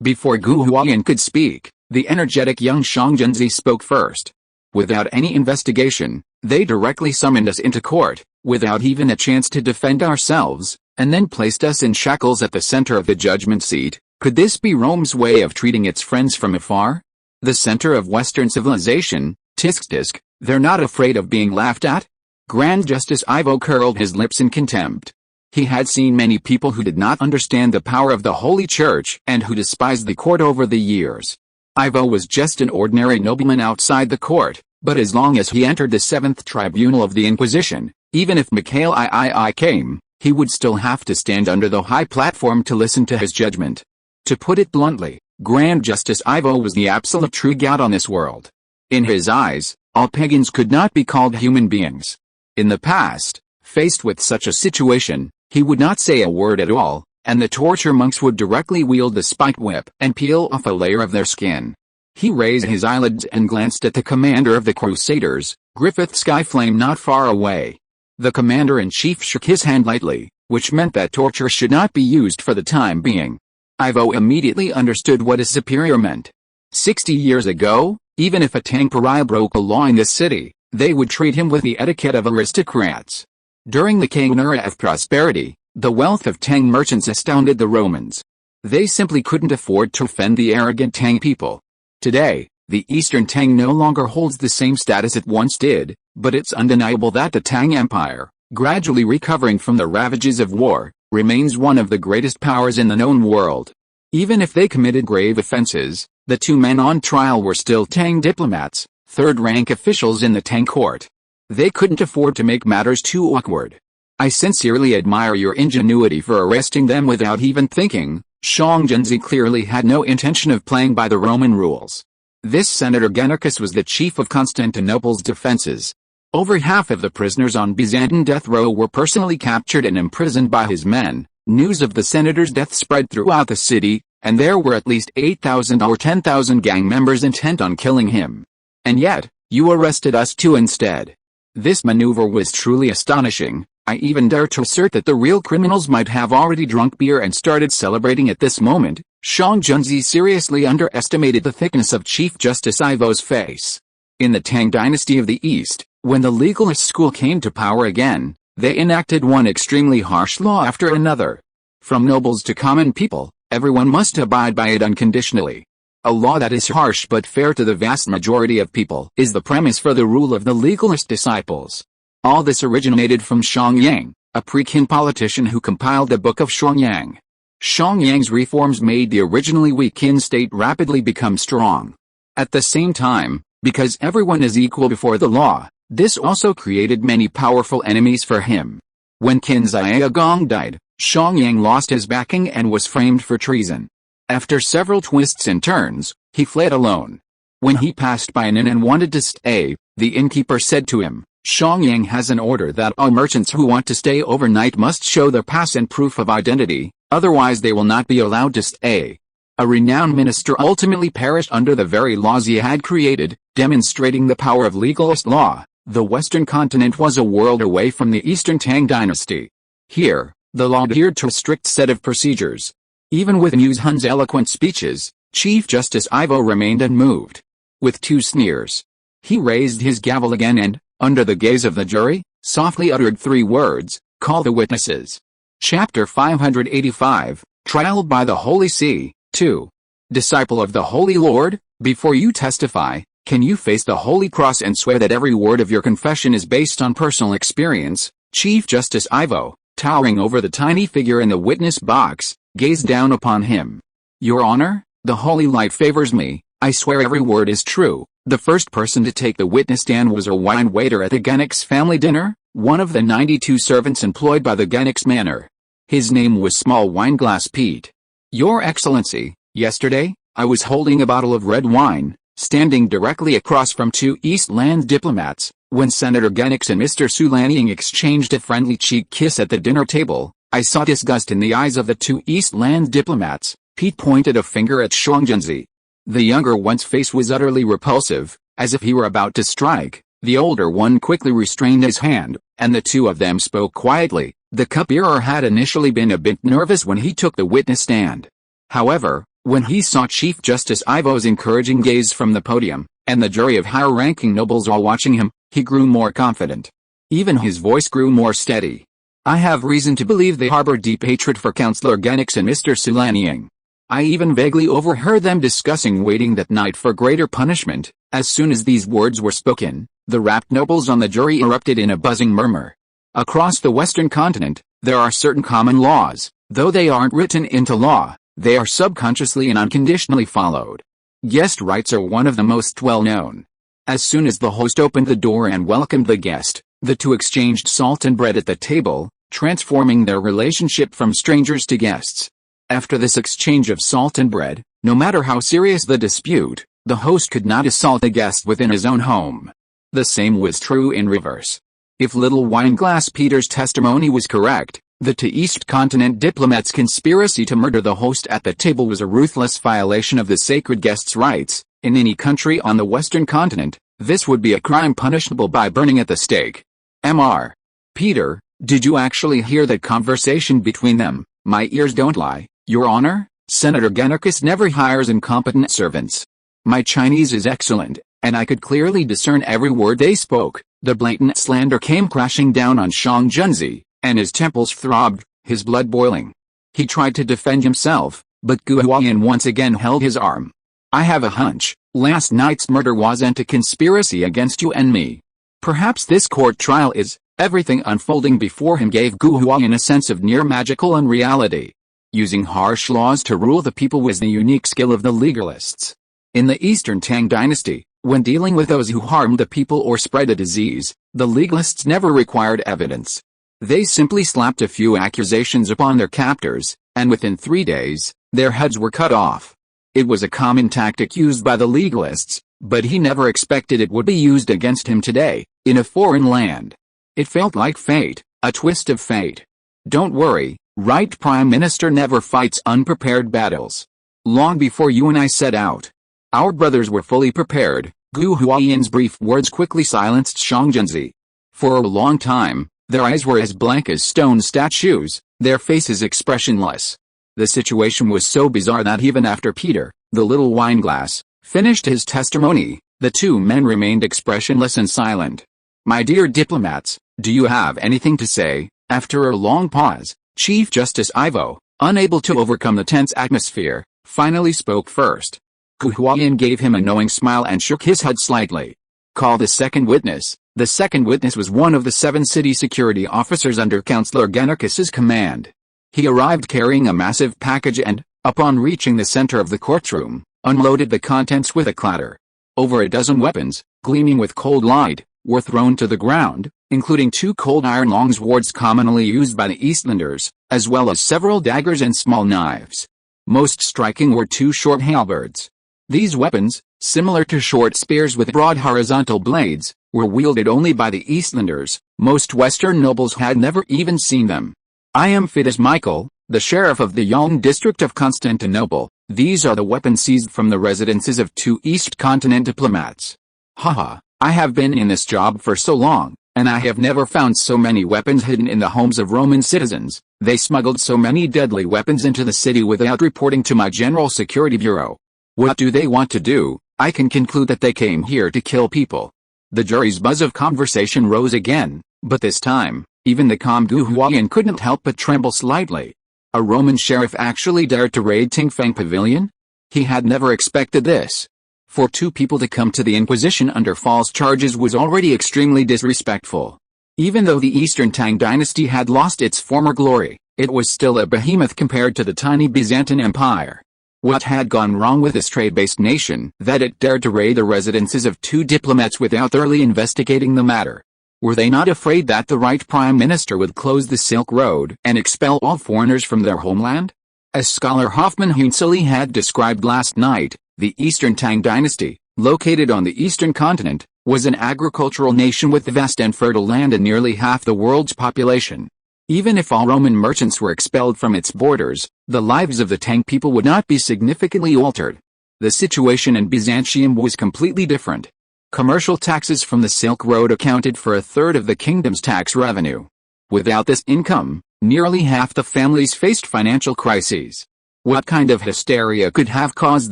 Before Gu Huayan could speak, the energetic young Shangzhenzi spoke first. Without any investigation, they directly summoned us into court, without even a chance to defend ourselves, and then placed us in shackles at the center of the judgment seat. Could this be Rome's way of treating its friends from afar? The center of Western civilization, tisk, they're not afraid of being laughed at? Grand Justice Ivo curled his lips in contempt. He had seen many people who did not understand the power of the Holy Church and who despised the court over the years. Ivo was just an ordinary nobleman outside the court, but as long as he entered the 7th tribunal of the Inquisition, even if Mikhail III came, he would still have to stand under the high platform to listen to his judgment. To put it bluntly, Grand Justice Ivo was the absolute true god on this world. In his eyes, all pagans could not be called human beings. In the past, faced with such a situation, he would not say a word at all, and the torture monks would directly wield the spike whip and peel off a layer of their skin. He raised his eyelids and glanced at the commander of the Crusaders, Griffith Skyflame, not far away. The commander-in-chief shook his hand lightly, which meant that torture should not be used for the time being. Ivo immediately understood what his superior meant. 60 years ago, even if a Tang pariah broke a law in this city, they would treat him with the etiquette of aristocrats. During the Kang era of prosperity, the wealth of Tang merchants astounded the Romans. They simply couldn't afford to offend the arrogant Tang people. Today, the Eastern Tang no longer holds the same status it once did, but it's undeniable that the Tang Empire, gradually recovering from the ravages of war, remains one of the greatest powers in the known world. Even if they committed grave offenses, the 2 men on trial were still Tang diplomats, third-rank officials in the Tang court. They couldn't afford to make matters too awkward. I sincerely admire your ingenuity for arresting them without even thinking. Shangzhenzi clearly had no intention of playing by the Roman rules. This Senator Ganix was the chief of Constantinople's defenses. Over half of the prisoners on Byzantine death row were personally captured and imprisoned by his men. News of the senator's death spread throughout the city, and there were at least 8,000 or 10,000 gang members intent on killing him. And yet, you arrested us too instead. This maneuver was truly astonishing, I even dare to assert that the real criminals might have already drunk beer and started celebrating at this moment. Shang Junzi seriously underestimated the thickness of Chief Justice Ivo's face. In the Tang dynasty of the East, when the legalist school came to power again, they enacted one extremely harsh law after another. From nobles to common people, everyone must abide by it unconditionally. A law that is harsh but fair to the vast majority of people is the premise for the rule of the legalist disciples. All this originated from Shang Yang, a pre-Qin politician who compiled the Book of Xiangyang. Shang Yang's reforms made the originally weak Qin state rapidly become strong. At the same time, because everyone is equal before the law, this also created many powerful enemies for him. When Qin Xiaogong died, Shang Yang lost his backing and was framed for treason. After several twists and turns, he fled alone. When he passed by an inn and wanted to stay, the innkeeper said to him, "Shang Yang has an order that all merchants who want to stay overnight must show their pass and proof of identity, otherwise they will not be allowed to stay." A renowned minister ultimately perished under the very laws he had created, demonstrating the power of legalist law. The Western continent was a world away from the Eastern Tang dynasty. Here, the law adhered to a strict set of procedures. Even with Mu Hun's eloquent speeches, Chief Justice Ivo remained unmoved. With two sneers, he raised his gavel again and, under the gaze of the jury, softly uttered three words, "Call the witnesses." Chapter 585, Trial by the Holy See. 2. Disciple of the Holy Lord, before you testify, can you face the Holy Cross and swear that every word of your confession is based on personal experience? Chief Justice Ivo, towering over the tiny figure in the witness box, gazed down upon him. "Your Honor, the holy light favors me, I swear every word is true." The first person to take the witness stand was a wine waiter at the Genix family dinner, one of the 92 servants employed by the Genix manor. His name was Small Wineglass Pete. "Your Excellency, yesterday, I was holding a bottle of red wine, standing directly across from two Eastland diplomats, when Senator Genix and Mr. Sulanying exchanged a friendly cheek kiss at the dinner table. I saw disgust in the eyes of the two Eastland diplomats." Pete pointed a finger at Shang Junzi. The younger one's face was utterly repulsive, as if he were about to strike. The older one quickly restrained his hand, and the two of them spoke quietly. The cupbearer had initially been a bit nervous when he took the witness stand. However, when he saw Chief Justice Ivo's encouraging gaze from the podium, and the jury of higher-ranking nobles all watching him, he grew more confident. Even his voice grew more steady. "I have reason to believe they harbor deep hatred for Councillor Genix and Mr. Sulanying. I even vaguely overheard them discussing waiting that night for greater punishment." As soon as these words were spoken, the rapt nobles on the jury erupted in a buzzing murmur. Across the Western continent, there are certain common laws. Though they aren't written into law, they are subconsciously and unconditionally followed. Guest rights are one of the most well-known. As soon as the host opened the door and welcomed the guest, the two exchanged salt and bread at the table, transforming their relationship from strangers to guests. After this exchange of salt and bread, no matter how serious the dispute, the host could not assault a guest within his own home. The same was true in reverse. If Little Wineglass Peter's testimony was correct, the two East Continent diplomats' conspiracy to murder the host at the table was a ruthless violation of the sacred guest's rights. In any country on the Western Continent, this would be a crime punishable by burning at the stake. Mr. Peter, did you actually hear that conversation between them? My ears don't lie, Your Honor. Senator Genix never hires incompetent servants. My Chinese is excellent, and I could clearly discern every word they spoke. The blatant slander came crashing down on Shang Junzi, and his temples throbbed, his blood boiling. He tried to defend himself, but Gu Huayan once again held his arm. "I have a hunch, last night's murder wasn't a conspiracy against you and me. Perhaps this court trial is." Everything unfolding before him gave Gu Huayan a sense of near magical unreality. Using harsh laws to rule the people was the unique skill of the legalists. In the Eastern Tang dynasty, when dealing with those who harmed the people or spread a disease, the legalists never required evidence. They simply slapped a few accusations upon their captors, and within 3 days, their heads were cut off. It was a common tactic used by the legalists, but he never expected it would be used against him today, in a foreign land. It felt like fate, a twist of fate. Don't worry, right? Prime Minister never fights unprepared battles. Long before you and I set out, our brothers were fully prepared. Gu Huayan's brief words quickly silenced Shang Junzi. For a long time, Their eyes were as blank as stone statues, their faces expressionless. The situation was so bizarre that even after Peter, the little wineglass, finished his testimony, the two men remained expressionless and silent. "My dear diplomats, do you have anything to say?" After a long pause, Chief Justice Ivo, unable to overcome the tense atmosphere, finally spoke first. Gu Huayan gave him a knowing smile and shook his head slightly. "Call the second witness." The second witness was one of the 7 city security officers under Councillor Ganarkis's command. He arrived carrying a massive package and, upon reaching the center of the courtroom, unloaded the contents with a clatter. Over a dozen weapons, gleaming with cold light, were thrown to the ground, including 2 cold iron long swords commonly used by the Eastlanders, as well as several daggers and small knives. Most striking were 2 short halberds. These weapons, similar to short spears with broad horizontal blades, were wielded only by the Eastlanders. Most Western nobles had never even seen them. "I am fit as Michael, the sheriff of the Yaln district of Constantinople. These are the weapons seized from the residences of 2 East Continent diplomats. Haha, I have been in this job for so long, and I have never found so many weapons hidden in the homes of Roman citizens. They smuggled so many deadly weapons into the city without reporting to my General Security Bureau. What do they want to do? I can conclude that they came here to kill people." The jury's buzz of conversation rose again, but this time, even the calm Gu Huayan couldn't help but tremble slightly. A Roman sheriff actually dared to raid Tingfang Pavilion? He had never expected this. For 2 people to come to the Inquisition under false charges was already extremely disrespectful. Even though the Eastern Tang dynasty had lost its former glory, it was still a behemoth compared to the tiny Byzantine Empire. What had gone wrong with this trade-based nation that it dared to raid the residences of 2 diplomats without thoroughly investigating the matter? Were they not afraid that the right prime minister would close the Silk Road and expel all foreigners from their homeland? As scholar Hoffman Hunseli had described last night, the Eastern Tang dynasty, located on the eastern continent, was an agricultural nation with vast and fertile land and nearly half the world's population. Even if all Roman merchants were expelled from its borders, the lives of the Tang people would not be significantly altered. The situation in Byzantium was completely different. Commercial taxes from the Silk Road accounted for a third of the kingdom's tax revenue. Without this income, nearly half the families faced financial crises. What kind of hysteria could have caused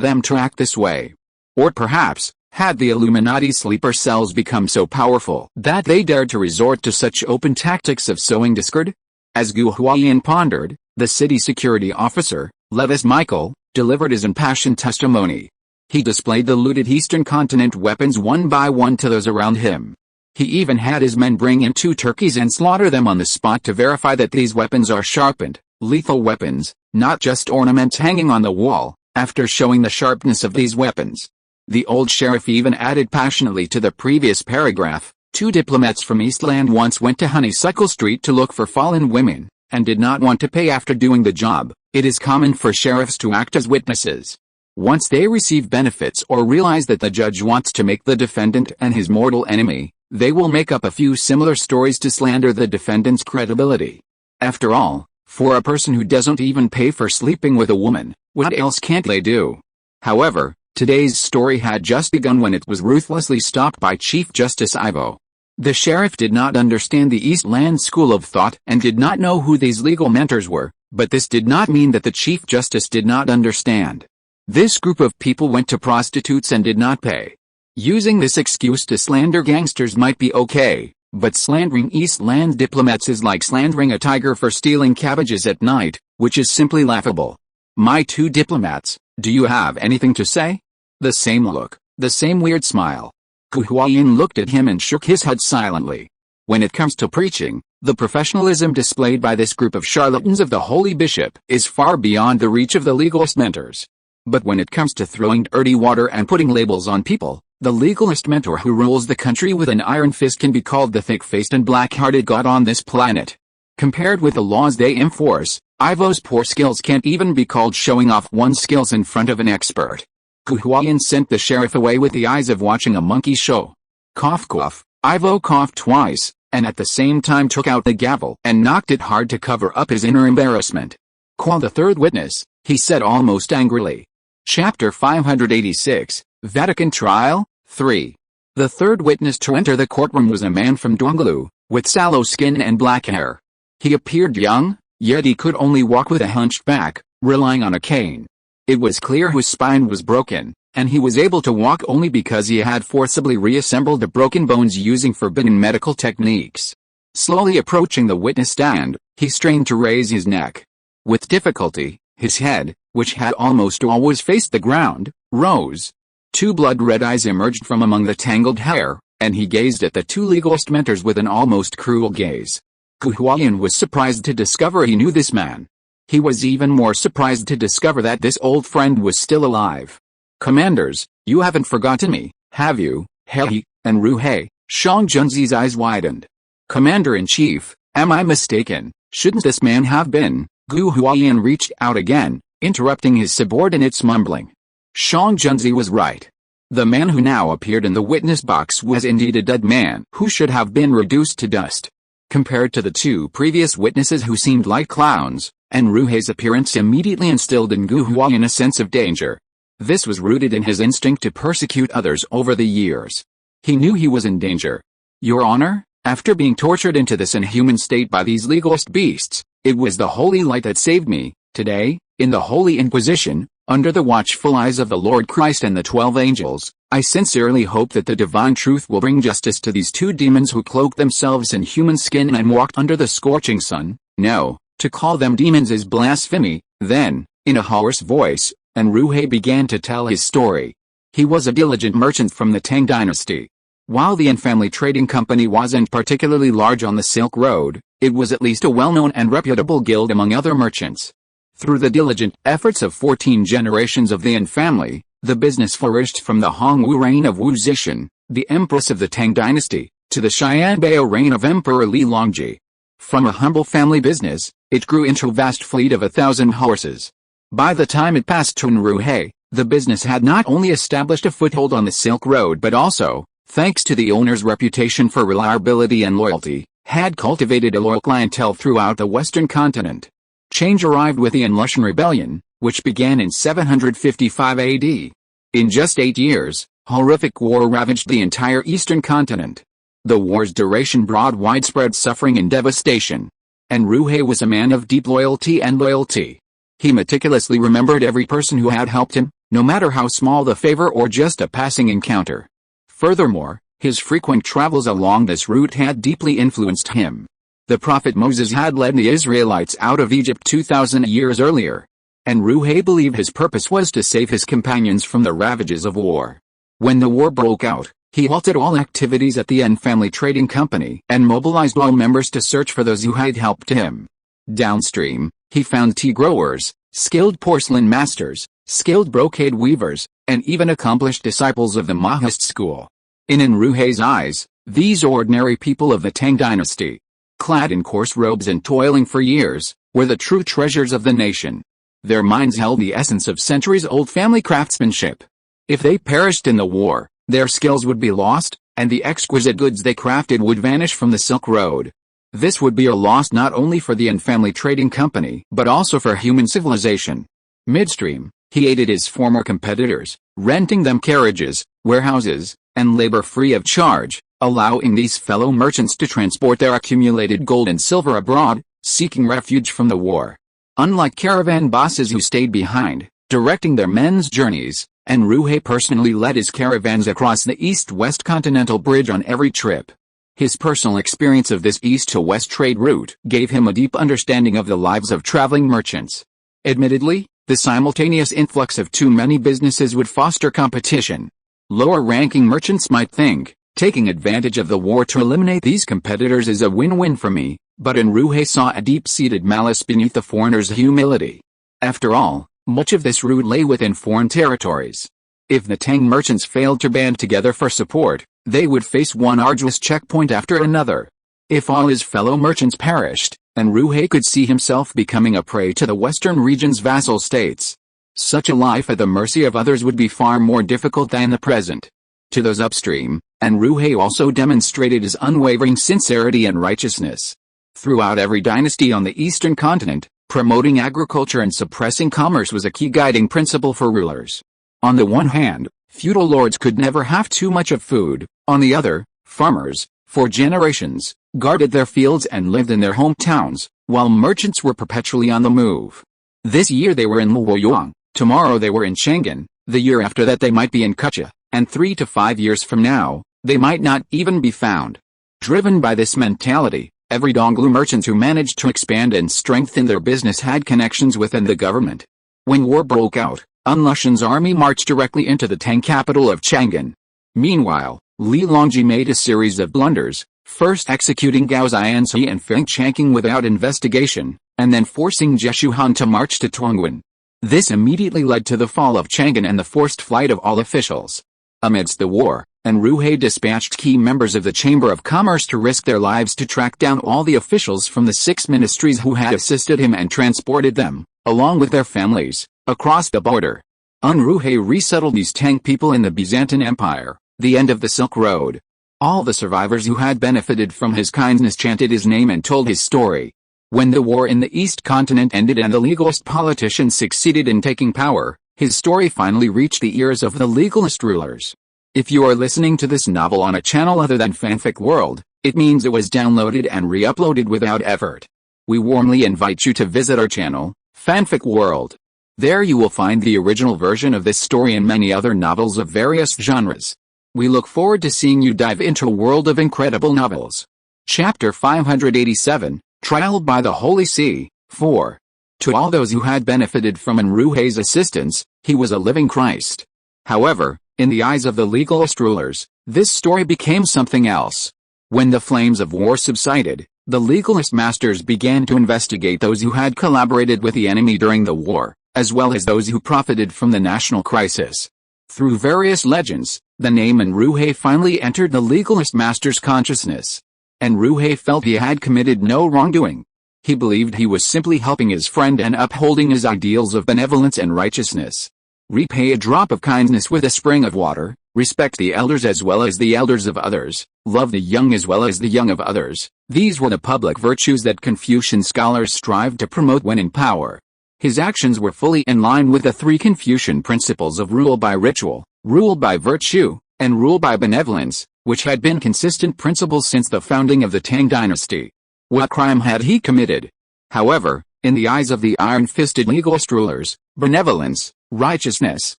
them to act this way? Or perhaps, had the Illuminati sleeper cells become so powerful that they dared to resort to such open tactics of sowing discord? As Gu Huayan pondered, the city security officer, Levis Michael, delivered his impassioned testimony. He displayed the looted Eastern Continent weapons one by one to those around him. He even had his men bring in 2 turkeys and slaughter them on the spot to verify that these weapons are sharpened, lethal weapons, not just ornaments hanging on the wall. After showing the sharpness of these weapons, the old sheriff even added passionately to the previous paragraph, 2 diplomats from Eastland once went to Honeysuckle Street to look for fallen women, and did not want to pay after doing the job. It is common for sheriffs to act as witnesses. Once they receive benefits or realize that the judge wants to make the defendant and his mortal enemy, they will make up a few similar stories to slander the defendant's credibility. After all, for a person who doesn't even pay for sleeping with a woman, what else can't they do? However, today's story had just begun when it was ruthlessly stopped by Chief Justice Ivo. The sheriff did not understand the Eastland school of thought and did not know who these legal mentors were, but this did not mean that the Chief Justice did not understand. This group of people went to prostitutes and did not pay. Using this excuse to slander gangsters might be okay, but slandering Eastland diplomats is like slandering a tiger for stealing cabbages at night, which is simply laughable. "My 2 diplomats, do you have anything to say?" The same look, the same weird smile. Gu Huayan looked at him and shook his head silently. When it comes to preaching, the professionalism displayed by this group of charlatans of the Holy Bishop is far beyond the reach of the legalist mentors. But when it comes to throwing dirty water and putting labels on people, the legalist mentor who rules the country with an iron fist can be called the thick-faced and black-hearted god on this planet. Compared with the laws they enforce, Ivo's poor skills can't even be called showing off one's skills in front of an expert. Gu Huayan sent the sheriff away with the eyes of watching a monkey show. Cough cough, Ivo coughed twice, and at the same time took out the gavel and knocked it hard to cover up his inner embarrassment. "Call the 3rd witness," he said almost angrily. Chapter 586, Vatican Trial, 3. The 3rd witness to enter the courtroom was a man from Donglu, with sallow skin and black hair. He appeared young, yet he could only walk with a hunched back, relying on a cane. It was clear his spine was broken, and he was able to walk only because he had forcibly reassembled the broken bones using forbidden medical techniques. Slowly approaching the witness stand, he strained to raise his neck. With difficulty, his head, which had almost always faced the ground, rose. Two blood-red eyes emerged from among the tangled hair, and he gazed at the two legalist mentors with an almost cruel gaze. Gu Hualien was surprised to discover he knew this man. He was even more surprised to discover that this old friend was still alive. "Commanders, you haven't forgotten me, have you?" He and Ruhe. Shang Junzi's eyes widened. "Commander-in-Chief, am I mistaken? Shouldn't this man have been?" Gu Hualien reached out again, interrupting his subordinate's mumbling. Shang Junzi was right. The man who now appeared in the witness box was indeed a dead man who should have been reduced to dust. Compared to the two previous witnesses who seemed like clowns, and Ruhe's appearance immediately instilled in Gu Hualien a sense of danger. This was rooted in his instinct to persecute others over the years. He knew he was in danger. "Your Honor, after being tortured into this inhuman state by these legalist beasts, it was the Holy Light that saved me. Today, in the Holy Inquisition, under the watchful eyes of the Lord Christ and the 12 angels, I sincerely hope that the divine truth will bring justice to these two demons who cloaked themselves in human skin and walked under the scorching sun. No, to call them demons is blasphemy." Then, in a hoarse voice, and Ruhe began to tell his story. He was a diligent merchant from the Tang dynasty. While the Yin family trading company wasn't particularly large on the Silk Road, it was at least a well-known and reputable guild among other merchants. Through the diligent efforts of 14 generations of the Yin family, the business flourished from the Hongwu reign of Wu Zixin, the empress of the Tang dynasty, to the Xianbao reign of Emperor Li Longji. From a humble family business, it grew into a vast fleet of 1,000 horses. By the time it passed to Ruhe, the business had not only established a foothold on the Silk Road but also, thanks to the owner's reputation for reliability and loyalty, had cultivated a loyal clientele throughout the western continent. Change arrived with the Lushan Rebellion, which began in 755 AD. In just 8 years, horrific war ravaged the entire eastern continent. The war's duration brought widespread suffering and devastation. And Ruhe was a man of deep loyalty and loyalty. He meticulously remembered every person who had helped him, no matter how small the favor or just a passing encounter. Furthermore, his frequent travels along this route had deeply influenced him. The prophet Moses had led the Israelites out of Egypt 2,000 years earlier. And Ruhe believed his purpose was to save his companions from the ravages of war. When the war broke out, he halted all activities at the Yin family trading company and mobilized all members to search for those who had helped him. Downstream, he found tea growers, skilled porcelain masters, skilled brocade weavers, and even accomplished disciples of the Mahist school. In Ruhe's eyes, these ordinary people of the Tang dynasty, clad in coarse robes and toiling for years, were the true treasures of the nation. Their minds held the essence of centuries-old family craftsmanship. If they perished in the war, their skills would be lost, and the exquisite goods they crafted would vanish from the Silk Road. This would be a loss not only for the Yin family trading company but also for human civilization. Midstream, he aided his former competitors, renting them carriages, warehouses, and labor free of charge, allowing these fellow merchants to transport their accumulated gold and silver abroad, seeking refuge from the war. Unlike caravan bosses who stayed behind, directing their men's journeys, and Ruhe personally led his caravans across the east-west continental bridge on every trip. His personal experience of this east-to-west trade route gave him a deep understanding of the lives of traveling merchants. Admittedly, the simultaneous influx of too many businesses would foster competition. Lower-ranking merchants might think, taking advantage of the war to eliminate these competitors is a win-win for me, but Ruhe saw a deep-seated malice beneath the foreigner's humility. After all, much of this route lay within foreign territories. If the Tang merchants failed to band together for support, they would face one arduous checkpoint after another. If all his fellow merchants perished, and Ruhe could see himself becoming a prey to the western region's vassal states. Such a life at the mercy of others would be far more difficult than the present. To those upstream, and Ruhe also demonstrated his unwavering sincerity and righteousness. Throughout every dynasty on the eastern continent, promoting agriculture and suppressing commerce was a key guiding principle for rulers. On the one hand, feudal lords could never have too much of food. On the other, farmers, for generations, guarded their fields and lived in their hometowns, while merchants were perpetually on the move. This year they were in Luoyang, tomorrow they were in Chang'an, the year after that they might be in Kucha, and 3 to 5 years from now, they might not even be found. Driven by this mentality, every Donglu merchant who managed to expand and strengthen their business had connections within the government. When war broke out, An Lushan's army marched directly into the Tang capital of Chang'an. Meanwhile, Li Longji made a series of blunders, first executing Gao Xianzi and Feng Changqing without investigation, and then forcing Jie Han to march to Tongwen. This immediately led to the fall of Chang'an and the forced flight of all officials. Amidst the war, Anruhe dispatched key members of the Chamber of Commerce to risk their lives to track down all the officials from the 6 ministries who had assisted him and transported them, along with their families, across the border. Anruhe resettled these Tang people in the Byzantine Empire, the end of the Silk Road. All the survivors who had benefited from his kindness chanted his name and told his story. When the war in the East continent ended and the legalist politicians succeeded in taking power, his story finally reached the ears of the legalist rulers. If you are listening to this novel on a channel other than Fanfic World, it means it was downloaded and re-uploaded without effort. We warmly invite you to visit our channel, Fanfic World. There you will find the original version of this story and many other novels of various genres. We look forward to seeing you dive into a world of incredible novels. Chapter 587, Trial by the Holy See, 4. To all those who had benefited from Anruhe's assistance, he was a living Christ. However, in the eyes of the legalist rulers, this story became something else. When the flames of war subsided, the legalist masters began to investigate those who had collaborated with the enemy during the war, as well as those who profited from the national crisis. Through various legends, the name Anruhe finally entered the legalist master's consciousness. Anruhe felt he had committed no wrongdoing. He believed he was simply helping his friend and upholding his ideals of benevolence and righteousness. Repay a drop of kindness with a spring of water, respect the elders as well as the elders of others, love the young as well as the young of others. These were the public virtues that Confucian scholars strived to promote when in power. His actions were fully in line with the 3 Confucian principles of rule by ritual, rule by virtue, and rule by benevolence, which had been consistent principles since the founding of the Tang dynasty. What crime had he committed? However, in the eyes of the iron-fisted legalist rulers, benevolence, righteousness,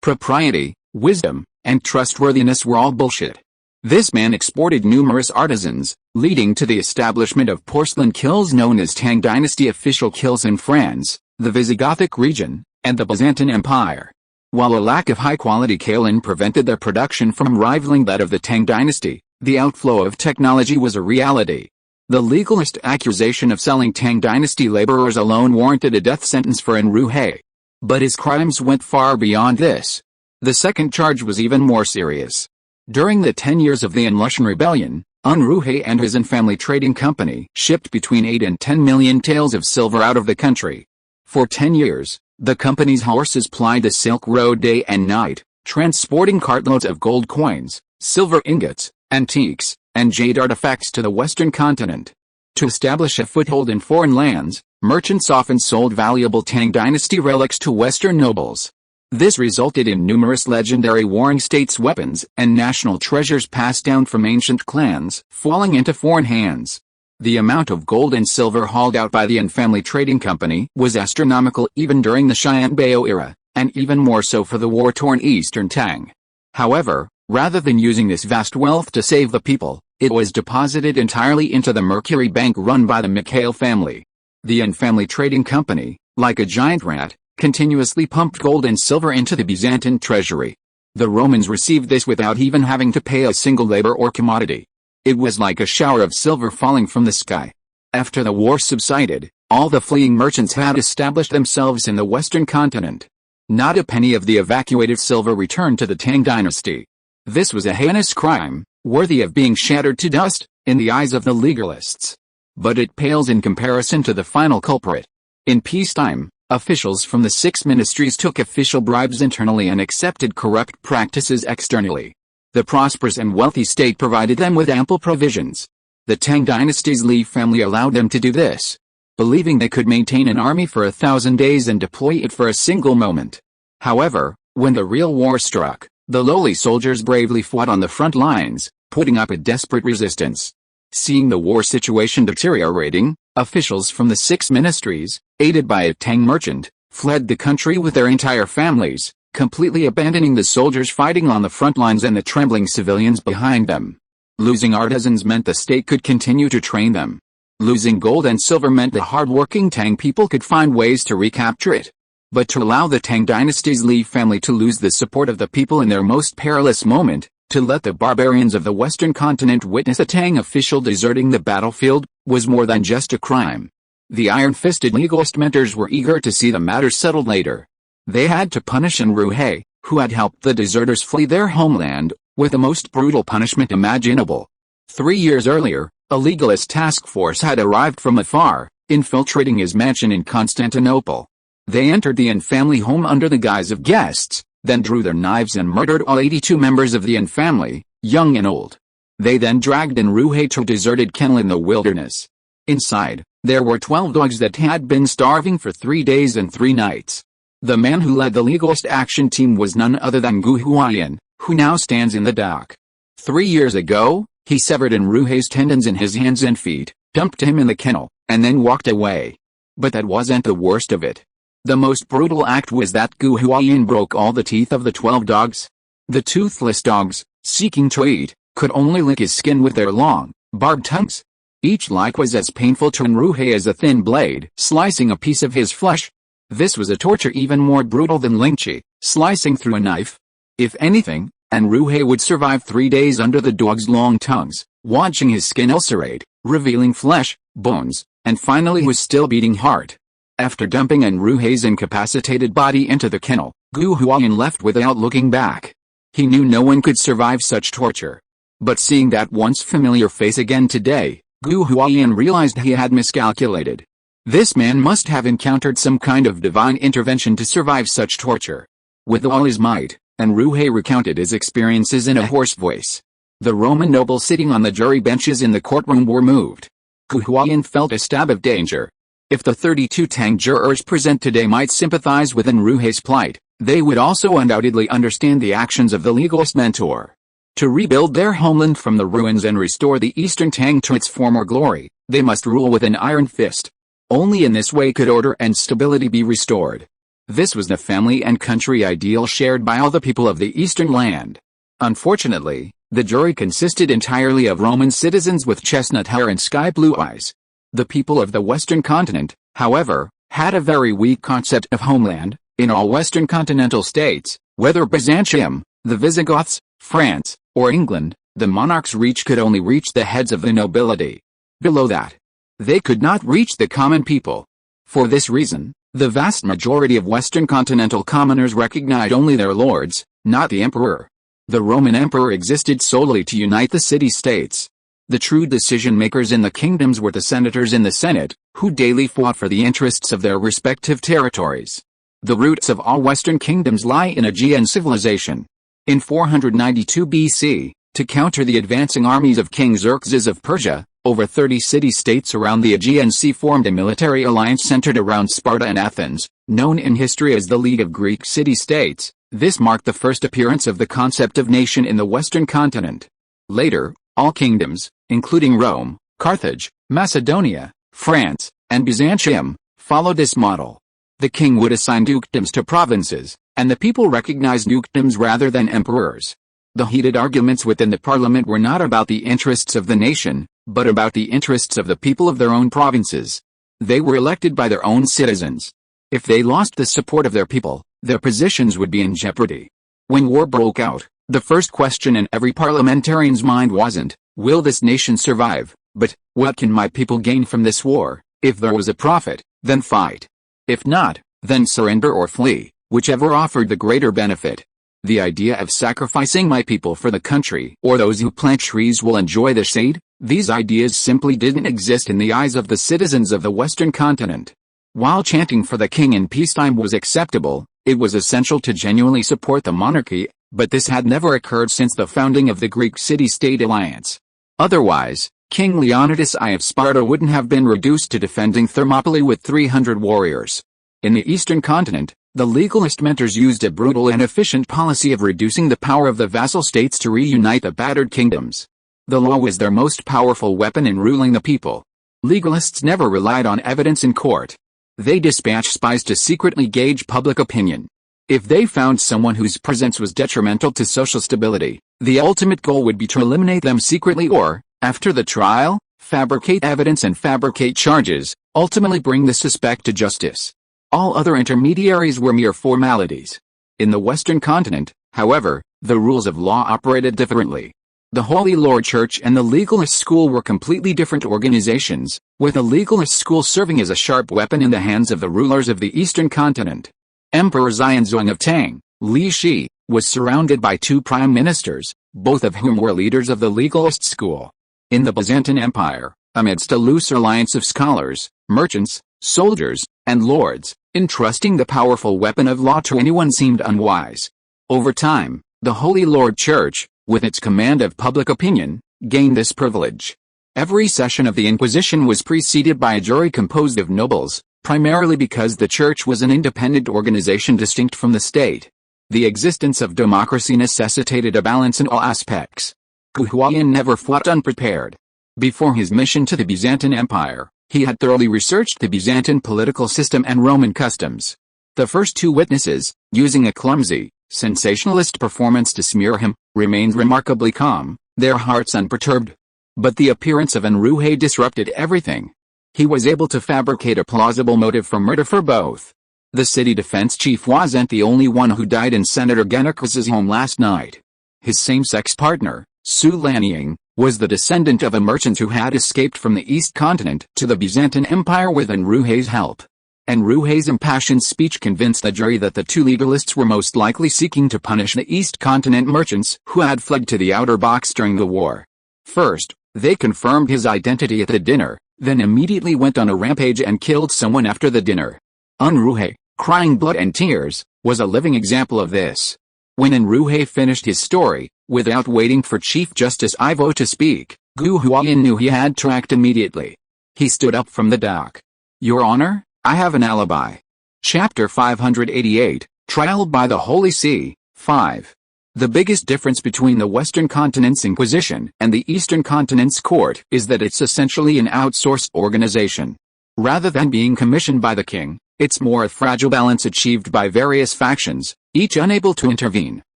propriety, wisdom, and trustworthiness were all bullshit. This man exported numerous artisans, leading to the establishment of porcelain kilns known as Tang dynasty official kilns in France, the Visigothic region, and the Byzantine Empire. While a lack of high-quality kaolin prevented their production from rivaling that of the Tang dynasty, the outflow of technology was a reality. The legalist accusation of selling Tang dynasty laborers alone warranted a death sentence for Anruhe. But his crimes went far beyond this. The second charge was even more serious. During the 10 years of the An Lushan Rebellion, Anruhe and his family trading company shipped between 8 and 10 million taels of silver out of the country. For 10 years, the company's horses plied the Silk Road day and night, transporting cartloads of gold coins, silver ingots, antiques, and jade artifacts to the western continent. To establish a foothold in foreign lands, merchants often sold valuable Tang dynasty relics to western nobles. This resulted in numerous legendary warring states' weapons and national treasures passed down from ancient clans falling into foreign hands. The amount of gold and silver hauled out by the An family trading company was astronomical even during the Xianbao era, and even more so for the war-torn Eastern Tang. However, rather than using this vast wealth to save the people, it was deposited entirely into the Mercury Bank run by the Mikhail family. The An family trading company, like a giant rat, continuously pumped gold and silver into the Byzantine treasury. The Romans received this without even having to pay a single labor or commodity. It was like a shower of silver falling from the sky. After the war subsided, all the fleeing merchants had established themselves in the western continent. Not a penny of the evacuated silver returned to the Tang dynasty. This was a heinous crime, worthy of being shattered to dust, in the eyes of the legalists. But it pales in comparison to the final culprit. In peacetime, officials from the 6 ministries took official bribes internally and accepted corrupt practices externally. The prosperous and wealthy state provided them with ample provisions. The Tang dynasty's Li family allowed them to do this, believing they could maintain an army for 1,000 days and deploy it for a single moment. However, when the real war struck, the lowly soldiers bravely fought on the front lines, putting up a desperate resistance. Seeing the war situation deteriorating, officials from the 6 ministries, aided by a Tang merchant, fled the country with their entire families, completely abandoning the soldiers fighting on the front lines and the trembling civilians behind them. Losing artisans meant the state could continue to train them. Losing gold and silver meant the hard-working Tang people could find ways to recapture it. But to allow the Tang dynasty's Li family to lose the support of the people in their most perilous moment, to let the barbarians of the Western continent witness a Tang official deserting the battlefield, was more than just a crime. The iron-fisted legalist mentors were eager to see the matter settled later. They had to punish Enruhe, who had helped the deserters flee their homeland, with the most brutal punishment imaginable. 3 years earlier, a legalist task force had arrived from afar, infiltrating his mansion in Constantinople. They entered the Yin family home under the guise of guests, then drew their knives and murdered all 82 members of the Yin family, young and old. They then dragged Enruhe to a deserted kennel in the wilderness. Inside, there were 12 dogs that had been starving for 3 days and 3 nights. The man who led the legalist action team was none other than Gu Huayan, who now stands in the dock. 3 years ago, he severed Enruhe's tendons in his hands and feet, dumped him in the kennel, and then walked away. But that wasn't the worst of it. The most brutal act was that Gu Huayan broke all the teeth of the 12 dogs. The toothless dogs, seeking to eat, could only lick his skin with their long, barbed tongues. Each lick was as painful to Enruhe as a thin blade slicing a piece of his flesh. This was a torture even more brutal than lynching, slicing through a knife. If anything, Enruhe would survive 3 days under the dogs' long tongues, watching his skin ulcerate, revealing flesh, bones, and finally his still beating heart. After dumping Enruhe's incapacitated body into the kennel, Gu Huayan left without looking back. He knew no one could survive such torture. But seeing that once familiar face again today, Gu Huayan realized he had miscalculated. This man must have encountered some kind of divine intervention to survive such torture. With all his might, Enruhe recounted his experiences in a hoarse voice. The Roman nobles sitting on the jury benches in the courtroom were moved. Gu Huayan felt a stab of danger. If the 32 Tang jurors present today might sympathize with Enruhe's plight, they would also undoubtedly understand the actions of the legalist mentor. To rebuild their homeland from the ruins and restore the Eastern Tang to its former glory, they must rule with an iron fist. Only in this way could order and stability be restored. This was the family and country ideal shared by all the people of the Eastern land. Unfortunately, the jury consisted entirely of Roman citizens with chestnut hair and sky-blue eyes. The people of the Western continent, however, had a very weak concept of homeland. In all Western continental states, whether Byzantium, the Visigoths, France, or England, the monarch's reach could only reach the heads of the nobility. Below that, they could not reach the common people. For this reason, the vast majority of Western continental commoners recognized only their lords, not the emperor. The Roman emperor existed solely to unite the city-states. The true decision-makers in the kingdoms were the senators in the Senate, who daily fought for the interests of their respective territories. The roots of all Western kingdoms lie in Aegean civilization. In 492 BC, to counter the advancing armies of King Xerxes of Persia, over 30 city-states around the Aegean Sea formed a military alliance centered around Sparta and Athens, known in history as the League of Greek City-States. This marked the first appearance of the concept of nation in the Western continent. Later, all kingdoms, including Rome, Carthage, Macedonia, France, and Byzantium, followed this model. The king would assign dukedoms to provinces, and the people recognized dukedoms rather than emperors. The heated arguments within the parliament were not about the interests of the nation, but about the interests of the people of their own provinces. They were elected by their own citizens. If they lost the support of their people, their positions would be in jeopardy. When war broke out, the first question in every parliamentarian's mind wasn't, will this nation survive, but, what can my people gain from this war? If there was a profit, then fight. If not, then surrender or flee, whichever offered the greater benefit. The idea of sacrificing my people for the country or those who plant trees will enjoy the shade, these ideas simply didn't exist in the eyes of the citizens of the Western continent. While chanting for the king in peacetime was acceptable, it was essential to genuinely support the monarchy, but this had never occurred since the founding of the Greek city-state alliance. Otherwise, King Leonidas I of Sparta wouldn't have been reduced to defending Thermopylae with 300 warriors. In the Eastern continent, the legalist mentors used a brutal and efficient policy of reducing the power of the vassal states to reunite the battered kingdoms. The law was their most powerful weapon in ruling the people. Legalists never relied on evidence in court. They dispatched spies to secretly gauge public opinion. If they found someone whose presence was detrimental to social stability, the ultimate goal would be to eliminate them secretly or, after the trial, fabricate evidence and fabricate charges, ultimately bring the suspect to justice. All other intermediaries were mere formalities. In the Western continent, however, the rules of law operated differently. The Holy Lord Church and the Legalist School were completely different organizations, with the Legalist School serving as a sharp weapon in the hands of the rulers of the Eastern continent. Emperor Xianzong of Tang, Li Shi, was surrounded by two prime ministers, both of whom were leaders of the Legalist School. In the Byzantine Empire, amidst a loose alliance of scholars, merchants, soldiers, and lords, entrusting the powerful weapon of law to anyone seemed unwise. Over time, the Holy Lord Church, with its command of public opinion, gained this privilege. Every session of the Inquisition was preceded by a jury composed of nobles, primarily because the Church was an independent organization distinct from the state. The existence of democracy necessitated a balance in all aspects. Gu Huaiyin never fought unprepared. Before his mission to the Byzantine Empire, he had thoroughly researched the Byzantine political system and Roman customs. The first two witnesses, using a clumsy, sensationalist performance to smear him, remained remarkably calm, their hearts unperturbed. But the appearance of Enruhe disrupted everything. He was able to fabricate a plausible motive for murder for both. The city defense chief wasn't the only one who died in Senator Genakris's home last night. His same-sex partner, Su Lanying, was the descendant of a merchant who had escaped from the East Continent to the Byzantine Empire with Enruhe's help. Enruhe's impassioned speech convinced the jury that the two legalists were most likely seeking to punish the East Continent merchants who had fled to the outer box during the war. First, they confirmed his identity at the dinner, then immediately went on a rampage and killed someone after the dinner. Enruhe, crying blood and tears, was a living example of this. When Enruhe finished his story, without waiting for Chief Justice Ivo to speak, Gu Huaiyin knew he had to act immediately. He stood up from the dock. Your Honor, I have an alibi. Chapter 588, Trial by the Holy See, 5. The biggest difference between the Western Continent's Inquisition and the Eastern Continent's court is that it's essentially an outsourced organization. Rather than being commissioned by the king, it's more a fragile balance achieved by various factions, each unable to intervene.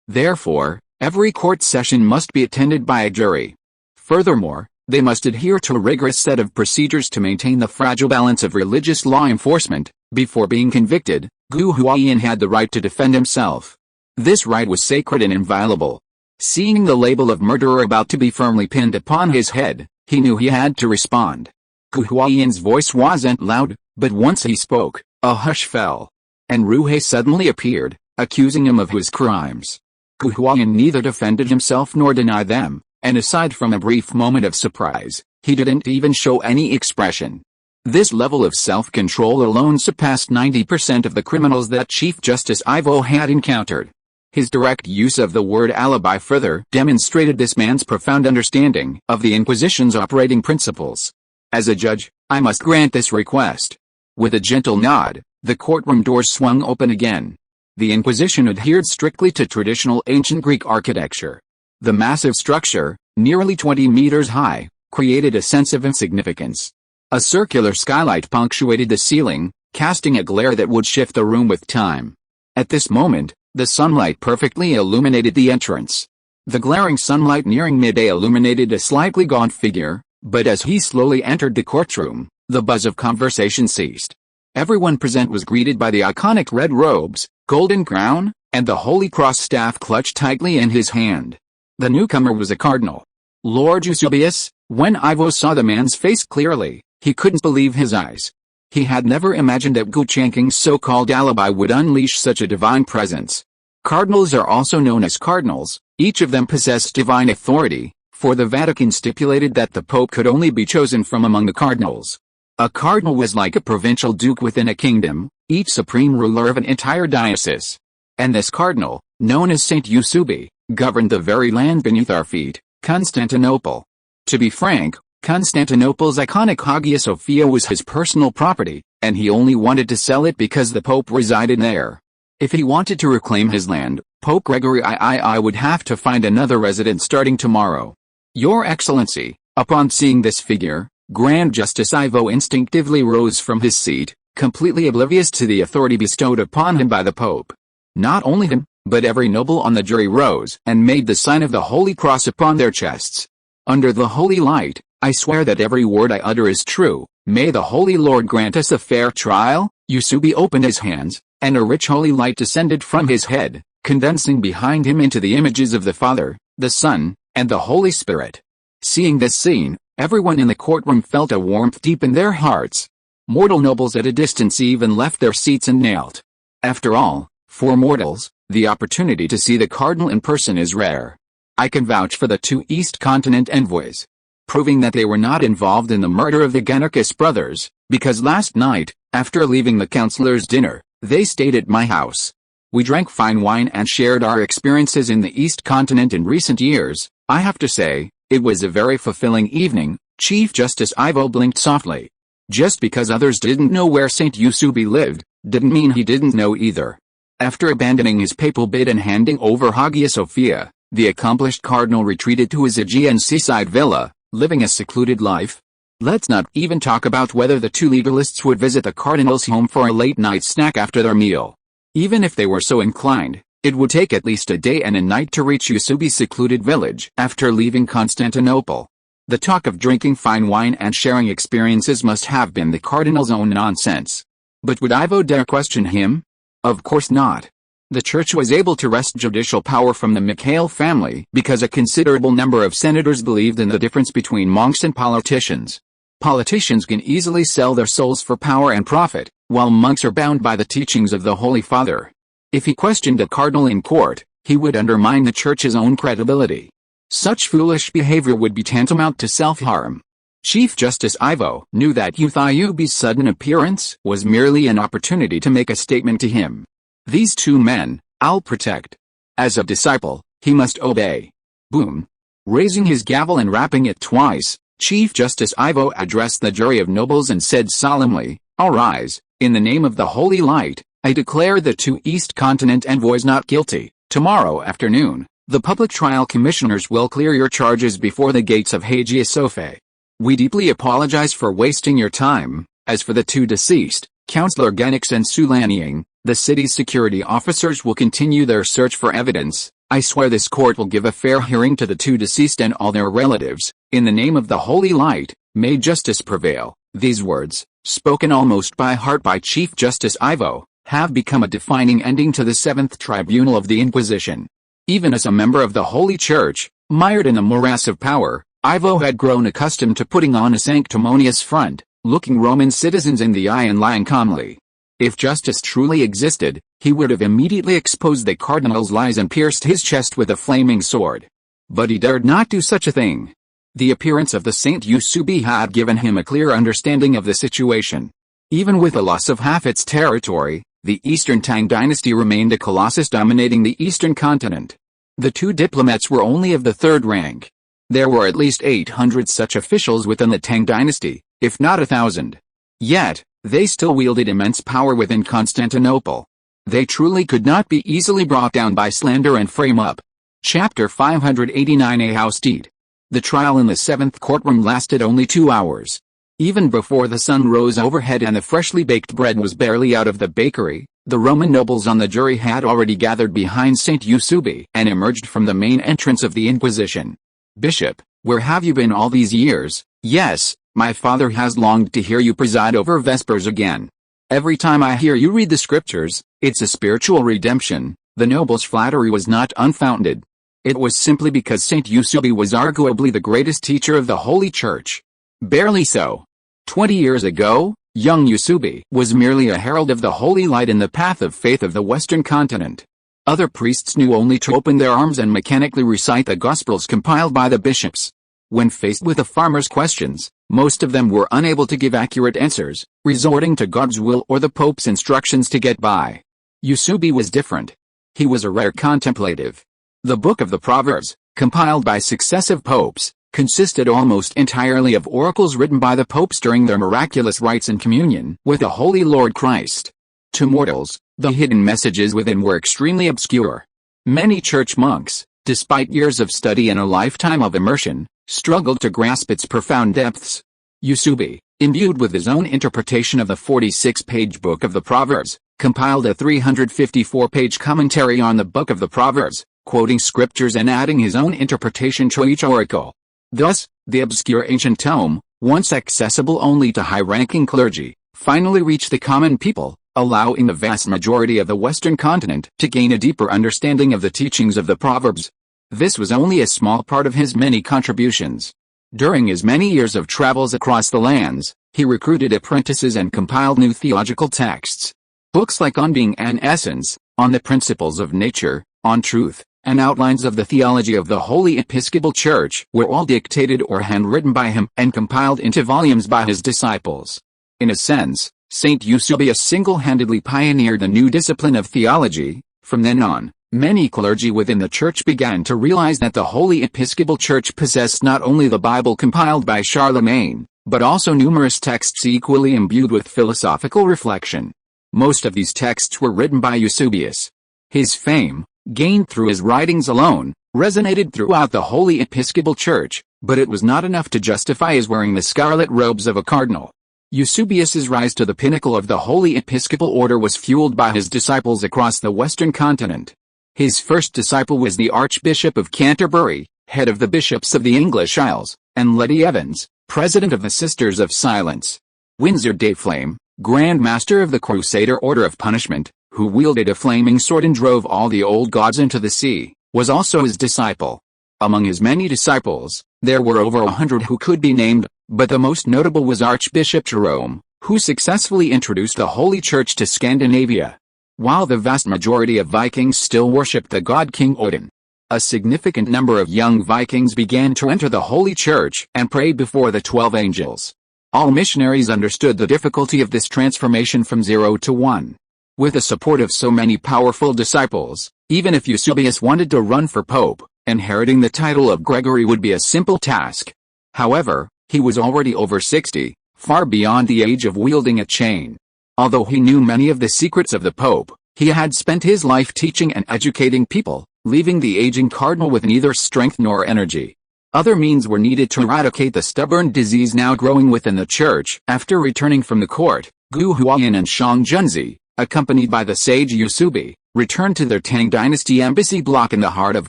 Therefore, every court session must be attended by a jury. Furthermore, they must adhere to a rigorous set of procedures to maintain the fragile balance of religious law enforcement. Before being convicted, Gu Huaiyin had the right to defend himself. This right was sacred and inviolable. Seeing the label of murderer about to be firmly pinned upon his head, he knew he had to respond. Gu Huaiyin's voice wasn't loud, but once he spoke, a hush fell. Enruhe suddenly appeared, accusing him of his crimes. Gu Huaiyin neither defended himself nor denied them, and aside from a brief moment of surprise, he didn't even show any expression. This level of self-control alone surpassed 90% of the criminals that Chief Justice Ivo had encountered. His direct use of the word alibi further demonstrated this man's profound understanding of the Inquisition's operating principles. As a judge, I must grant this request. With a gentle nod, the courtroom doors swung open again. The Inquisition adhered strictly to traditional ancient Greek architecture. The massive structure, nearly 20 meters high, created a sense of insignificance. A circular skylight punctuated the ceiling, casting a glare that would shift the room with time. At this moment, the sunlight perfectly illuminated the entrance. The glaring sunlight nearing midday illuminated a slightly gaunt figure, but as he slowly entered the courtroom, the buzz of conversation ceased. Everyone present was greeted by the iconic red robes, golden crown, and the Holy Cross staff clutched tightly in his hand. The newcomer was a cardinal. Lord Eusebius. When Ivo saw the man's face clearly, he couldn't believe his eyes. He had never imagined that Gu Chanking's so-called alibi would unleash such a divine presence. Cardinals are also known as cardinals. Each of them possessed divine authority, for the Vatican stipulated that the Pope could only be chosen from among the cardinals. A cardinal was like a provincial duke within a kingdom, each supreme ruler of an entire diocese. And this cardinal, known as Saint Eusebi, governed the very land beneath our feet, Constantinople. To be frank, Constantinople's iconic Hagia Sophia was his personal property, and he only wanted to sell it because the Pope resided there. If he wanted to reclaim his land, Pope Gregory III would have to find another resident starting tomorrow. Your Excellency, upon seeing this figure, Grand Justice Ivo instinctively rose from his seat, completely oblivious to the authority bestowed upon him by the Pope. Not only him, but every noble on the jury rose and made the sign of the Holy Cross upon their chests. Under the holy light, I swear that every word I utter is true. May the Holy Lord grant us a fair trial. Yusubi opened his hands, and a rich holy light descended from his head, condensing behind him into the images of the Father, the Son, and the Holy Spirit. Seeing this scene, everyone in the courtroom felt a warmth deep in their hearts. Mortal nobles at a distance even left their seats and knelt. After all, for mortals, the opportunity to see the cardinal in person is rare. I can vouch for the two East Continent envoys, proving that they were not involved in the murder of the Genarchus brothers, because last night, after leaving the councillors' dinner, they stayed at my house. We drank fine wine and shared our experiences in the East Continent in recent years. I have to say, it was a very fulfilling evening. Chief Justice Ivo blinked softly. Just because others didn't know where Saint Yusubi lived, didn't mean he didn't know either. After abandoning his papal bid and handing over Hagia Sophia, the accomplished cardinal retreated to his Aegean seaside villa, living a secluded life. Let's not even talk about whether the two legalists would visit the cardinal's home for a late-night snack after their meal. Even if they were so inclined, it would take at least a day and a night to reach Yusubi's secluded village after leaving Constantinople. The talk of drinking fine wine and sharing experiences must have been the cardinal's own nonsense. But would Ivo dare question him? Of course not. The church was able to wrest judicial power from the Mikhail family because a considerable number of senators believed in the difference between monks and politicians. Politicians can easily sell their souls for power and profit, while monks are bound by the teachings of the Holy Father. If he questioned a cardinal in court, he would undermine the church's own credibility. Such foolish behavior would be tantamount to self-harm. Chief Justice Ivo knew that Yusubi's sudden appearance was merely an opportunity to make a statement to him. These two men, I'll protect. As a disciple, he must obey. Boom. Raising his gavel and rapping it twice, Chief Justice Ivo addressed the jury of nobles and said solemnly, "All rise, in the name of the Holy Light, I declare the two East Continent envoys not guilty. Tomorrow afternoon, the public trial commissioners will clear your charges before the gates of Hagia Sophia. We deeply apologize for wasting your time. As for the two deceased, Councillor Genix and Sulaniang, the city's security officers will continue their search for evidence. I swear this court will give a fair hearing to the two deceased and all their relatives. In the name of the Holy Light, may justice prevail." These words, spoken almost by heart by Chief Justice Ivo, have become a defining ending to the Seventh Tribunal of the Inquisition. Even as a member of the Holy Church, mired in the morass of power, Ivo had grown accustomed to putting on a sanctimonious front, looking Roman citizens in the eye and lying calmly. If justice truly existed, he would have immediately exposed the cardinal's lies and pierced his chest with a flaming sword. But he dared not do such a thing. The appearance of the Saint Yusubi had given him a clear understanding of the situation. Even with the loss of half its territory, the Eastern Tang dynasty remained a colossus dominating the Eastern continent. The two diplomats were only of the third rank. There were at least 800 such officials within the Tang dynasty, if not 1,000. Yet, they still wielded immense power within Constantinople. They truly could not be easily brought down by slander and frame-up. Chapter 589 A House Deed. The trial in the seventh courtroom lasted only 2 hours. Even before the sun rose overhead and the freshly baked bread was barely out of the bakery, the Roman nobles on the jury had already gathered behind Saint Yusubi and emerged from the main entrance of the Inquisition. "Bishop, where have you been all these years?" "Yes, my father has longed to hear you preside over Vespers again. Every time I hear you read the scriptures, it's a spiritual redemption." The noble's flattery was not unfounded. It was simply because Saint Yusubi was arguably the greatest teacher of the Holy Church. Barely so. 20 years ago, young Yusubi was merely a herald of the holy light in the path of faith of the Western continent. Other priests knew only to open their arms and mechanically recite the Gospels compiled by the bishops. When faced with a farmer's questions, most of them were unable to give accurate answers, resorting to God's will or the Pope's instructions to get by. Yusubi was different. He was a rare contemplative. The Book of the Proverbs, compiled by successive popes, consisted almost entirely of oracles written by the popes during their miraculous rites and communion with the Holy Lord Christ. To mortals, the hidden messages within were extremely obscure. Many church monks, despite years of study and a lifetime of immersion, struggled to grasp its profound depths. Yusubi, imbued with his own interpretation of the 46-page Book of the Proverbs, compiled a 354-page commentary on the Book of the Proverbs, quoting scriptures and adding his own interpretation to each oracle. Thus, the obscure ancient tome, once accessible only to high-ranking clergy, finally reached the common people, allowing the vast majority of the Western continent to gain a deeper understanding of the teachings of the Proverbs. This was only a small part of his many contributions. During his many years of travels across the lands, he recruited apprentices and compiled new theological texts. Books like On Being and Essence, On the Principles of Nature, On Truth, and Outlines of the Theology of the Holy Episcopal Church were all dictated or handwritten by him and compiled into volumes by his disciples. In a sense, Saint Eusebius single-handedly pioneered the new discipline of theology. From then on, many clergy within the Church began to realize that the Holy Episcopal Church possessed not only the Bible compiled by Charlemagne, but also numerous texts equally imbued with philosophical reflection. Most of these texts were written by Eusebius. His fame, gained through his writings alone, resonated throughout the Holy Episcopal Church, but it was not enough to justify his wearing the scarlet robes of a cardinal. Eusebius's rise to the pinnacle of the Holy Episcopal Order was fueled by his disciples across the Western continent. His first disciple was the Archbishop of Canterbury, head of the bishops of the English Isles, and Letty Evans, president of the Sisters of Silence. Windsor Dayflame, Grand Master of the Crusader Order of Punishment, who wielded a flaming sword and drove all the old gods into the sea, was also his disciple. Among his many disciples, there were over 100 who could be named, but the most notable was Archbishop Jerome, who successfully introduced the Holy Church to Scandinavia. While the vast majority of Vikings still worshipped the god King Odin, a significant number of young Vikings began to enter the Holy Church and pray before the 12 angels. All missionaries understood the difficulty of this transformation from 0 to 1. With the support of so many powerful disciples, even if Eusebius wanted to run for pope, inheriting the title of Gregory would be a simple task. However, he was already over 60, far beyond the age of wielding a chain. Although he knew many of the secrets of the Pope, he had spent his life teaching and educating people, leaving the aging cardinal with neither strength nor energy. Other means were needed to eradicate the stubborn disease now growing within the church. After returning from the court, Gu Huayan and Shang Junzi, accompanied by the sage Yusubi, returned to their Tang dynasty embassy block in the heart of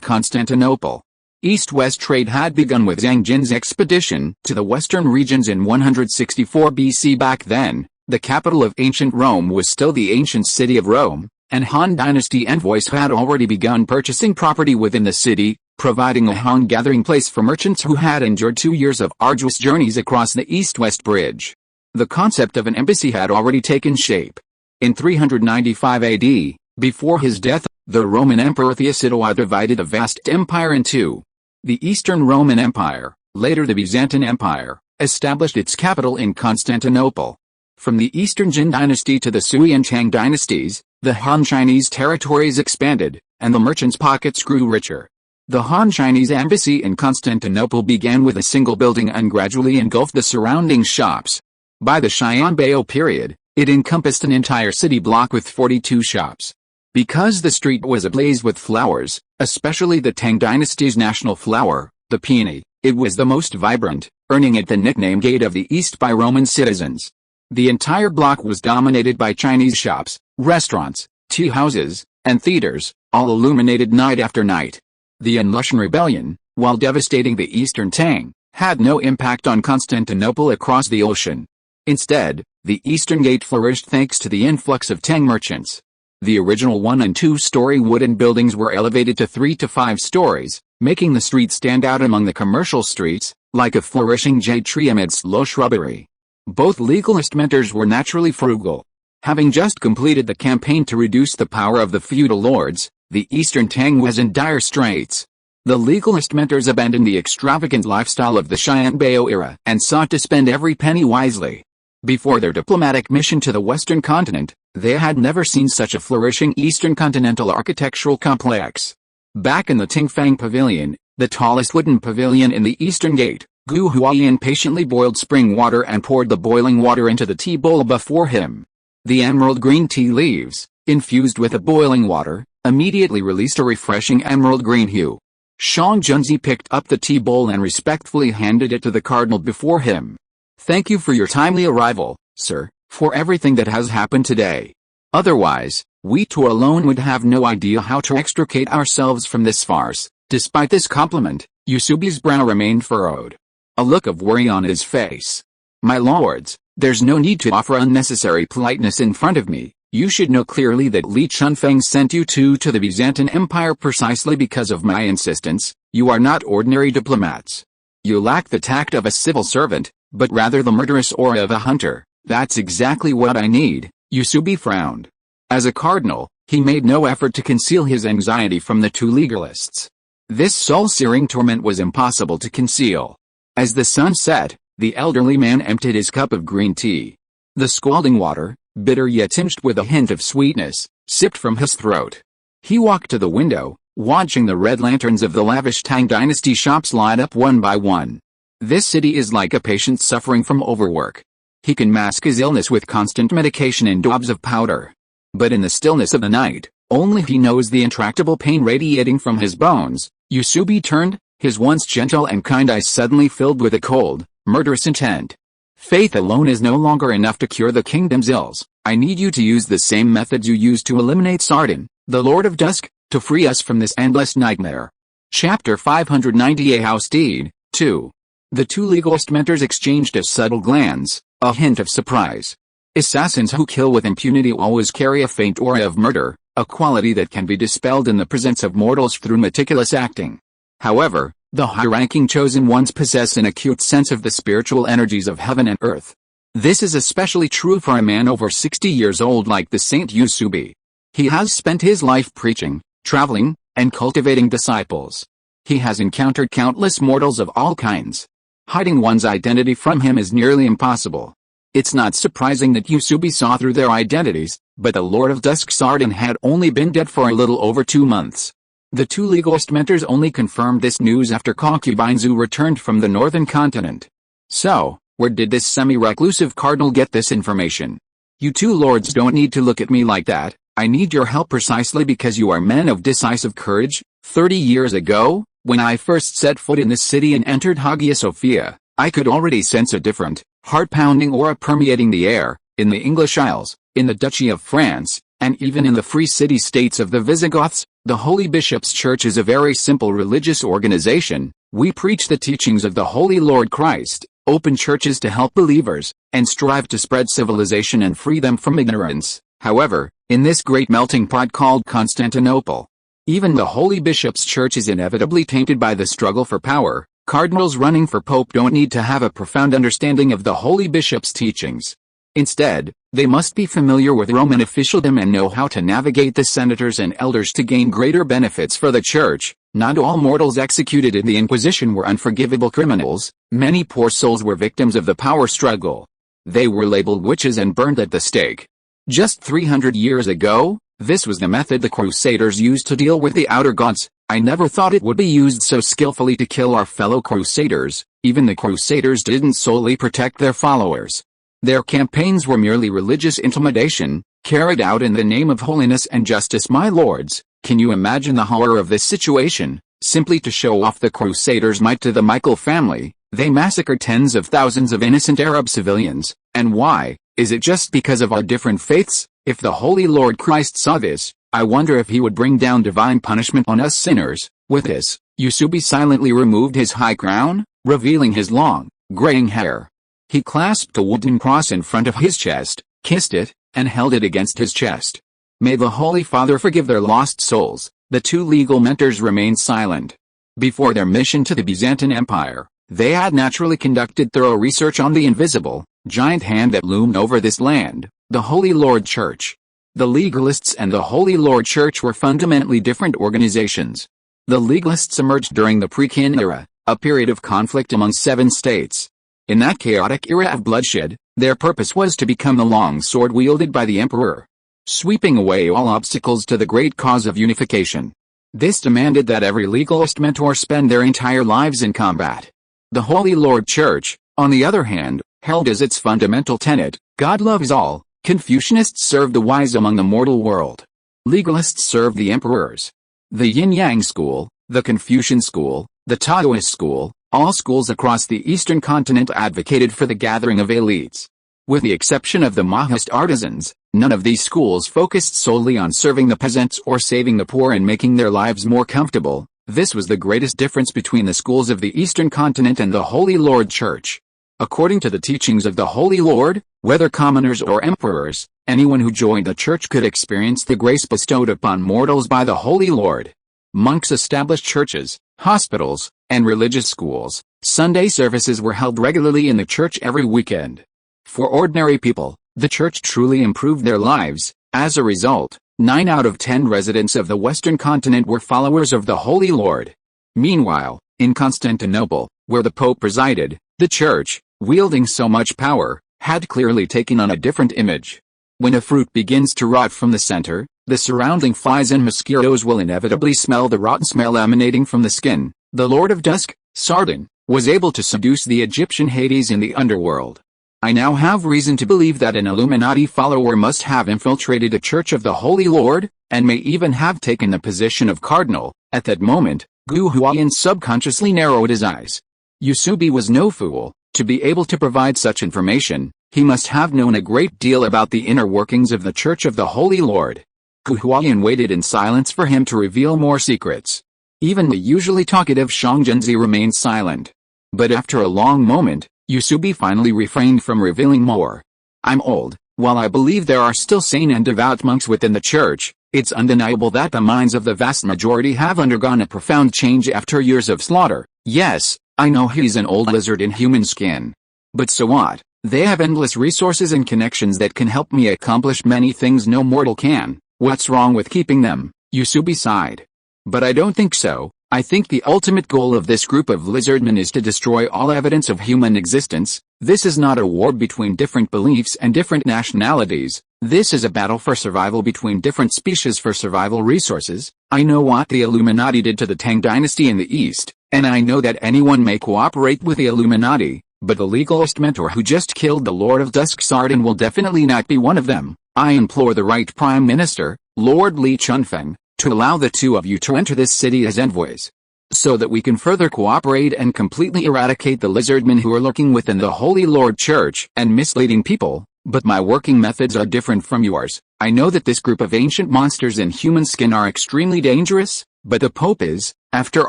Constantinople. East-west trade had begun with Zhang Jin's expedition to the western regions in 164 BC. Back then, the capital of ancient Rome was still the ancient city of Rome, and Han dynasty envoys had already begun purchasing property within the city, providing a Han gathering place for merchants who had endured 2 years of arduous journeys across the east-west bridge. The concept of an embassy had already taken shape. In 395 AD, before his death, the Roman Emperor Theodosius divided a vast empire in two. The Eastern Roman Empire, later the Byzantine Empire, established its capital in Constantinople. From the Eastern Jin dynasty to the Sui and Tang dynasties, the Han Chinese territories expanded, and the merchants' pockets grew richer. The Han Chinese embassy in Constantinople began with a single building and gradually engulfed the surrounding shops. By the Xianbei period, it encompassed an entire city block with 42 shops. Because the street was ablaze with flowers, especially the Tang dynasty's national flower, the peony, it was the most vibrant, earning it the nickname Gate of the East by Roman citizens. The entire block was dominated by Chinese shops, restaurants, tea houses, and theaters, all illuminated night after night. The Anlushan rebellion, while devastating the Eastern Tang, had no impact on Constantinople across the ocean. Instead, the Eastern Gate flourished thanks to the influx of Tang merchants. The original 1- and 2-story wooden buildings were elevated to 3 to 5 stories, making the street stand out among the commercial streets, like a flourishing jade tree amidst low shrubbery. Both legalist mentors were naturally frugal. Having just completed the campaign to reduce the power of the feudal lords, the Eastern Tang was in dire straits. The legalist mentors abandoned the extravagant lifestyle of the Xianbei era and sought to spend every penny wisely. Before their diplomatic mission to the Western continent, they had never seen such a flourishing Eastern continental architectural complex. Back in the Tingfang Pavilion, the tallest wooden pavilion in the Eastern Gate, Gu Huayan patiently boiled spring water and poured the boiling water into the tea bowl before him. The emerald green tea leaves, infused with the boiling water, immediately released a refreshing emerald green hue. Shang Junzi picked up the tea bowl and respectfully handed it to the cardinal before him. "Thank you for your timely arrival, sir, for everything that has happened today. Otherwise, we two alone would have no idea how to extricate ourselves from this farce." Despite this compliment, Yusubi's brow remained furrowed, a look of worry on his face. "My lords, there's no need to offer unnecessary politeness in front of me. You should know clearly that Li Chunfeng sent you two to the Byzantine Empire precisely because of my insistence. You are not ordinary diplomats. You lack the tact of a civil servant, but rather the murderous aura of a hunter. That's exactly what I need." Yusubi frowned. As a cardinal, he made no effort to conceal his anxiety from the two legalists. This soul-searing torment was impossible to conceal. As the sun set, the elderly man emptied his cup of green tea. The scalding water, bitter yet tinged with a hint of sweetness, sipped from his throat. He walked to the window, watching the red lanterns of the lavish Tang Dynasty shops light up one by one. This city is like a patient suffering from overwork. He can mask his illness with constant medication and daubs of powder. But in the stillness of the night, only he knows the intractable pain radiating from his bones. Yusubi turned, his once gentle and kind eyes suddenly filled with a cold, murderous intent. "Faith alone is no longer enough to cure the kingdom's ills. I need you to use the same methods you used to eliminate Sardan, the Lord of Dusk, to free us from this endless nightmare." Chapter 590 A House Deed, 2. The two legalist mentors exchanged a subtle glance, a hint of surprise. Assassins who kill with impunity always carry a faint aura of murder, a quality that can be dispelled in the presence of mortals through meticulous acting. However, the high-ranking chosen ones possess an acute sense of the spiritual energies of heaven and earth. This is especially true for a man over 60 years old like the Saint Yusubi. He has spent his life preaching, traveling, and cultivating disciples. He has encountered countless mortals of all kinds. Hiding one's identity from him is nearly impossible. It's not surprising that Yusubi saw through their identities, but the Lord of Dusk Sardan had only been dead for a little over 2 months. The two legalist mentors only confirmed this news after concubine Zhu returned from the northern continent. "So, where did this semi-reclusive cardinal get this information?" "You two lords don't need to look at me like that. I need your help precisely because you are men of decisive courage. 30 years ago, when I first set foot in this city and entered Hagia Sophia, I could already sense a different, heart-pounding aura permeating the air. In the English Isles, in the Duchy of France, and even in the free city-states of the Visigoths, the Holy Bishop's Church is a very simple religious organization. We preach the teachings of the Holy Lord Christ, open churches to help believers, and strive to spread civilization and free them from ignorance. However, in this great melting pot called Constantinople, even the Holy Bishop's Church is inevitably tainted by the struggle for power. Cardinals running for Pope don't need to have a profound understanding of the Holy Bishop's teachings. Instead, they must be familiar with Roman officialdom and know how to navigate the senators and elders to gain greater benefits for the Church. Not all mortals executed in the Inquisition were unforgivable criminals. Many poor souls were victims of the power struggle. They were labeled witches and burned at the stake. Just 300 years ago, this was the method the Crusaders used to deal with the outer gods. I never thought it would be used so skillfully to kill our fellow Crusaders. Even the Crusaders didn't solely protect their followers. Their campaigns were merely religious intimidation, carried out in the name of holiness and justice. My lords, can you imagine the horror of this situation? Simply to show off the Crusaders' might to the Michael family, they massacred tens of thousands of innocent Arab civilians. And why? Is it just because of our different faiths? If the Holy Lord Christ saw this, I wonder if he would bring down divine punishment on us sinners. With this, Yusubi silently removed his high crown, revealing his long, graying hair. He clasped a wooden cross in front of his chest, kissed it, and held it against his chest. May the Holy Father forgive their lost souls. The two legal mentors remained silent. Before their mission to the Byzantine Empire, they had naturally conducted thorough research on the invisible, giant hand that loomed over this land, the Holy Lord Church. The legalists and the Holy Lord Church were fundamentally different organizations. The legalists emerged during the Pre-Kin era, a period of conflict among 7 states. In that chaotic era of bloodshed, their purpose was to become the long sword wielded by the emperor, sweeping away all obstacles to the great cause of unification. This demanded that every legalist mentor spend their entire lives in combat. The Holy Lord Church, on the other hand, held as its fundamental tenet, God loves all. Confucianists served the wise among the mortal world. Legalists served the emperors. The yin-yang school, The Confucian school, the Taoist school, all schools across the eastern continent advocated for the gathering of elites. With the exception of the Maoist artisans, none of these schools focused solely on serving the peasants or saving the poor and making their lives more comfortable. This was the greatest difference between the schools of the eastern continent and the Holy Lord Church. According to the teachings of the Holy Lord, whether commoners or emperors, anyone who joined the church could experience the grace bestowed upon mortals by the Holy Lord. Monks established churches, hospitals, and religious schools. Sunday services were held regularly in the church every weekend. For ordinary people, the church truly improved their lives. As a result, 9 out of 10 residents of the Western continent were followers of the Holy Lord. Meanwhile, in Constantinople, where the Pope presided, the church, wielding so much power, had clearly taken on a different image. When a fruit begins to rot from the center, the surrounding flies and mosquitoes will inevitably smell the rotten smell emanating from the skin. The Lord of Dusk, Sardan, was able to seduce the Egyptian Hades in the underworld. I now have reason to believe that an Illuminati follower must have infiltrated the Church of the Holy Lord, and may even have taken the position of cardinal. At that moment, Gu Huaiyan subconsciously narrowed his eyes. Yusubi was no fool. To be able to provide such information, he must have known a great deal about the inner workings of the Church of the Holy Lord. Gu Huaiyan waited in silence for him to reveal more secrets. Even the usually talkative Shang Zhenzi remained silent. But after a long moment, Yusubi finally refrained from revealing more. I'm old. While I believe there are still sane and devout monks within the church, it's undeniable that the minds of the vast majority have undergone a profound change after years of slaughter. Yes, I know he's an old lizard in human skin. But so what? They have endless resources and connections that can help me accomplish many things no mortal can. What's wrong with keeping them? Yusubi sighed. But I don't think so. I think the ultimate goal of this group of lizardmen is to destroy all evidence of human existence. This is not a war between different beliefs and different nationalities. This is a battle for survival between different species for survival resources. I know what the Illuminati did to the Tang dynasty in the East, and I know that anyone may cooperate with the Illuminati, but the legalist mentor who just killed the Lord of Dusk Sardan will definitely not be one of them. I implore the right Prime Minister, Lord Li Chunfeng, to allow the two of you to enter this city as envoys, so that we can further cooperate and completely eradicate the lizardmen who are lurking within the Holy Lord Church and misleading people. But my working methods are different from yours. I know that this group of ancient monsters in human skin are extremely dangerous, but the Pope is, after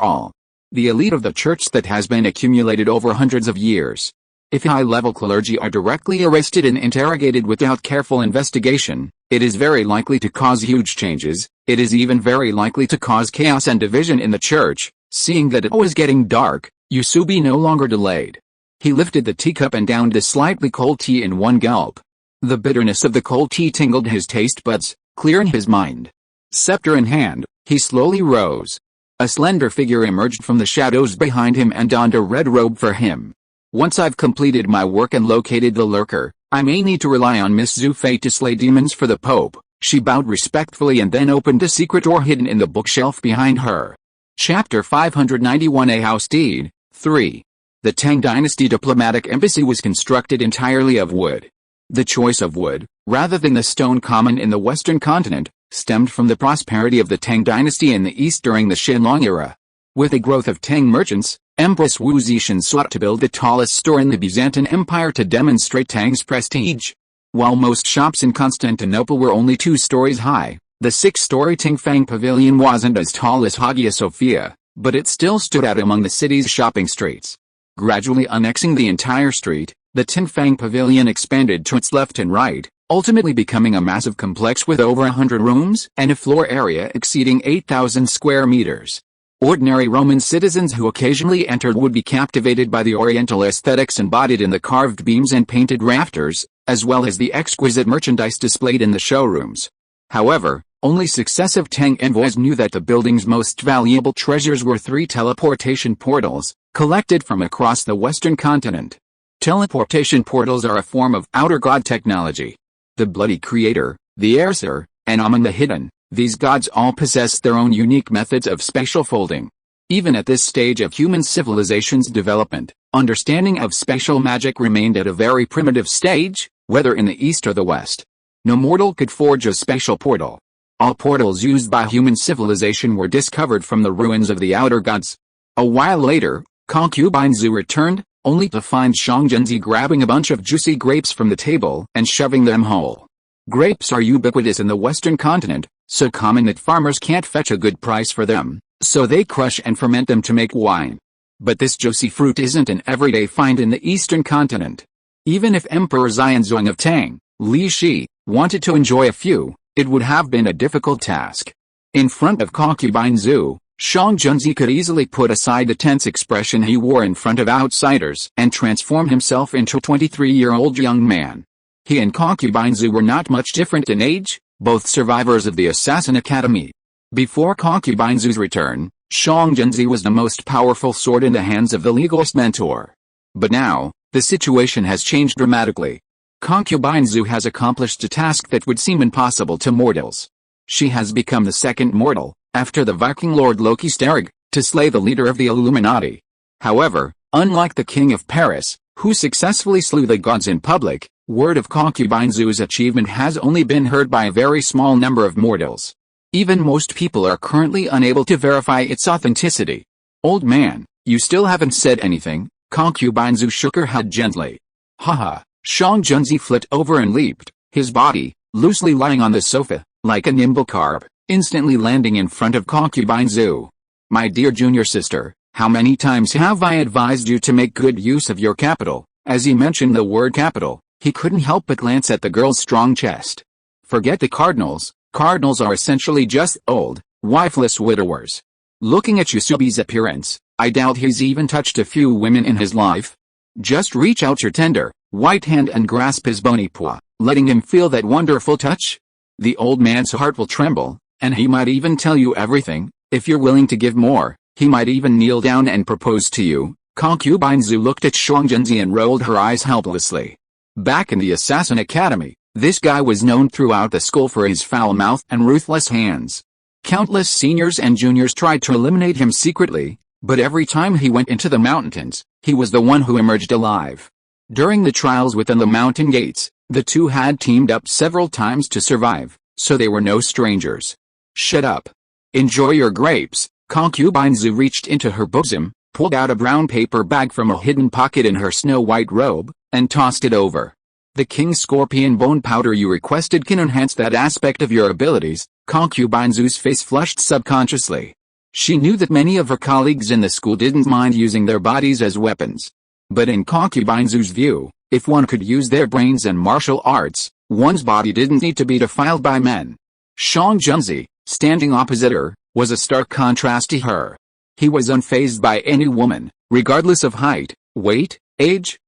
all, the elite of the church that has been accumulated over hundreds of years. If high-level clergy are directly arrested and interrogated without careful investigation, it is very likely to cause huge changes. It is even very likely to cause chaos and division in the church. Seeing that it was getting dark, Yusubi no longer delayed. He lifted the teacup and downed the slightly cold tea in one gulp. The bitterness of the cold tea tingled his taste buds, clearing his mind. Scepter in hand, he slowly rose. A slender figure emerged from the shadows behind him and donned a red robe for him. Once I've completed my work and located the lurker, I may need to rely on Miss Zhu Fei to slay demons for the Pope. She bowed respectfully and then opened a secret door hidden in the bookshelf behind her. Chapter 591 A House Deed, 3. The Tang Dynasty diplomatic embassy was constructed entirely of wood. The choice of wood, rather than the stone common in the Western continent, stemmed from the prosperity of the Tang Dynasty in the East during the Xinlong era. With the growth of Tang merchants, Empress Wu Zixin sought to build the tallest store in the Byzantine Empire to demonstrate Tang's prestige. While most shops in Constantinople were only 2 stories high, the 6-story Tingfang Pavilion wasn't as tall as Hagia Sophia, but it still stood out among the city's shopping streets. Gradually annexing the entire street, the Tingfang Pavilion expanded to its left and right, ultimately becoming a massive complex with over 100 rooms and a floor area exceeding 8,000 square meters. Ordinary Roman citizens who occasionally entered would be captivated by the Oriental aesthetics embodied in the carved beams and painted rafters, as well as the exquisite merchandise displayed in the showrooms. However, only successive Tang envoys knew that the building's most valuable treasures were 3 teleportation portals, collected from across the Western continent. Teleportation portals are a form of outer god technology. The Bloody Creator, the Aesir, and Amun the Hidden, these gods all possess their own unique methods of spatial folding. Even at this stage of human civilization's development, understanding of spatial magic remained at a very primitive stage, whether in the East or the West. No mortal could forge a spatial portal. All portals used by human civilization were discovered from the ruins of the outer gods. A while later, concubine Zhu returned, only to find Shang Junzi grabbing a bunch of juicy grapes from the table and shoving them whole. Grapes are ubiquitous in the western continent, so common that farmers can't fetch a good price for them, so they crush and ferment them to make wine. But this juicy fruit isn't an everyday find in the eastern continent. Even if Emperor Xianzong of Tang, Li Shi, wanted to enjoy a few, it would have been a difficult task. In front of concubine Zhu, Shang Junzi could easily put aside the tense expression he wore in front of outsiders and transform himself into a 23-year-old young man. He and concubine Zhu were not much different in age, both survivors of the Assassin Academy. Before concubine Zhu's return, Shang Junzi was the most powerful sword in the hands of the legalist mentor. But now, the situation has changed dramatically. Concubine Zhu has accomplished a task that would seem impossible to mortals. She has become the second mortal, after the Viking lord Loki Sterg, to slay the leader of the Illuminati. However, unlike the king of Paris, who successfully slew the gods in public, word of concubine Zhu's achievement has only been heard by a very small number of mortals. Even most people are currently unable to verify its authenticity. Old man, you still haven't said anything, concubine Zhu shook her head gently. Haha, Shang Junzi flipped over and leaped, his body, loosely lying on the sofa, like a nimble carp, instantly landing in front of concubine Zhu. My dear junior sister, how many times have I advised you to make good use of your capital? As he mentioned the word capital, he couldn't help but glance at the girl's strong chest. Forget the cardinals are essentially just old, wifeless widowers. Looking at Yusubi's appearance, I doubt he's even touched a few women in his life. Just reach out your tender, white hand and grasp his bony paw, letting him feel that wonderful touch. The old man's heart will tremble, and he might even tell you everything. If you're willing to give more, he might even kneel down and propose to you. Concubine Zhu looked at Shang Junzi and rolled her eyes helplessly. Back in the Assassin Academy, this guy was known throughout the school for his foul mouth and ruthless hands. Countless seniors and juniors tried to eliminate him secretly, but every time he went into the mountains, he was the one who emerged alive. During the trials within the mountain gates, the two had teamed up several times to survive, so they were no strangers. Shut up. Enjoy your grapes. Concubine Zhu reached into her bosom, pulled out a brown paper bag from a hidden pocket in her snow-white robe, and tossed it over. The King's Scorpion Bone Powder you requested can enhance that aspect of your abilities. Concubine Zhu's face flushed subconsciously. She knew that many of her colleagues in the school didn't mind using their bodies as weapons. But in concubine Zhu's view, if one could use their brains and martial arts, one's body didn't need to be defiled by men. Shang Junzi, standing opposite her, was a stark contrast to her. He was unfazed by any woman, regardless of height, weight, age,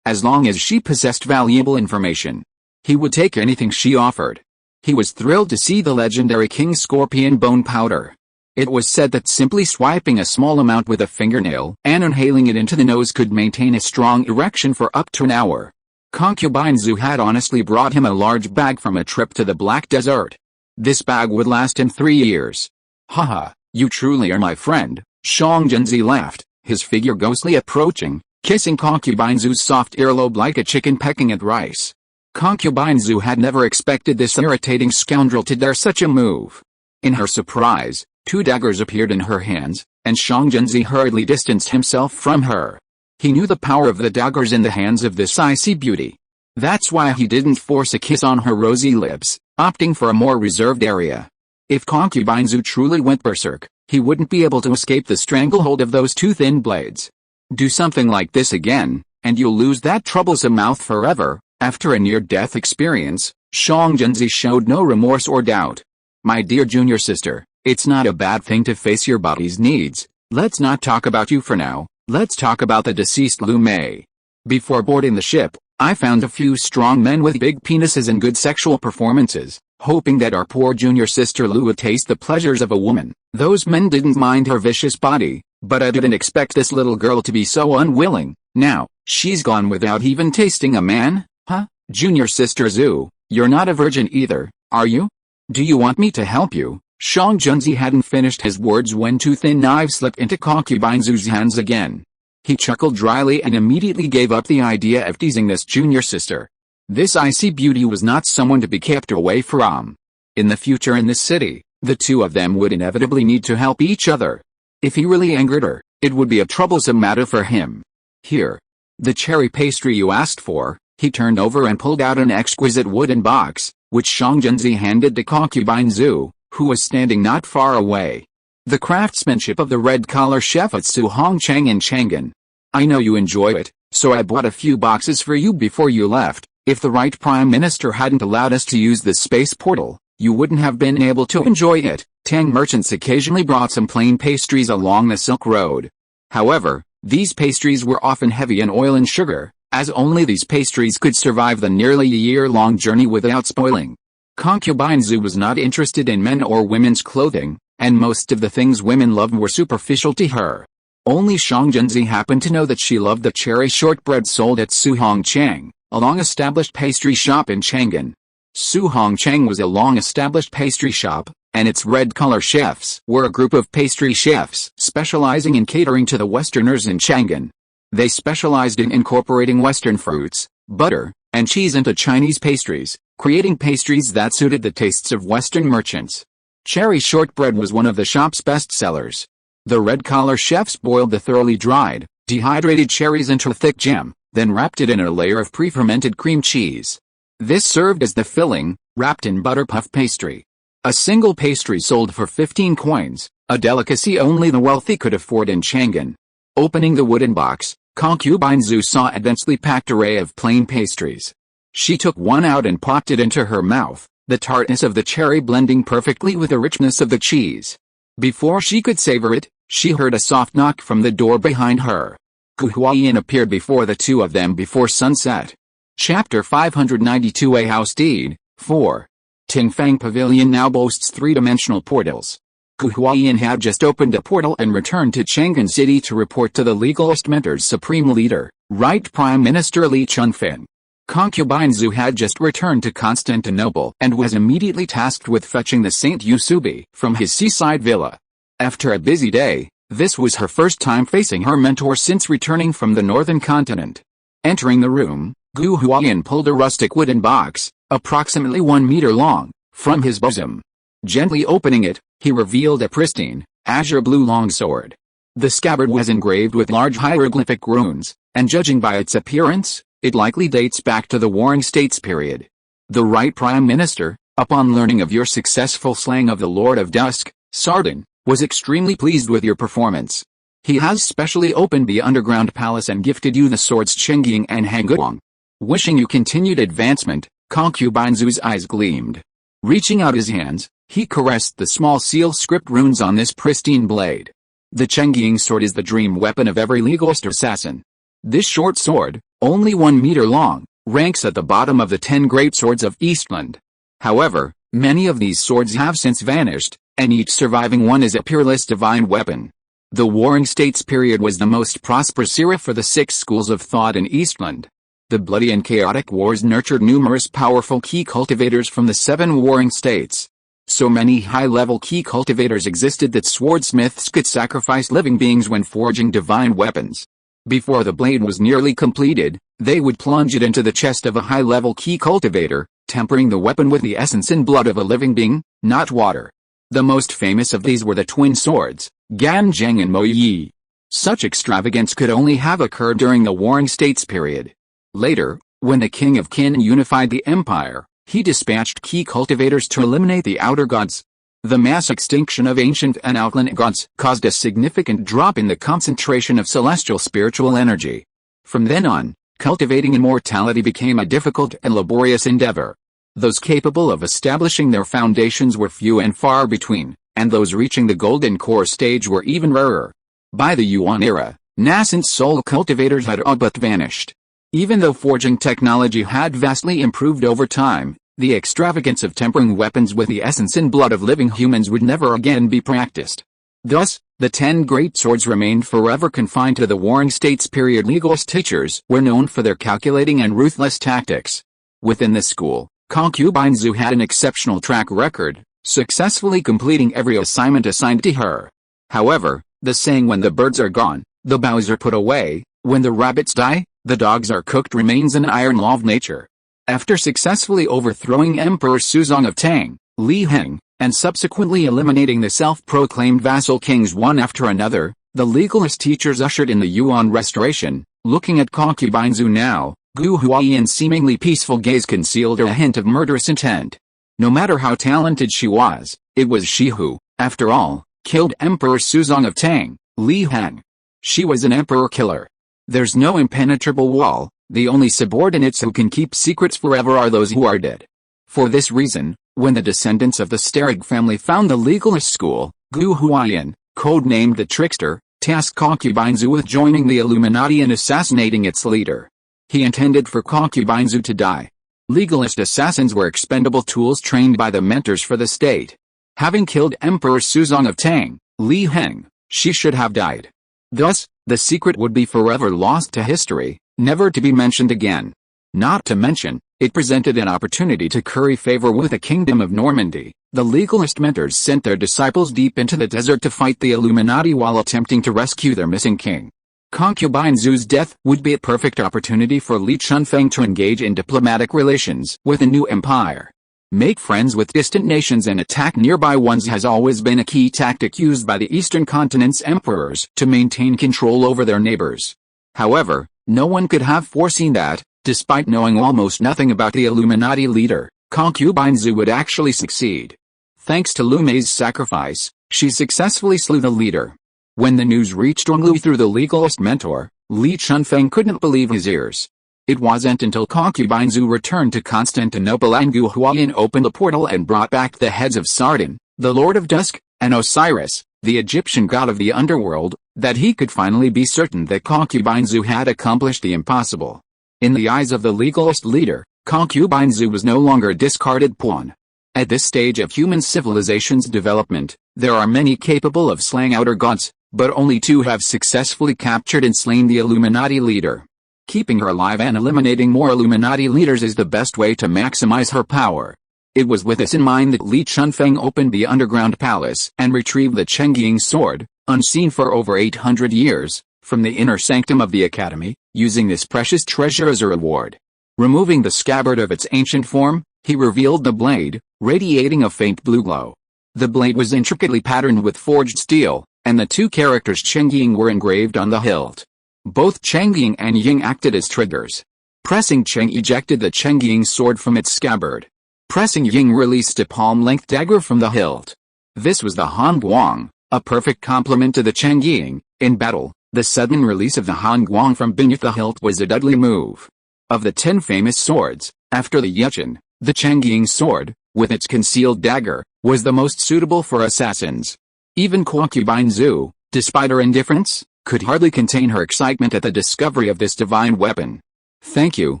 as long as she possessed valuable information. He would take anything she offered. He was thrilled to see the legendary King's Scorpion Bone Powder. It was said that simply swiping a small amount with a fingernail and inhaling it into the nose could maintain a strong erection for up to an hour. Concubine Zhu had honestly brought him a large bag from a trip to the Black Desert. This bag would last him 3 years. Haha, you truly are my friend, Shang Junzi laughed, his figure ghostly approaching, kissing concubine Zhu's soft earlobe like a chicken pecking at rice. Concubine Zhu had never expected this irritating scoundrel to dare such a move. In her surprise, 2 daggers appeared in her hands, and Shang Junzi hurriedly distanced himself from her. He knew the power of the daggers in the hands of this icy beauty. That's why he didn't force a kiss on her rosy lips, opting for a more reserved area. If concubine Zhu truly went berserk, he wouldn't be able to escape the stranglehold of those 2 thin blades. Do something like this again, and you'll lose that troublesome mouth forever. After a near-death experience, Shang Junzi showed no remorse or doubt. My dear junior sister, it's not a bad thing to face your body's needs. Let's not talk about you for now, let's talk about the deceased Lu Mei. Before boarding the ship, I found a few strong men with big penises and good sexual performances, hoping that our poor junior sister Lu would taste the pleasures of a woman. Those men didn't mind her vicious body, but I didn't expect this little girl to be so unwilling. Now, she's gone without even tasting a man? Huh? Junior sister Zhu, you're not a virgin either, are you? Do you want me to help you? Shang Junzi hadn't finished his words when 2 thin knives slipped into concubine Zhu's hands again. He chuckled dryly and immediately gave up the idea of teasing this junior sister. This icy beauty was not someone to be kept away from. In the future in this city, the two of them would inevitably need to help each other. If he really angered her, it would be a troublesome matter for him. Here. The cherry pastry you asked for. He turned over and pulled out an exquisite wooden box, which Shang Junzi handed to concubine Zhu, who was standing not far away. The craftsmanship of the red-collar chef at Su Hongchang in Chang'an. I know you enjoy it, so I bought a few boxes for you before you left. If the right Prime Minister hadn't allowed us to use the space portal, you wouldn't have been able to enjoy it. Tang merchants occasionally brought some plain pastries along the Silk Road. However, these pastries were often heavy in oil and sugar, as only these pastries could survive the nearly year-long journey without spoiling. Concubine Zhu was not interested in men or women's clothing, and most of the things women loved were superficial to her. Only Shang Junzi happened to know that she loved the cherry shortbread sold at Su Hongchang, a long-established pastry shop in Chang'an. Su Hongchang was a long-established pastry shop, and its red-collar chefs were a group of pastry chefs specializing in catering to the Westerners in Chang'an. They specialized in incorporating Western fruits, butter, and cheese into Chinese pastries, creating pastries that suited the tastes of Western merchants. Cherry shortbread was one of the shop's best sellers. The red-collar chefs boiled the thoroughly dried, dehydrated cherries into a thick jam, then wrapped it in a layer of pre-fermented cream cheese. This served as the filling, wrapped in butter puff pastry. A single pastry sold for 15 coins, a delicacy only the wealthy could afford in Chang'an. Opening the wooden box, concubine Zhu saw a densely packed array of plain pastries. She took one out and popped it into her mouth, the tartness of the cherry blending perfectly with the richness of the cheese. Before she could savor it, she heard a soft knock from the door behind her. Gu Huayan appeared before the two of them before sunset. Chapter 592 A House Deed, 4. Tingfang Pavilion now boasts three-dimensional portals. Gu Huayan had just opened a portal and returned to Chang'an City to report to the legalist mentor's supreme leader, Right Prime Minister Li Chunfeng. Concubine Zhu had just returned to Constantinople and was immediately tasked with fetching the Saint Yusubi from his seaside villa. After a busy day, this was her first time facing her mentor since returning from the northern continent. Entering the room, Gu Huayan pulled a rustic wooden box, approximately 1 meter long, from his bosom. Gently opening it, he revealed a pristine, azure blue longsword. The scabbard was engraved with large hieroglyphic runes, and judging by its appearance, it likely dates back to the Warring States period. The right Prime Minister, upon learning of your successful slaying of the Lord of Dusk, Sardin, was extremely pleased with your performance. He has specially opened the underground palace and gifted you the swords Chengying and Hanguang. Wishing you continued advancement, concubine Zhu's eyes gleamed. Reaching out his hands, he caressed the small seal script runes on this pristine blade. The Chengying sword is the dream weapon of every legalist assassin. This short sword, only 1 meter long, ranks at the bottom of the 10 great swords of Eastland. However, many of these swords have since vanished, and each surviving one is a peerless divine weapon. The Warring States period was the most prosperous era for the 6 schools of thought in Eastland. The bloody and chaotic wars nurtured numerous powerful key cultivators from the 7 warring states. So many high-level key cultivators existed that swordsmiths could sacrifice living beings when forging divine weapons. Before the blade was nearly completed, they would plunge it into the chest of a high-level key cultivator, tempering the weapon with the essence and blood of a living being, not water. The most famous of these were the twin swords, Ganzheng and Mo Yi. Such extravagance could only have occurred during the Warring States period. Later, when the King of Qin unified the empire, he dispatched key cultivators to eliminate the outer gods. The mass extinction of ancient and alkaline gods caused a significant drop in the concentration of celestial spiritual energy. From then on, cultivating immortality became a difficult and laborious endeavor. Those capable of establishing their foundations were few and far between, and those reaching the golden core stage were even rarer. By the Yuan era, nascent soul cultivators had all but vanished. Even though forging technology had vastly improved over time, the extravagance of tempering weapons with the essence and blood of living humans would never again be practiced. Thus, the 10 great swords remained forever confined to the Warring States period. Legalist teachers were known for their calculating and ruthless tactics. Within this school, concubine Zhu had an exceptional track record, successfully completing every assignment assigned to her. However, the saying "when the birds are gone, the bows are put away, when the rabbits die, the dogs are cooked" remains an iron law of nature. After successfully overthrowing Emperor Suzong of Tang, Li Heng, and subsequently eliminating the self-proclaimed vassal kings one after another. The legalist teachers ushered in the Yuan Restoration. Looking at concubine Zhu now, Gu Huaiyan's seemingly peaceful gaze concealed a hint of murderous intent. No matter how talented she was, it was she who, after all, killed Emperor Suzong of Tang, Li Heng. She was an emperor killer. There's no impenetrable wall. The only subordinates who can keep secrets forever are those who are dead. For this reason, when the descendants of the Sterig family found the legalist school, Gu Huaiyan, codenamed the Trickster, tasked concubine Zhu with joining the Illuminati and assassinating its leader. He intended for concubine Zhu to die. Legalist assassins were expendable tools trained by the mentors for the state. Having killed Emperor Suzong of Tang, Li Heng, she should have died. Thus, the secret would be forever lost to history, never to be mentioned again. Not to mention, it presented an opportunity to curry favor with the Kingdom of Normandy. The legalist mentors sent their disciples deep into the desert to fight the Illuminati while attempting to rescue their missing king. Concubine Zhu's death would be a perfect opportunity for Li Chunfeng to engage in diplomatic relations with a new empire. Make friends with distant nations and attack nearby ones has always been a key tactic used by the Eastern continent's emperors to maintain control over their neighbors. However, no one could have foreseen that, despite knowing almost nothing about the Illuminati leader, concubine Zhu would actually succeed. Thanks to Lu Mei's sacrifice, she successfully slew the leader. When the news reached Zhonglu through the legalist mentor, Li Chunfeng couldn't believe his ears. It wasn't until concubine Zhu returned to Constantinople and Gu Huaiyan opened the portal and brought back the heads of Sardan, the Lord of Dusk, and Osiris, the Egyptian god of the underworld, that he could finally be certain that concubine Zhu had accomplished the impossible. In the eyes of the legalist leader, concubine Zhu was no longer a discarded pawn. At this stage of human civilization's development, there are many capable of slaying outer gods, but only two have successfully captured and slain the Illuminati leader. Keeping her alive and eliminating more Illuminati leaders is the best way to maximize her power. It was with this in mind that Li Chunfeng opened the underground palace and retrieved the Chengying sword, unseen for over 800 years, from the inner sanctum of the academy, using this precious treasure as a reward. Removing the scabbard of its ancient form, he revealed the blade, radiating a faint blue glow. The blade was intricately patterned with forged steel, and the two characters Chengying were engraved on the hilt. Both Chengying and Ying acted as triggers. Pressing Cheng ejected the Chengying sword from its scabbard. Pressing Ying released a palm-length dagger from the hilt. This was the Han Guang, a perfect complement to the Chengying. In battle, the sudden release of the Han Guang from beneath the hilt was a deadly move. Of the 10 famous swords, after the Yechin, the Chengying sword, with its concealed dagger, was the most suitable for assassins. Even concubine Zhu, despite her indifference, could hardly contain her excitement at the discovery of this divine weapon. "Thank you,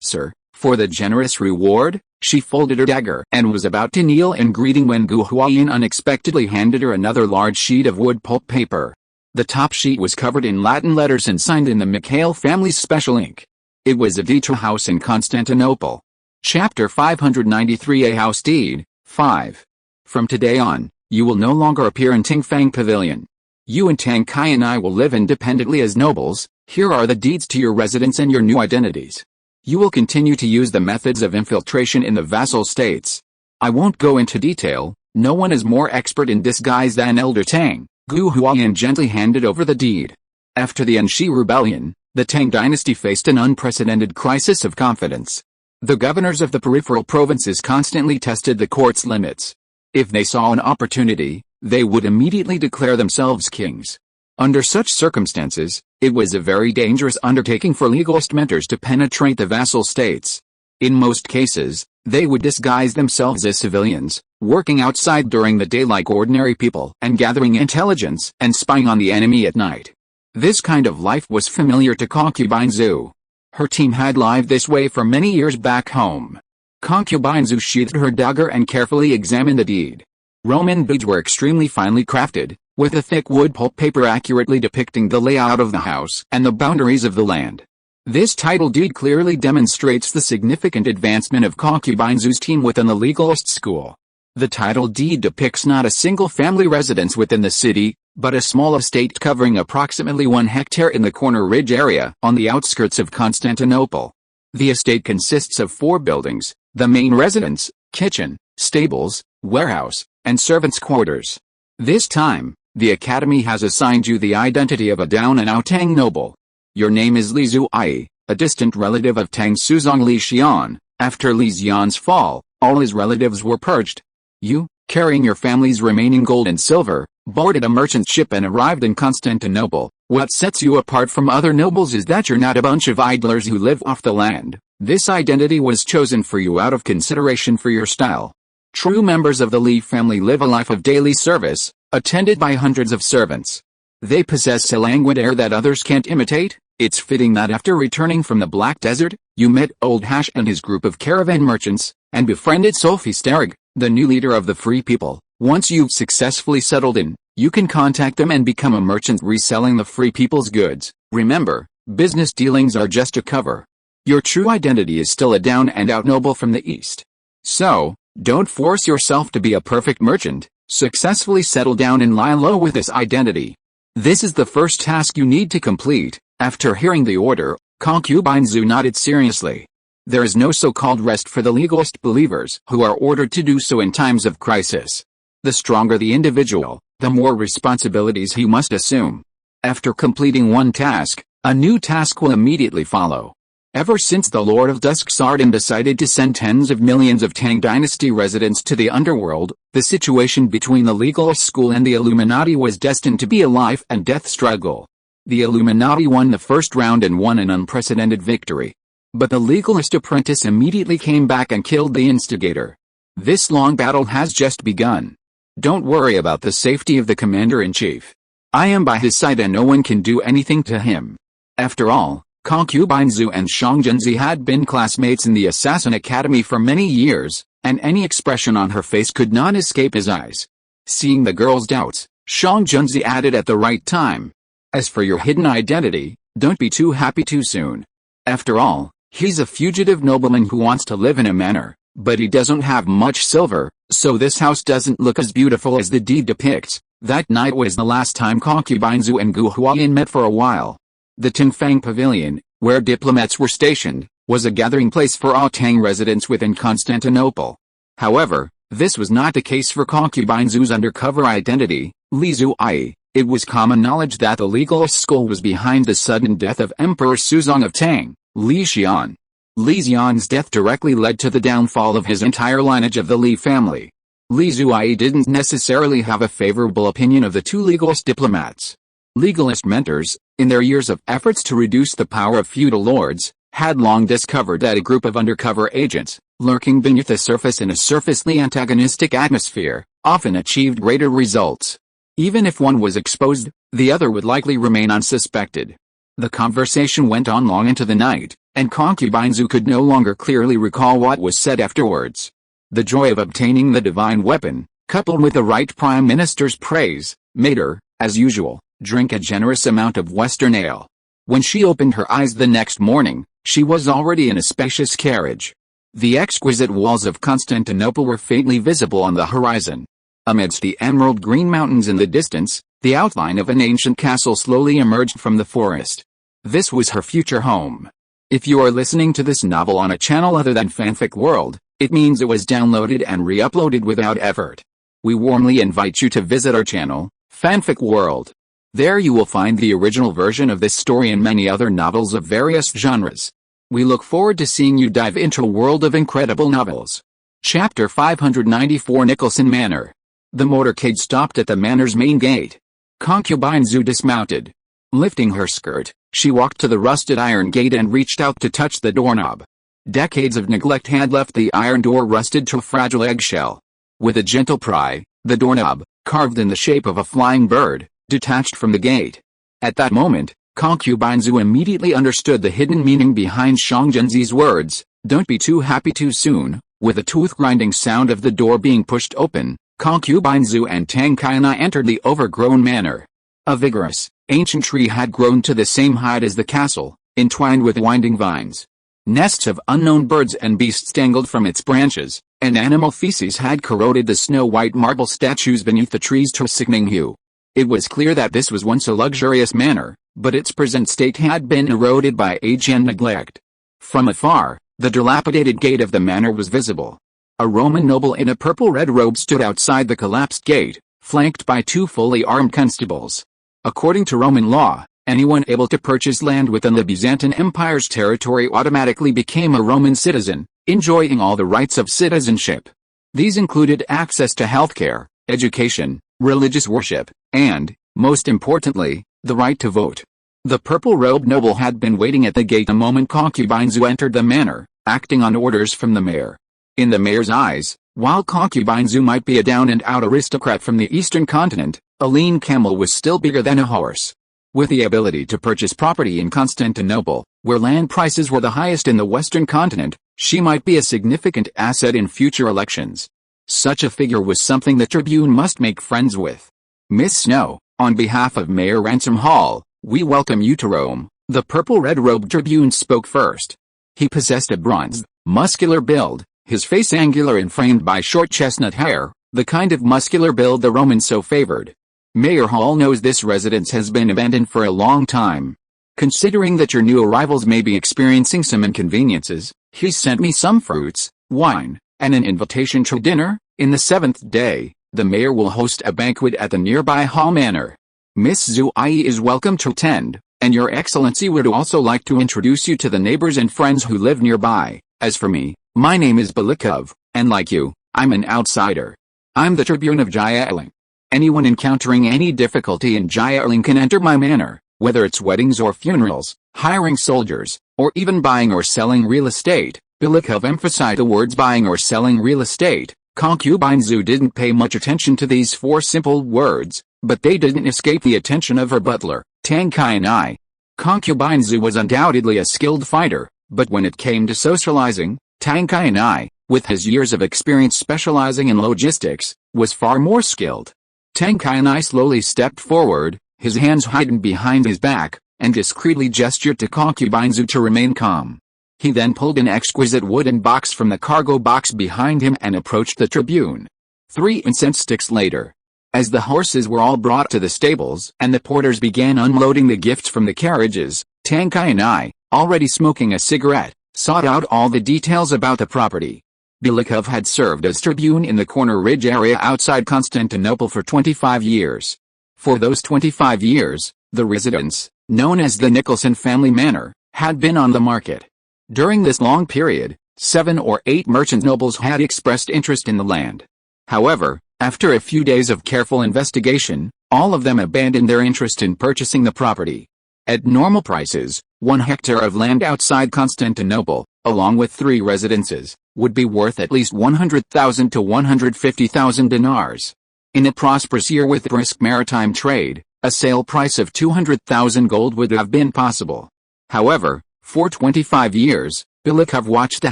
sir, for the generous reward." She folded her dagger and was about to kneel in greeting when Gu Huaiyan unexpectedly handed her another large sheet of wood pulp paper. The top sheet was covered in Latin letters and signed in the Mikhail family's special ink. It was a deed to a house in Constantinople. Chapter 593 A House Deed, 5. From today on, you will no longer appear in Tingfang Pavilion. You and Tang Kai and I will live independently as nobles. Here are the deeds to your residence and your new identities. You will continue to use the methods of infiltration in the vassal states. I won't go into detail, no one is more expert in disguise than Elder Tang. Gu Huaiyan gently handed over the deed. After the Anshi Rebellion, the Tang dynasty faced an unprecedented crisis of confidence. The governors of the peripheral provinces constantly tested the court's limits. If they saw an opportunity, they would immediately declare themselves kings. Under such circumstances, it was a very dangerous undertaking for legalist mentors to penetrate the vassal states. In most cases, they would disguise themselves as civilians, working outside during the day like ordinary people and gathering intelligence and spying on the enemy at night. This kind of life was familiar to concubine Zhu. Her team had lived this way for many years back home. Concubine Zhu sheathed her dagger and carefully examined the deed. Roman beads were extremely finely crafted, with a thick wood pulp paper accurately depicting the layout of the house and the boundaries of the land. This title deed clearly demonstrates the significant advancement of concubine Zhu's team within the legalist school. The title deed depicts not a single family residence within the city, but a small estate covering approximately 1 hectare in the Corner Ridge area on the outskirts of Constantinople. The estate consists of 4 buildings: the main residence, kitchen, stables, warehouse, and servants' quarters. This time, the Academy has assigned you the identity of a down-and-out Tang noble. Your name is Li Zuai, a distant relative of Tang Suzong Li Xian. After Li Xian's fall, all his relatives were purged. You, carrying your family's remaining gold and silver, boarded a merchant ship and arrived in Constantinople. What sets you apart from other nobles is that you're not a bunch of idlers who live off the land. This identity was chosen for you out of consideration for your style. True members of the Li family live a life of daily service, attended by hundreds of servants. They possess a languid air that others can't imitate. It's fitting that after returning from the Black Desert, you met Old Hash and his group of caravan merchants, and befriended Sophie Starrig, the new leader of the Free People. Once you've successfully settled in, you can contact them and become a merchant reselling the Free People's goods. Remember, business dealings are just a cover. Your true identity is still a down-and-out noble from the East. So, don't force yourself to be a perfect merchant. Successfully settle down and lie low with this identity. This is the first task you need to complete. After hearing the order, concubine Zhu nodded seriously. There is no so-called rest for the legalist believers who are ordered to do so in times of crisis. The stronger the individual, the more responsibilities he must assume. After completing one task, a new task will immediately follow. Ever since the Lord of Dusk Sardan decided to send tens of millions of Tang Dynasty residents to the underworld, the situation between the legalist school and the Illuminati was destined to be a life-and-death struggle. The Illuminati won the first round and won an unprecedented victory. But the legalist apprentice immediately came back and killed the instigator. This long battle has just begun. Don't worry about the safety of the commander-in-chief. I am by his side and no one can do anything to him. After all, concubine Zhu and Shang Junzi had been classmates in the Assassin Academy for many years, and any expression on her face could not escape his eyes. Seeing the girl's doubts, Shang Junzi added at the right time. As for your hidden identity, don't be too happy too soon. After all, he's a fugitive nobleman who wants to live in a manor, but he doesn't have much silver, so this house doesn't look as beautiful as the deed depicts. That night was the last time concubine Zhu and Gu Huayan met for a while. The Tingfang Pavilion, where diplomats were stationed, was a gathering place for all Tang residents within Constantinople. However, this was not the case for concubine Zhu's undercover identity, Li Zuai. It was common knowledge that the legalist school was behind the sudden death of Emperor Suzong of Tang, Li Xian. Li Xian's death directly led to the downfall of his entire lineage of the Li family. Li Zuai didn't necessarily have a favorable opinion of the two legalist diplomats. Legalist mentors, in their years of efforts to reduce the power of feudal lords, had long discovered that a group of undercover agents, lurking beneath the surface in a surfacely antagonistic atmosphere, often achieved greater results. Even if one was exposed, the other would likely remain unsuspected. The conversation went on long into the night, and concubine Zhu could no longer clearly recall what was said afterwards. The joy of obtaining the divine weapon, coupled with the right prime minister's praise, made her, as usual, drink a generous amount of Western ale. When she opened her eyes the next morning, she was already in a spacious carriage. The exquisite walls of Constantinople were faintly visible on the horizon. Amidst the emerald green mountains in the distance, the outline of an ancient castle slowly emerged from the forest. This was her future home. If you are listening to this novel on a channel other than Fanfic World, it means it was downloaded and re-uploaded without effort. We warmly invite you to visit our channel, Fanfic World. There you will find the original version of this story and many other novels of various genres. We look forward to seeing you dive into a world of incredible novels. Chapter 594 Nicholson Manor. The motorcade stopped at the manor's main gate. Concubine Zhu dismounted. Lifting her skirt, she walked to the rusted iron gate and reached out to touch the doorknob. Decades of neglect had left the iron door rusted to a fragile eggshell. With a gentle pry, the doorknob, carved in the shape of a flying bird, detached from the gate. At that moment, concubine Zhu immediately understood the hidden meaning behind Shang Junzi's words, "Don't be too happy too soon." With a tooth-grinding sound of the door being pushed open, concubine Zhu and Tang Kaina entered the overgrown manor. A vigorous, ancient tree had grown to the same height as the castle, entwined with winding vines. Nests of unknown birds and beasts dangled from its branches, and animal feces had corroded the snow-white marble statues beneath the tree's sickening hue. It was clear that this was once a luxurious manor, but its present state had been eroded by age and neglect. From afar, the dilapidated gate of the manor was visible. A Roman noble in a purple-red robe stood outside the collapsed gate, flanked by 2 fully armed constables. According to Roman law, anyone able to purchase land within the Byzantine Empire's territory automatically became a Roman citizen, enjoying all the rights of citizenship. These included access to healthcare, education, religious worship, and, most importantly, the right to vote. The purple-robed noble had been waiting at the gate the moment concubines who entered the manor, acting on orders from the mayor. In the mayor's eyes, while concubines who might be a down-and-out aristocrat from the eastern continent, a lean camel was still bigger than a horse. With the ability to purchase property in Constantinople, where land prices were the highest in the western continent, she might be a significant asset in future elections. Such a figure was something the Tribune must make friends with. Miss Snow, on behalf of Mayor Ransom Hall, we welcome you to Rome, the purple-red-robed Tribune spoke first. He possessed a bronzed, muscular build, his face angular and framed by short chestnut hair, the kind of muscular build the Romans so favored. Mayor Hall knows this residence has been abandoned for a long time. Considering that your new arrivals may be experiencing some inconveniences, he sent me some fruits, wine, and an invitation to dinner. In the 7th day, the mayor will host a banquet at the nearby Hall Manor. Miss Zui is welcome to attend, and your excellency would also like to introduce you to the neighbors and friends who live nearby. As for me, my name is Belikov, and like you, I'm an outsider. I'm the Tribune of Jailing. Anyone encountering any difficulty in Jailing can enter my manor, whether it's weddings or funerals, hiring soldiers, or even buying or selling real estate. Belikov emphasized the words buying or selling real estate. Concubine Zu didn't pay much attention to these 4 simple words, but they didn't escape the attention of her butler, Tankai. Concubine Zu was undoubtedly a skilled fighter, but when it came to socializing, Tankai, with his years of experience specializing in logistics, was far more skilled. Tankai slowly stepped forward, his hands hidden behind his back, and discreetly gestured to Concubine Zu to remain calm. He then pulled an exquisite wooden box from the cargo box behind him and approached the Tribune. 3 incense sticks later, as the horses were all brought to the stables and the porters began unloading the gifts from the carriages, Tankai, already smoking a cigarette, sought out all the details about the property. Belikov had served as Tribune in the Corner Ridge area outside Constantinople for 25 years. For those 25 years, the residence, known as the Nicholson family manor, had been on the market. During this long period, 7 or 8 merchant nobles had expressed interest in the land. However, after a few days of careful investigation, all of them abandoned their interest in purchasing the property. At normal prices, 1 hectare of land outside Constantinople, along with 3 residences, would be worth at least 100,000 to 150,000 dinars. In a prosperous year with brisk maritime trade, a sale price of 200,000 gold would have been possible. However, for 25 years, Belikov watched the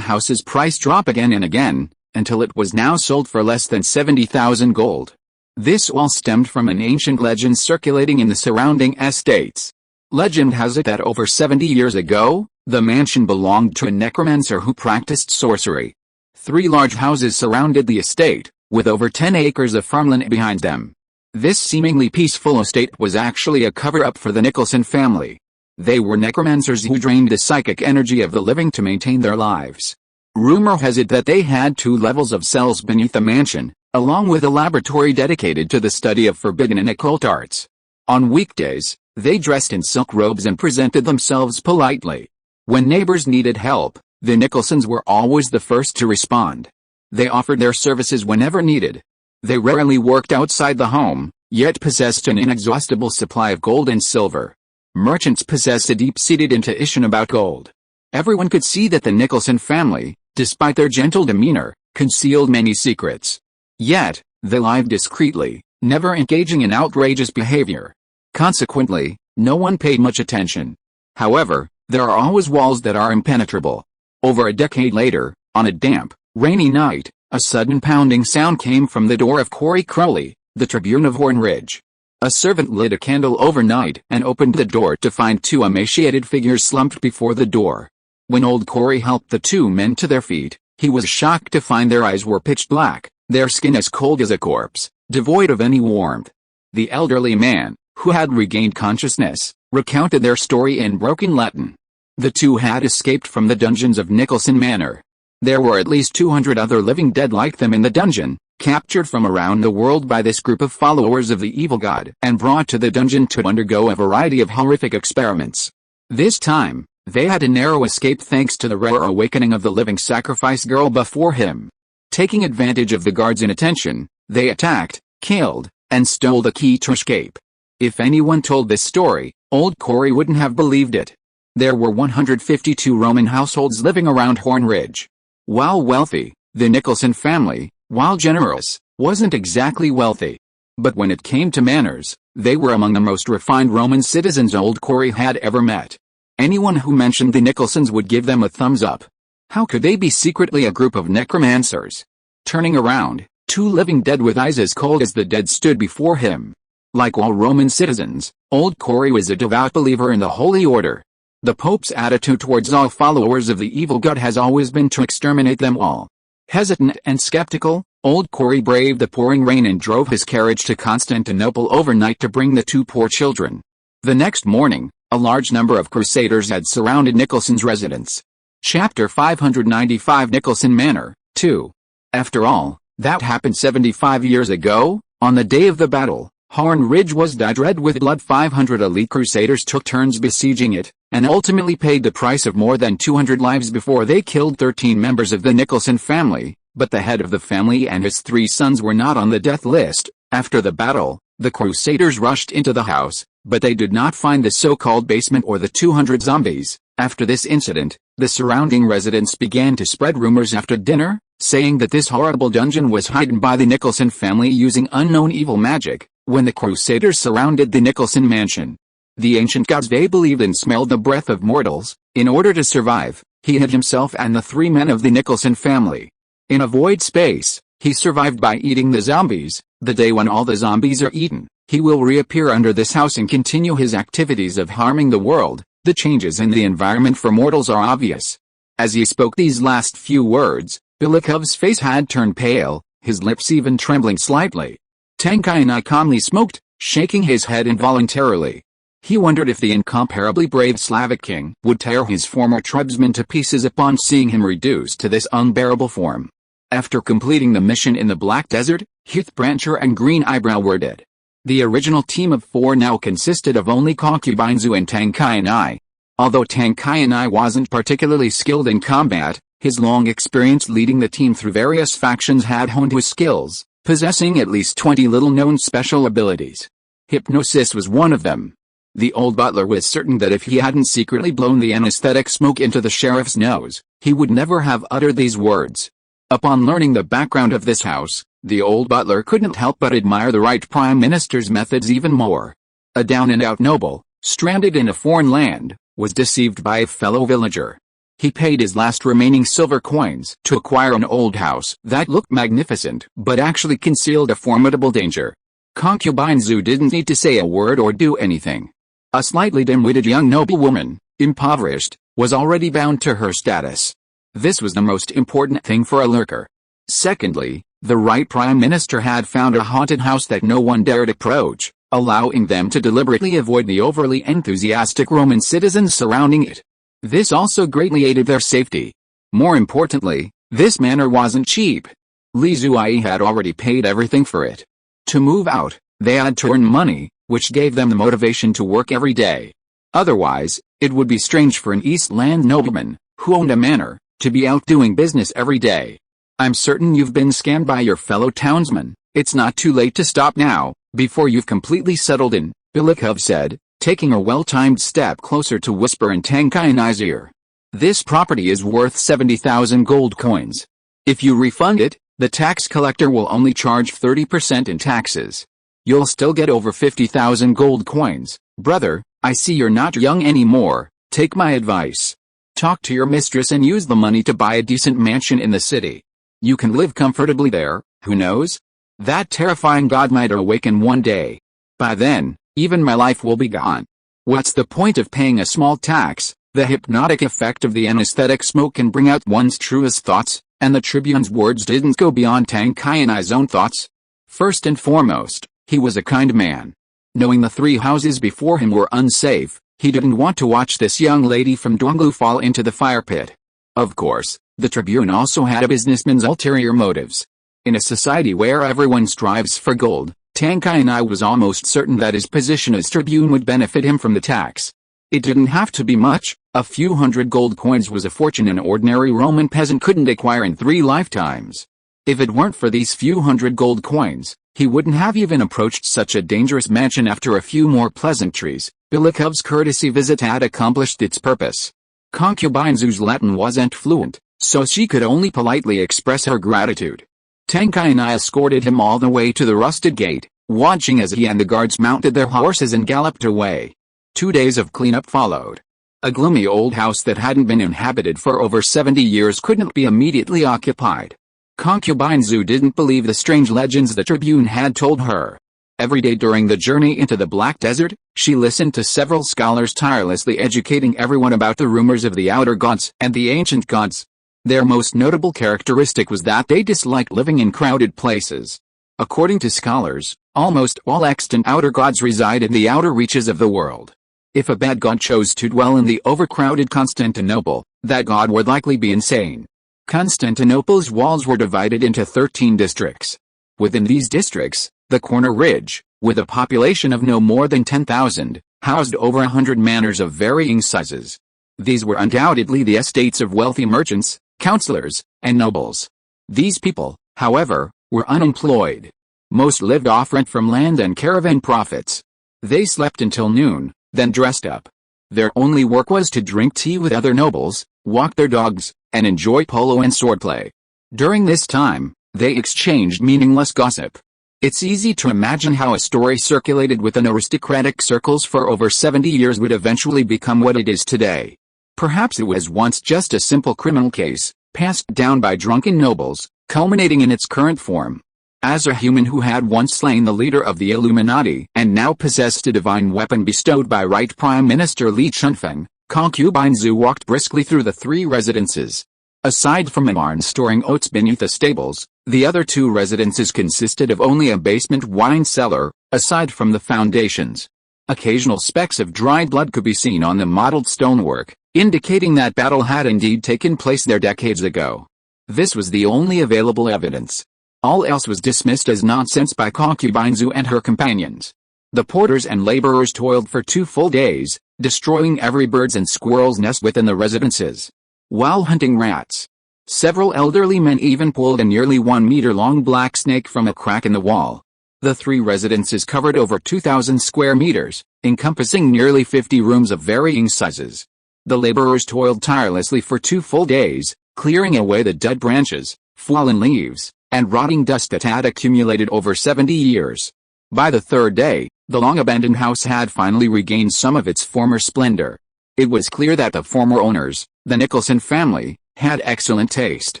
house's price drop again and again, until it was now sold for less than 70,000 gold. This all stemmed from an ancient legend circulating in the surrounding estates. Legend has it that over 70 years ago, the mansion belonged to a necromancer who practiced sorcery. 3 large houses surrounded the estate, with over 10 acres of farmland behind them. This seemingly peaceful estate was actually a cover-up for the Nicholson family. They were necromancers who drained the psychic energy of the living to maintain their lives. Rumor has it that they had 2 levels of cells beneath the mansion, along with a laboratory dedicated to the study of forbidden and occult arts. On weekdays, they dressed in silk robes and presented themselves politely. When neighbors needed help, the Nicholsons were always the first to respond. They offered their services whenever needed. They rarely worked outside the home, yet possessed an inexhaustible supply of gold and silver. Merchants possessed a deep-seated intuition about gold. Everyone could see that the Nicholson family, despite their gentle demeanor, concealed many secrets. Yet, they lived discreetly, never engaging in outrageous behavior. Consequently, no one paid much attention. However, there are always walls that are impenetrable. Over a decade later, on a damp, rainy night, a sudden pounding sound came from the door of Corey Crowley, the Tribune of Hornridge. A servant lit a candle overnight and opened the door to find 2 emaciated figures slumped before the door. When old Corey helped the 2 men to their feet, he was shocked to find their eyes were pitch black, their skin as cold as a corpse, devoid of any warmth. The elderly man, who had regained consciousness, recounted their story in broken Latin. The 2 had escaped from the dungeons of Nicholson Manor. There were at least 200 other living dead like them in the dungeon, captured from around the world by this group of followers of the evil god and brought to the dungeon to undergo a variety of horrific experiments. This time, they had a narrow escape thanks to the rare awakening of the living sacrifice girl before him. Taking advantage of the guards' inattention, they attacked, killed, and stole the key to escape. If anyone told this story, old Corey wouldn't have believed it. There were 152 Roman households living around Horn Ridge. While wealthy, the Nicholson family, while generous, wasn't exactly wealthy. But when it came to manners, they were among the most refined Roman citizens old Corey had ever met. Anyone who mentioned the Nicholsons would give them a thumbs up. How could they be secretly a group of necromancers? Turning around, two living dead with eyes as cold as the dead stood before him. Like all Roman citizens, old Corey was a devout believer in the Holy Order. The Pope's attitude towards all followers of the evil god has always been to exterminate them all. Hesitant and skeptical, old Corey braved the pouring rain and drove his carriage to Constantinople overnight to bring the two poor children. The next morning, a large number of crusaders had surrounded Nicholson's residence. Chapter 595 Nicholson Manor, 2. After all, that happened 75 years ago, on the day of the battle. Horn Ridge was dyed red with blood. 500 elite crusaders took turns besieging it, and ultimately paid the price of more than 200 lives before they killed 13 members of the Nicholson family, but the head of the family and his 3 sons were not on the death list. After the battle, the crusaders rushed into the house, but they did not find the so-called basement or the 200 zombies. After this incident, the surrounding residents began to spread rumors after dinner, saying that this horrible dungeon was hidden by the Nicholson family using unknown evil magic. When the crusaders surrounded the Nicholson mansion, the ancient gods they believed in smelled the breath of mortals. In order to survive, he hid himself and the 3 men of the Nicholson family in a void space. He survived by eating the zombies. The day when all the zombies are eaten, he will reappear under this house and continue his activities of harming the world. The changes in the environment for mortals are obvious. As he spoke these last few words, Bilikov's face had turned pale, his lips even trembling slightly. Tankainai calmly smoked, shaking his head involuntarily. He wondered if the incomparably brave Slavic king would tear his former tribesmen to pieces upon seeing him reduced to this unbearable form. After completing the mission in the Black Desert, Heathbrancher and Green Eyebrow were dead. The original team of 4 now consisted of only Concubinzu and Tankainai. Although Tankainai wasn't particularly skilled in combat, his long experience leading the team through various factions had honed his skills, possessing at least 20 little-known special abilities. Hypnosis was one of them. The old butler was certain that if he hadn't secretly blown the anesthetic smoke into the sheriff's nose, he would never have uttered these words. Upon learning the background of this house, the old butler couldn't help but admire the right prime minister's methods even more. A down-and-out noble, stranded in a foreign land, was deceived by a fellow villager. He paid his last remaining silver coins to acquire an old house that looked magnificent but actually concealed a formidable danger. Concubinzu didn't need to say a word or do anything. A slightly dim-witted young noblewoman, impoverished, was already bound to her status. This was the most important thing for a lurker. Secondly, the right prime minister had found a haunted house that no one dared approach, allowing them to deliberately avoid the overly enthusiastic Roman citizens surrounding it. This also greatly aided their safety. More importantly, this manor wasn't cheap. Li Zuai had already paid everything for it. To move out, they had to earn money, which gave them the motivation to work every day. Otherwise, it would be strange for an East Land nobleman, who owned a manor, to be out doing business every day. I'm certain you've been scammed by your fellow townsmen. It's not too late to stop now, before you've completely settled in, Bilikov said, taking a well-timed step closer to whisper in Tankainai's ear. This property is worth 70,000 gold coins. If you refund it, the tax collector will only charge 30% in taxes. You'll still get over 50,000 gold coins. Brother, I see you're not young anymore. Take my advice. Talk to your mistress and use the money to buy a decent mansion in the city. You can live comfortably there, who knows? That terrifying god might awaken one day. By then, even my life will be gone. What's the point of paying a small tax? The hypnotic effect of the anesthetic smoke can bring out one's truest thoughts, and the tribune's words didn't go beyond Tankainai's own thoughts. First and foremost, he was a kind man. Knowing the 3 houses before him were unsafe, he didn't want to watch this young lady from Donglu fall into the fire pit. Of course, The Tribune also had a businessman's ulterior motives. In a society where everyone strives for gold, Tankainai was almost certain that his position as Tribune would benefit him from the tax. It didn't have to be much. A few hundred gold coins was a fortune an ordinary Roman peasant couldn't acquire in 3 lifetimes. If it weren't for these few hundred gold coins, he wouldn't have even approached such a dangerous mansion. After a few more pleasantries, Bilikov's courtesy visit had accomplished its purpose. Concubine Zhu's Latin wasn't fluent, so she could only politely express her gratitude. Tankainai escorted him all the way to the rusted gate, watching as he and the guards mounted their horses and galloped away. 2 days of cleanup followed. A gloomy old house that hadn't been inhabited for over 70 years couldn't be immediately occupied. Concubine Zhu didn't believe the strange legends the Tribune had told her. Every day during the journey into the Black Desert, she listened to several scholars tirelessly educating everyone about the rumors of the outer gods and the ancient gods. Their most notable characteristic was that they disliked living in crowded places. According to scholars, almost all extant outer gods reside in the outer reaches of the world. If a bad god chose to dwell in the overcrowded Constantinople, that god would likely be insane. Constantinople's walls were divided into 13 districts. Within these districts, the Corner Ridge, with a population of no more than 10,000, housed over 100 manors of varying sizes. These were undoubtedly the estates of wealthy merchants, counselors, and nobles. These people, however, were unemployed. Most lived off rent from land and caravan profits. They slept until noon, then dressed up. Their only work was to drink tea with other nobles, walk their dogs, and enjoy polo and swordplay. During this time, they exchanged meaningless gossip. It's easy to imagine how a story circulated within aristocratic circles for over 70 years would eventually become what it is today. Perhaps it was once just a simple criminal case, passed down by drunken nobles, culminating in its current form. As a human who had once slain the leader of the Illuminati and now possessed a divine weapon bestowed by Right Prime Minister Li Chunfeng, Concubine Zhu walked briskly through the 3 residences. Aside from a barn storing oats beneath the stables, the other 2 residences consisted of only a basement wine cellar, aside from the foundations. Occasional specks of dried blood could be seen on the mottled stonework, indicating that battle had indeed taken place there decades ago. This was the only available evidence. All else was dismissed as nonsense by Concubine Zhu and her companions. The porters and laborers toiled for 2 full days, destroying every bird's and squirrel's nest within the residences. While hunting rats, several elderly men even pulled a nearly 1-meter-long black snake from a crack in the wall. The 3 residences covered over 2,000 square meters, encompassing nearly 50 rooms of varying sizes. The laborers toiled tirelessly for 2 full days, clearing away the dead branches, fallen leaves, and rotting dust that had accumulated over 70 years. By the 3rd day, the long-abandoned house had finally regained some of its former splendor. It was clear that the former owners, the Nicholson family, had excellent taste.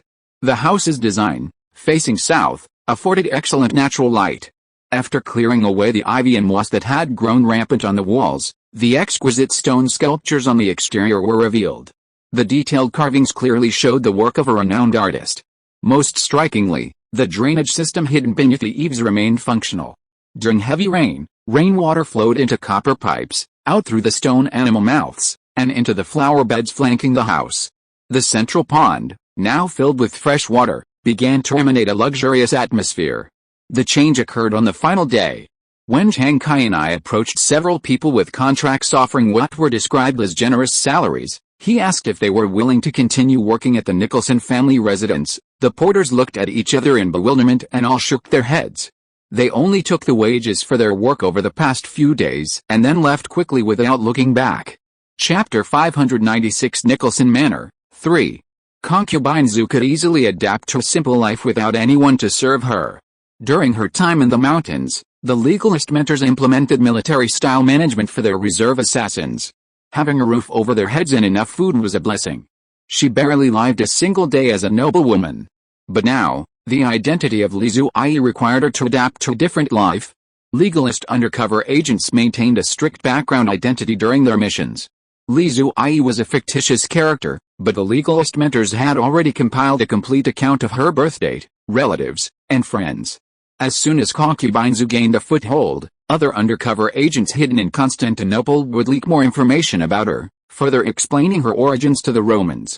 The house's design, facing south, afforded excellent natural light. After clearing away the ivy and moss that had grown rampant on the walls, the exquisite stone sculptures on the exterior were revealed. The detailed carvings clearly showed the work of a renowned artist. Most strikingly, the drainage system hidden beneath the eaves remained functional. During heavy rain, rainwater flowed into copper pipes, out through the stone animal mouths, and into the flower beds flanking the house. The central pond, now filled with fresh water, began to emanate a luxurious atmosphere. The change occurred on the final day. When Tankainai approached several people with contracts offering what were described as generous salaries, he asked if they were willing to continue working at the Nicholson family residence. The porters looked at each other in bewilderment and all shook their heads. They only took the wages for their work over the past few days and then left quickly without looking back. Chapter 596 Nicholson Manor, 3. Concubine Zhu could easily adapt to a simple life without anyone to serve her. During her time in the mountains, the legalist mentors implemented military-style management for their reserve assassins. Having a roof over their heads and enough food was a blessing. She barely lived a single day as a noblewoman. But now, the identity of Li Zhuai required her to adapt to a different life. Legalist undercover agents maintained a strict background identity during their missions. Li Zhuai was a fictitious character, but the legalist mentors had already compiled a complete account of her birthdate, relatives, and friends. As soon as Concubine Zhu gained a foothold, other undercover agents hidden in Constantinople would leak more information about her, further explaining her origins to the Romans.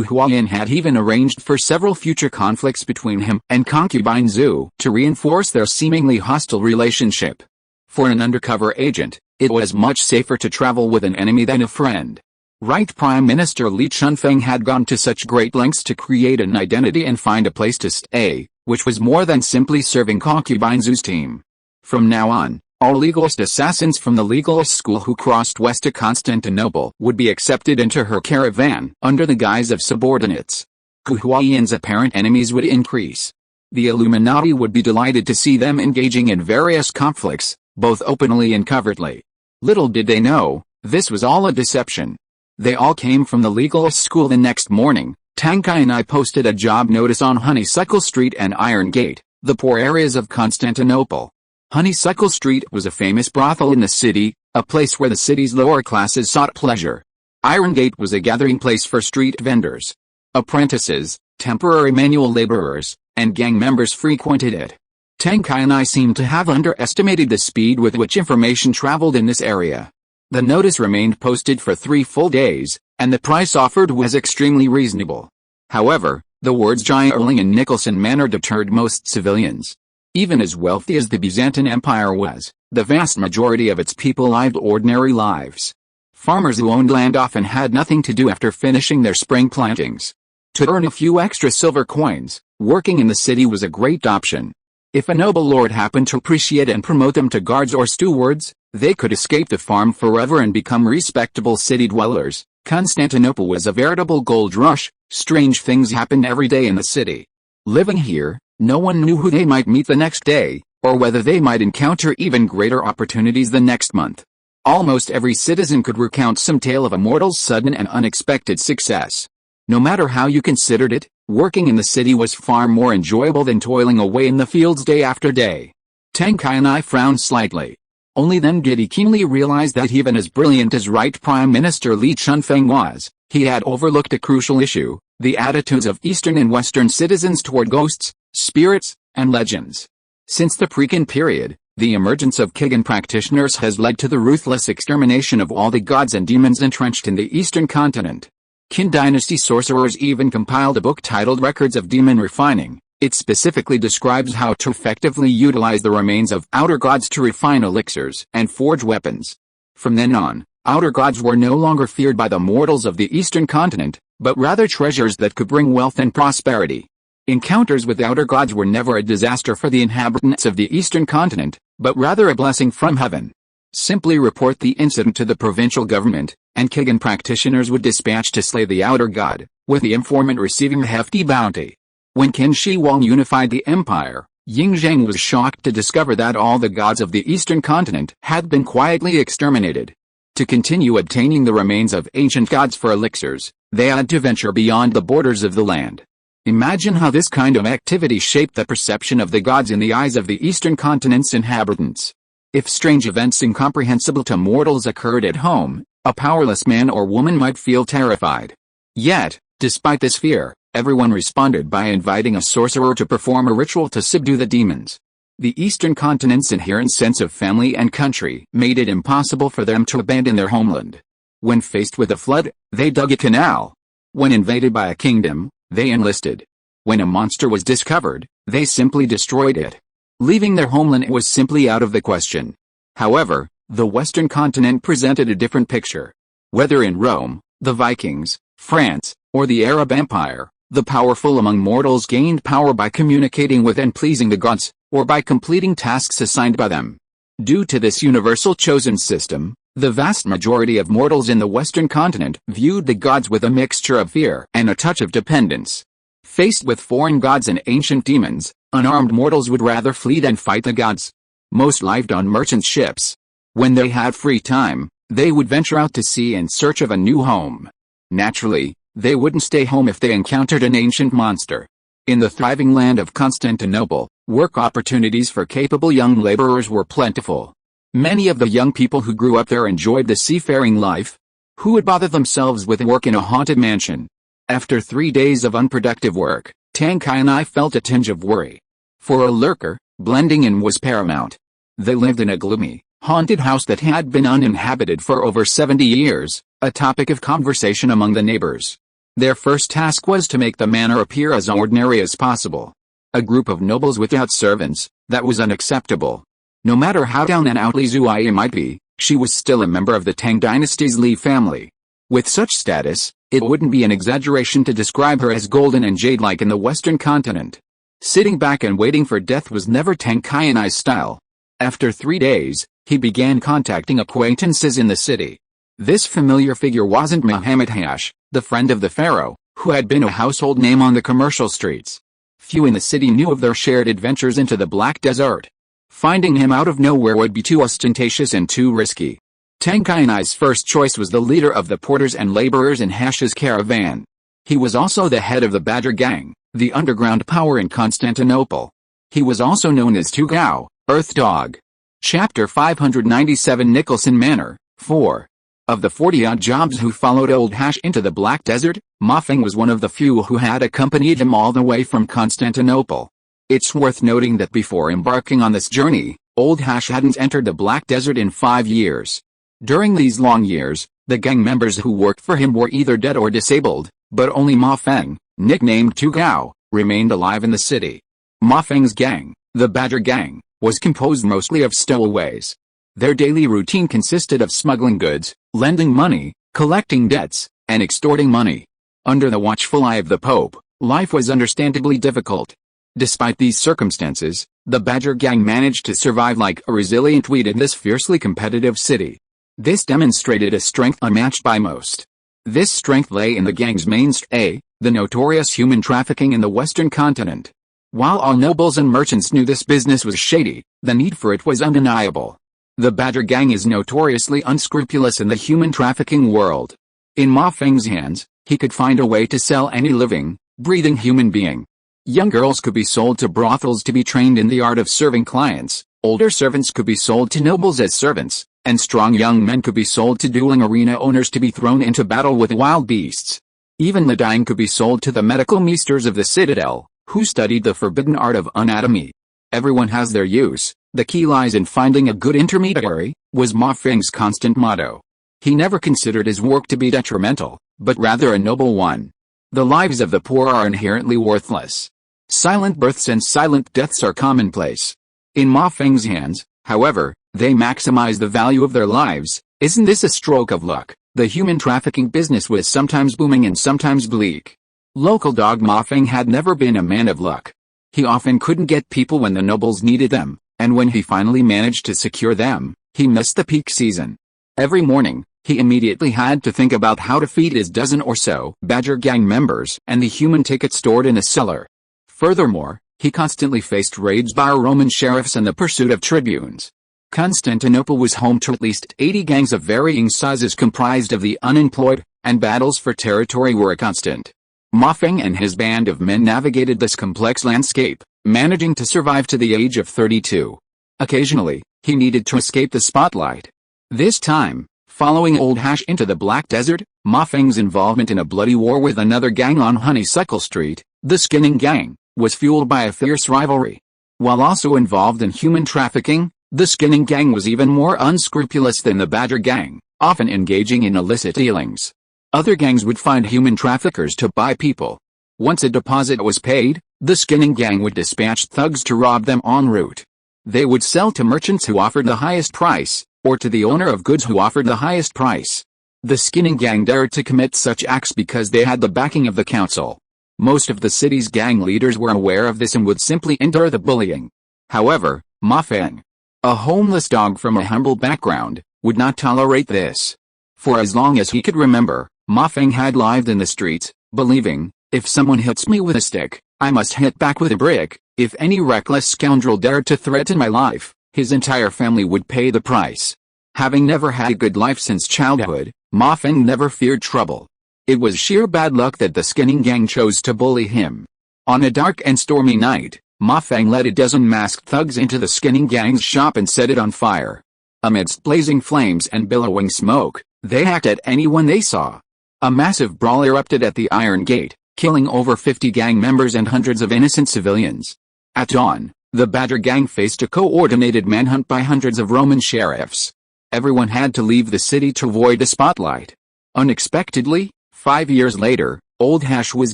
Huayan had even arranged for several future conflicts between him and concubine Zhu to reinforce their seemingly hostile relationship. For an undercover agent, it was much safer to travel with an enemy than a friend. Right Prime Minister Li Chunfeng had gone to such great lengths to create an identity and find a place to stay, which was more than simply serving concubine Zhu's team. From now on, all legalist assassins from the legalist school who crossed west to Constantinople would be accepted into her caravan under the guise of subordinates. Huayan's apparent enemies would increase. The Illuminati would be delighted to see them engaging in various conflicts, both openly and covertly. Little did they know, this was all a deception. They all came from the legalist school the next morning. Tang Kai and I posted a job notice on Honeysuckle Street and Iron Gate, the poor areas of Constantinople. Honeysuckle Street was a famous brothel in the city, a place where the city's lower classes sought pleasure. Iron Gate was a gathering place for street vendors. Apprentices, temporary manual laborers, and gang members frequented it. Tang Kai and I seemed to have underestimated the speed with which information traveled in this area. The notice remained posted for 3 full days, and the price offered was extremely reasonable. However, the words Gierling and Nicholson Manor deterred most civilians. Even as wealthy as the Byzantine Empire was, the vast majority of its people lived ordinary lives. Farmers who owned land often had nothing to do after finishing their spring plantings. To earn a few extra silver coins, working in the city was a great option. If a noble lord happened to appreciate and promote them to guards or stewards, they could escape the farm forever and become respectable city dwellers. Constantinople was a veritable gold rush. Strange things happened every day in the city. Living here, no one knew who they might meet the next day, or whether they might encounter even greater opportunities the next month. Almost every citizen could recount some tale of a mortal's sudden and unexpected success. No matter how you considered it, working in the city was far more enjoyable than toiling away in the fields day after day. Tang Kai and I frowned slightly. Only then did he keenly realize that even as brilliant as Right Prime Minister Li Chunfeng was, he had overlooked a crucial issue: the attitudes of Eastern and Western citizens toward ghosts, spirits, and legends. Since the pre-Qin period, the emergence of Qigong practitioners has led to the ruthless extermination of all the gods and demons entrenched in the Eastern continent. Qin dynasty sorcerers even compiled a book titled Records of Demon Refining. It specifically describes how to effectively utilize the remains of outer gods to refine elixirs and forge weapons. From then on, outer gods were no longer feared by the mortals of the Eastern continent, but rather treasures that could bring wealth and prosperity. Encounters with outer gods were never a disaster for the inhabitants of the Eastern continent, but rather a blessing from heaven. Simply report the incident to the provincial government, and Qigong practitioners would dispatch to slay the outer god, with the informant receiving a hefty bounty. When Qin Shi Huang unified the empire, Ying Zheng was shocked to discover that all the gods of the Eastern continent had been quietly exterminated. To continue obtaining the remains of ancient gods for elixirs, they had to venture beyond the borders of the land. Imagine how this kind of activity shaped the perception of the gods in the eyes of the Eastern continent's inhabitants. If strange events incomprehensible to mortals occurred at home, a powerless man or woman might feel terrified. Yet, despite this fear, everyone responded by inviting a sorcerer to perform a ritual to subdue the demons. The Eastern continent's inherent sense of family and country made it impossible for them to abandon their homeland. When faced with a flood, they dug a canal. When invaded by a kingdom, they enlisted. When a monster was discovered, they simply destroyed it. Leaving their homeland was simply out of the question. However, the Western continent presented a different picture. Whether in Rome, the Vikings, France, or the Arab Empire, the powerful among mortals gained power by communicating with and pleasing the gods, or by completing tasks assigned by them. Due to this universal chosen system, the vast majority of mortals in the Western continent viewed the gods with a mixture of fear and a touch of dependence. Faced with foreign gods and ancient demons, unarmed mortals would rather flee than fight the gods. Most lived on merchant ships. When they had free time, they would venture out to sea in search of a new home. Naturally, they wouldn't stay home if they encountered an ancient monster. In the thriving land of Constantinople, work opportunities for capable young laborers were plentiful. Many of the young people who grew up there enjoyed the seafaring life. Who would bother themselves with work in a haunted mansion? After 3 days of unproductive work, Tang Kai and I felt a tinge of worry. For a lurker, blending in was paramount. They lived in a gloomy, haunted house that had been uninhabited for over 70 years, a topic of conversation among the neighbors. Their first task was to make the manor appear as ordinary as possible. A group of nobles without servants, that was unacceptable. No matter how down and out Li Zuai might be, she was still a member of the Tang dynasty's Li family. With such status, it wouldn't be an exaggeration to describe her as golden and jade-like in the western continent. Sitting back and waiting for death was never Tang Qianai's style. After 3 days, he began contacting acquaintances in the city. This familiar figure wasn't Muhammad Hash, the friend of the pharaoh, who had been a household name on the commercial streets. Few in the city knew of their shared adventures into the Black Desert. Finding him out of nowhere would be too ostentatious and too risky. Tang Qianai's first choice was the leader of the porters and laborers in Hash's caravan. He was also the head of the Badger Gang, the underground power in Constantinople. He was also known as Tugao, Earth Dog. Chapter 597 Nicholson Manor, 4. Of the 40-odd jobs who followed Old Hash into the Black Desert, Ma Feng was one of the few who had accompanied him all the way from Constantinople. It's worth noting that before embarking on this journey, Old Hash hadn't entered the Black Desert in 5 years. During these long years, the gang members who worked for him were either dead or disabled, but only Ma Feng, nicknamed Tugao, remained alive in the city. Ma Feng's gang, the Badger Gang, was composed mostly of stowaways. Their daily routine consisted of smuggling goods, lending money, collecting debts, and extorting money. Under the watchful eye of the Pope, life was understandably difficult. Despite these circumstances, the Badger Gang managed to survive like a resilient weed in this fiercely competitive city. This demonstrated a strength unmatched by most. This strength lay in the gang's mainstay, the notorious human trafficking in the Western continent. While all nobles and merchants knew this business was shady, the need for it was undeniable. The Badger Gang is notoriously unscrupulous in the human trafficking world. In Ma Feng's hands, he could find a way to sell any living, breathing human being. Young girls could be sold to brothels to be trained in the art of serving clients, older servants could be sold to nobles as servants, and strong young men could be sold to dueling arena owners to be thrown into battle with wild beasts. Even the dying could be sold to the medical meisters of the citadel, who studied the forbidden art of anatomy. Everyone has their use, the key lies in finding a good intermediary, was Ma Feng's constant motto. He never considered his work to be detrimental, but rather a noble one. The lives of the poor are inherently worthless. Silent births and silent deaths are commonplace. In Ma Feng's hands, however, they maximize the value of their lives. Isn't this a stroke of luck? The human trafficking business was sometimes booming and sometimes bleak. Local dog Ma Feng had never been a man of luck. He often couldn't get people when the nobles needed them, and when he finally managed to secure them, he missed the peak season. Every morning, he immediately had to think about how to feed his dozen or so Badger Gang members and the human ticket stored in a cellar. Furthermore, he constantly faced raids by Roman sheriffs and the pursuit of tribunes. Constantinople was home to at least 80 gangs of varying sizes comprised of the unemployed, and battles for territory were a constant. Ma Feng and his band of men navigated this complex landscape, managing to survive to the age of 32. Occasionally, he needed to escape the spotlight. This time, following Old Hash into the Black Desert, Ma Feng's involvement in a bloody war with another gang on Honeysuckle Street, the Skinning Gang, was fueled by a fierce rivalry. While also involved in human trafficking, the Skinning Gang was even more unscrupulous than the Badger Gang, often engaging in illicit dealings. Other gangs would find human traffickers to buy people. Once a deposit was paid, the Skinning Gang would dispatch thugs to rob them en route. They would sell to merchants who offered the highest price, or to the owner of goods who offered the highest price. The Skinning Gang dared to commit such acts because they had the backing of the council. Most of the city's gang leaders were aware of this and would simply endure the bullying. However, Ma Feng, a homeless dog from a humble background, would not tolerate this. For as long as he could remember, Ma Feng had lived in the streets, believing, if someone hits me with a stick, I must hit back with a brick. If any reckless scoundrel dared to threaten my life, his entire family would pay the price. Having never had a good life since childhood, Ma Feng never feared trouble. It was sheer bad luck that the Skinning Gang chose to bully him. On a dark and stormy night, Ma Feng led a dozen masked thugs into the Skinning Gang's shop and set it on fire. Amidst blazing flames and billowing smoke, they hacked at anyone they saw. A massive brawl erupted at the Iron Gate, killing over 50 gang members and hundreds of innocent civilians. At dawn, the Badger Gang faced a coordinated manhunt by hundreds of Roman sheriffs. Everyone had to leave the city to avoid the spotlight. Unexpectedly, 5 years later, Old Hash was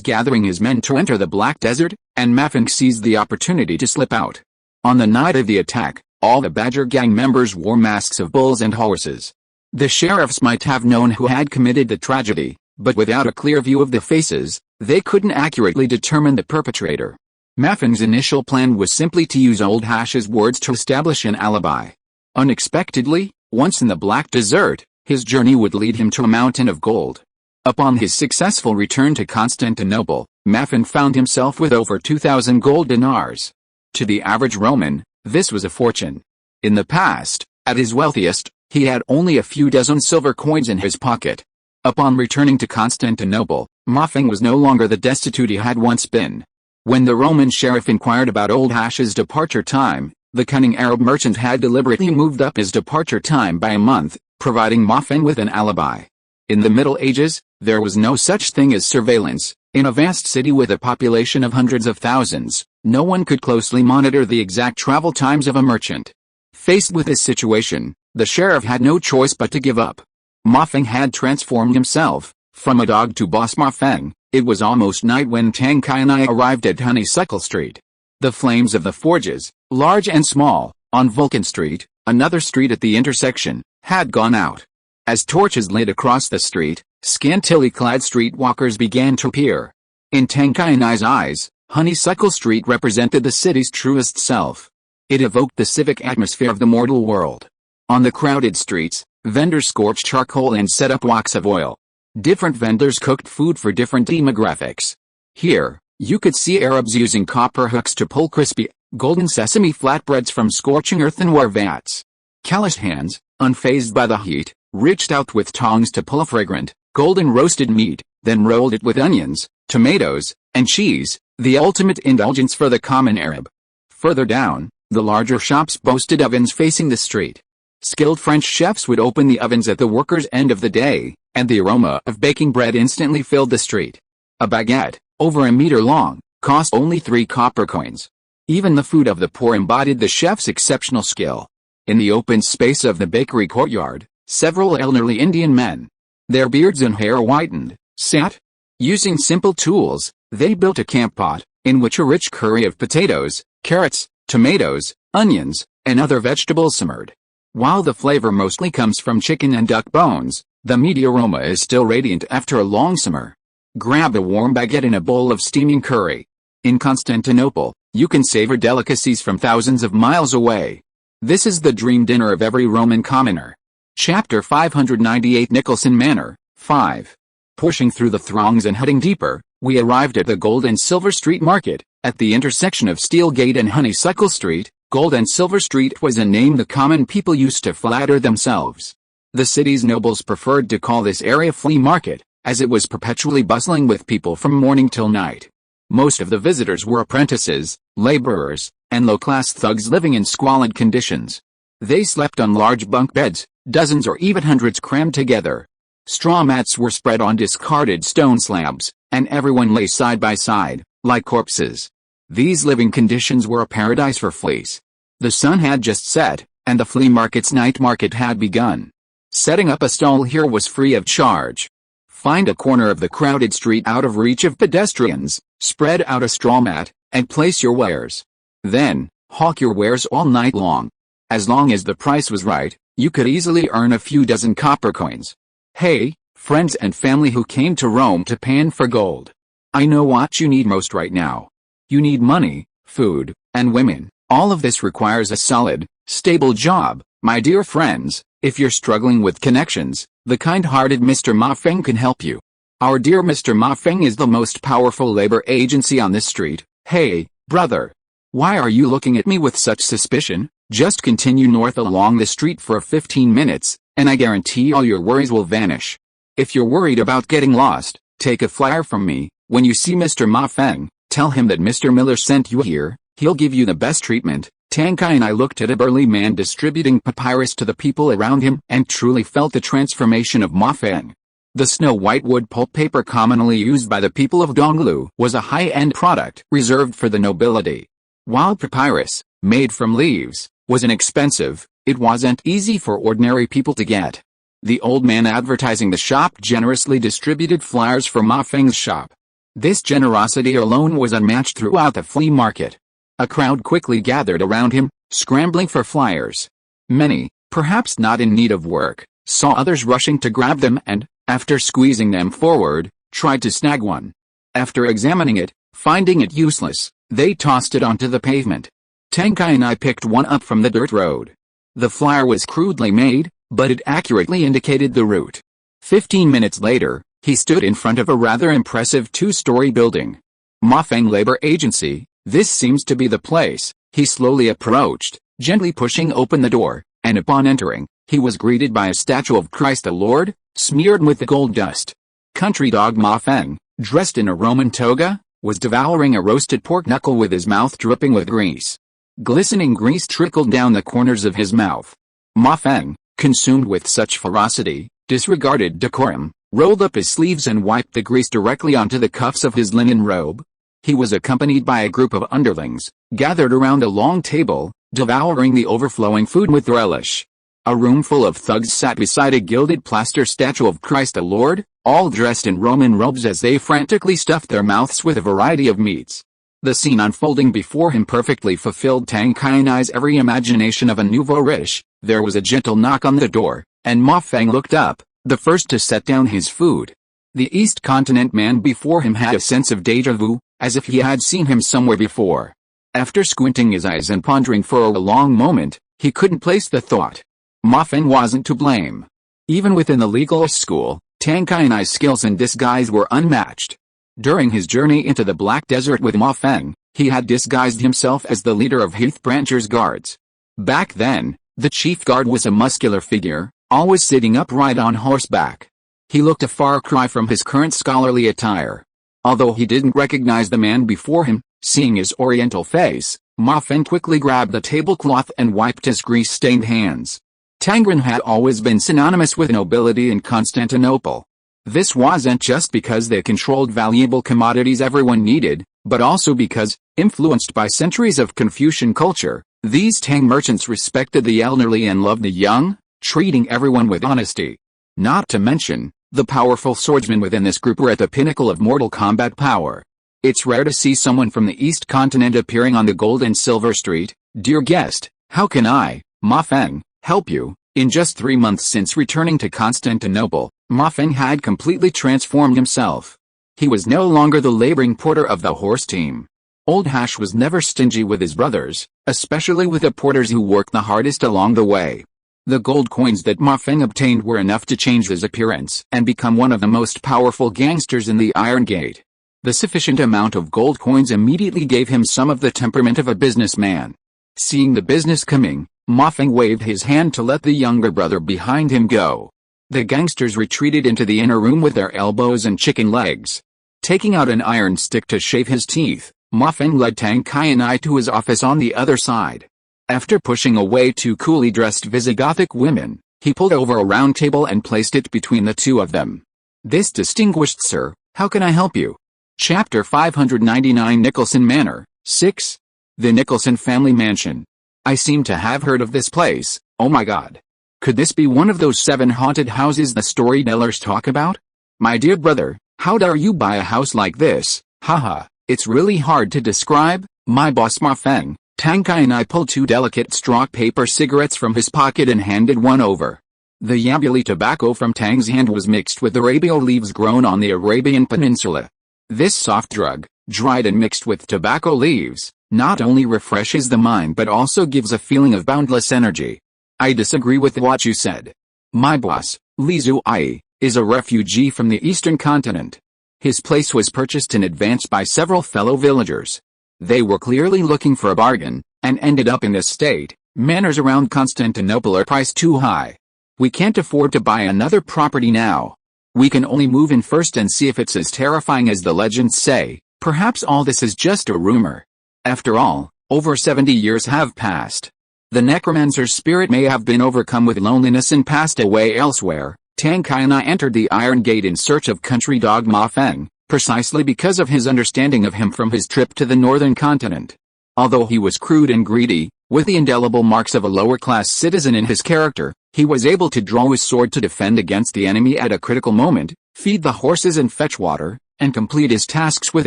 gathering his men to enter the Black Desert, and Ma Feng seized the opportunity to slip out. On the night of the attack, all the Badger Gang members wore masks of bulls and horses. The sheriffs might have known who had committed the tragedy, but without a clear view of the faces, they couldn't accurately determine the perpetrator. Ma Feng's initial plan was simply to use Old Hash's words to establish an alibi. Unexpectedly, once in the Black Desert, his journey would lead him to a mountain of gold. Upon his successful return to Constantinople, Ma Feng found himself with over 2,000 gold dinars. To the average Roman, this was a fortune. In the past, at his wealthiest, he had only a few dozen silver coins in his pocket. Upon returning to Constantinople, Ma Feng was no longer the destitute he had once been. When the Roman sheriff inquired about Old Hash's departure time, the cunning Arab merchant had deliberately moved up his departure time by a month, providing Ma Feng with an alibi. In the Middle Ages, there was no such thing as surveillance. In a vast city with a population of hundreds of thousands, no one could closely monitor the exact travel times of a merchant. Faced with this situation, the sheriff had no choice but to give up. Ma Feng had transformed himself, from a dog to Boss Ma Feng. It was almost night when Tang Kai and I arrived at Honeysuckle Street. The flames of the forges, large and small, on Vulcan Street, another street at the intersection, had gone out. As torches lit across the street, scantily clad streetwalkers began to appear. In Tang Kai and I's eyes, Honeysuckle Street represented the city's truest self. It evoked the civic atmosphere of the mortal world. On the crowded streets, vendors scorched charcoal and set up wocks of oil. Different vendors cooked food for different demographics. Here, you could see Arabs using copper hooks to pull crispy, golden sesame flatbreads from scorching earthenware vats. Calloused hands, unfazed by the heat, reached out with tongs to pull a fragrant, golden roasted meat, then rolled it with onions, tomatoes, and cheese, the ultimate indulgence for the common Arab. Further down, the larger shops boasted ovens facing the street. Skilled French chefs would open the ovens at the workers' end of the day, and the aroma of baking bread instantly filled the street. A baguette, over a meter long, cost only 3 copper coins. Even the food of the poor embodied the chef's exceptional skill. In the open space of the bakery courtyard, several elderly Indian men, their beards and hair whitened, sat. Using simple tools, they built a camp pot, in which a rich curry of potatoes, carrots, tomatoes, onions, and other vegetables simmered. While the flavor mostly comes from chicken and duck bones, the meaty aroma is still radiant after a long simmer. Grab a warm baguette in a bowl of steaming curry. In Constantinople, you can savor delicacies from thousands of miles away. This is the dream dinner of every Roman commoner. Chapter 598 Nicholson Manor, 5. Pushing through the throngs and heading deeper, we arrived at the Gold and Silver Street Market. At the intersection of Steel Gate and Honeysuckle Street, Gold and Silver Street was a name the common people used to flatter themselves. The city's nobles preferred to call this area Flea Market, as it was perpetually bustling with people from morning till night. Most of the visitors were apprentices, laborers, and low-class thugs living in squalid conditions. They slept on large bunk beds, dozens or even hundreds crammed together. Straw mats were spread on discarded stone slabs, and everyone lay side by side, like corpses. These living conditions were a paradise for fleas. The sun had just set, and the flea market's night market had begun. Setting up a stall here was free of charge. Find a corner of the crowded street out of reach of pedestrians, spread out a straw mat, and place your wares. Then, hawk your wares all night long. As long as the price was right, you could easily earn a few dozen copper coins. Hey, friends and family who came to Rome to pan for gold. I know what you need most right now. You need money, food, and women. All of this requires a solid, stable job, my dear friends. If you're struggling with connections, the kind-hearted Mr. Ma Feng can help you. Our dear Mr. Ma Feng is the most powerful labor agency on this street. Hey, brother. Why are you looking at me with such suspicion? Just continue north along the street for 15 minutes, and I guarantee all your worries will vanish. If you're worried about getting lost, take a flyer from me. When you see Mr. Ma Feng, tell him that Mr. Miller sent you here. He'll give you the best treatment. Tang Kai and I looked at a burly man distributing papyrus to the people around him and truly felt the transformation of Ma Feng. The snow-white wood pulp paper commonly used by the people of Donglu was a high-end product reserved for the nobility. While papyrus, made from leaves, was inexpensive, it wasn't easy for ordinary people to get. The old man advertising the shop generously distributed flyers for Ma Feng's shop. This generosity alone was unmatched throughout the flea market. A crowd quickly gathered around him, scrambling for flyers. Many, perhaps not in need of work, saw others rushing to grab them and, after squeezing them forward, tried to snag one. After examining it, finding it useless, they tossed it onto the pavement. Tang Kai and I picked one up from the dirt road. The flyer was crudely made, but it accurately indicated the route. 15 minutes later, he stood in front of a rather impressive two-story building. Ma Feng Labor Agency, this seems to be the place. He slowly approached, gently pushing open the door, and upon entering, he was greeted by a statue of Christ the Lord, smeared with the gold dust. Country dog Ma Feng, dressed in a Roman toga, was devouring a roasted pork knuckle with his mouth dripping with grease. Glistening grease trickled down the corners of his mouth. Ma Feng, consumed with such ferocity, disregarded decorum, rolled up his sleeves and wiped the grease directly onto the cuffs of his linen robe. He was accompanied by a group of underlings, gathered around a long table, devouring the overflowing food with relish. A room full of thugs sat beside a gilded plaster statue of Christ the Lord, all dressed in Roman robes as they frantically stuffed their mouths with a variety of meats. The scene unfolding before him perfectly fulfilled Tang Kai and I's every imagination of a nouveau riche. There was a gentle knock on the door, and Ma Feng looked up, the first to set down his food. The East Continent man before him had a sense of déjà vu, as if he had seen him somewhere before. After squinting his eyes and pondering for a long moment, he couldn't place the thought. Ma Feng wasn't to blame. Even within the legal school, Tang Kai and I's skills in disguise were unmatched. During his journey into the Black Desert with Ma Feng, he had disguised himself as the leader of Heath Brancher's guards. Back then, the chief guard was a muscular figure, always sitting upright on horseback. He looked a far cry from his current scholarly attire. Although he didn't recognize the man before him, seeing his oriental face, Ma Feng quickly grabbed the tablecloth and wiped his grease-stained hands. Tangren had always been synonymous with nobility in Constantinople. This wasn't just because they controlled valuable commodities everyone needed, but also because, influenced by centuries of Confucian culture, these Tang merchants respected the elderly and loved the young, treating everyone with honesty. Not to mention, the powerful swordsmen within this group were at the pinnacle of mortal combat power. It's rare to see someone from the East Continent appearing on the gold and silver street. Dear guest, how can I, Ma Feng, help you? In just 3 months since returning to Constantinople, Ma Feng had completely transformed himself. He was no longer the laboring porter of the horse team. Old Hash was never stingy with his brothers, especially with the porters who worked the hardest along the way. The gold coins that Ma Feng obtained were enough to change his appearance and become one of the most powerful gangsters in the Iron Gate. The sufficient amount of gold coins immediately gave him some of the temperament of a businessman. Seeing the business coming, Ma Feng waved his hand to let the younger brother behind him go. The gangsters retreated into the inner room with their elbows and chicken legs. Taking out an iron stick to shave his teeth, Ma Feng led Tang Kai and I to his office on the other side. After pushing away 2 coolly dressed Visigothic women, he pulled over a round table and placed it between the 2 of them. This distinguished sir, how can I help you? Chapter 599 Nicholson Manor, 6. The Nicholson Family Mansion. I seem to have heard of this place. Oh my god. Could this be one of those 7 haunted houses the storytellers talk about? My dear brother, how dare you buy a house like this? Haha, it's really hard to describe. My boss Ma Feng, Tang Kai and I pulled 2 delicate straw paper cigarettes from his pocket and handed one over. The Yabuli tobacco from Tang's hand was mixed with Arabio leaves grown on the Arabian Peninsula. This soft drug, dried and mixed with tobacco leaves, not only refreshes the mind but also gives a feeling of boundless energy. I disagree with what you said. My boss, Li Zuai, is a refugee from the eastern continent. His place was purchased in advance by several fellow villagers. They were clearly looking for a bargain, and ended up in this state. Manors around Constantinople are priced too high. We can't afford to buy another property now. We can only move in first and see if it's as terrifying as the legends say. Perhaps all this is just a rumor. After all, over 70 years have passed. The necromancer's spirit may have been overcome with loneliness and passed away elsewhere. Tang Kai and I entered the Iron Gate in search of country dog Ma Feng, precisely because of his understanding of him from his trip to the northern continent. Although he was crude and greedy, with the indelible marks of a lower-class citizen in his character, He was able to draw his sword to defend against the enemy at a critical moment, feed the horses and fetch water, and complete his tasks with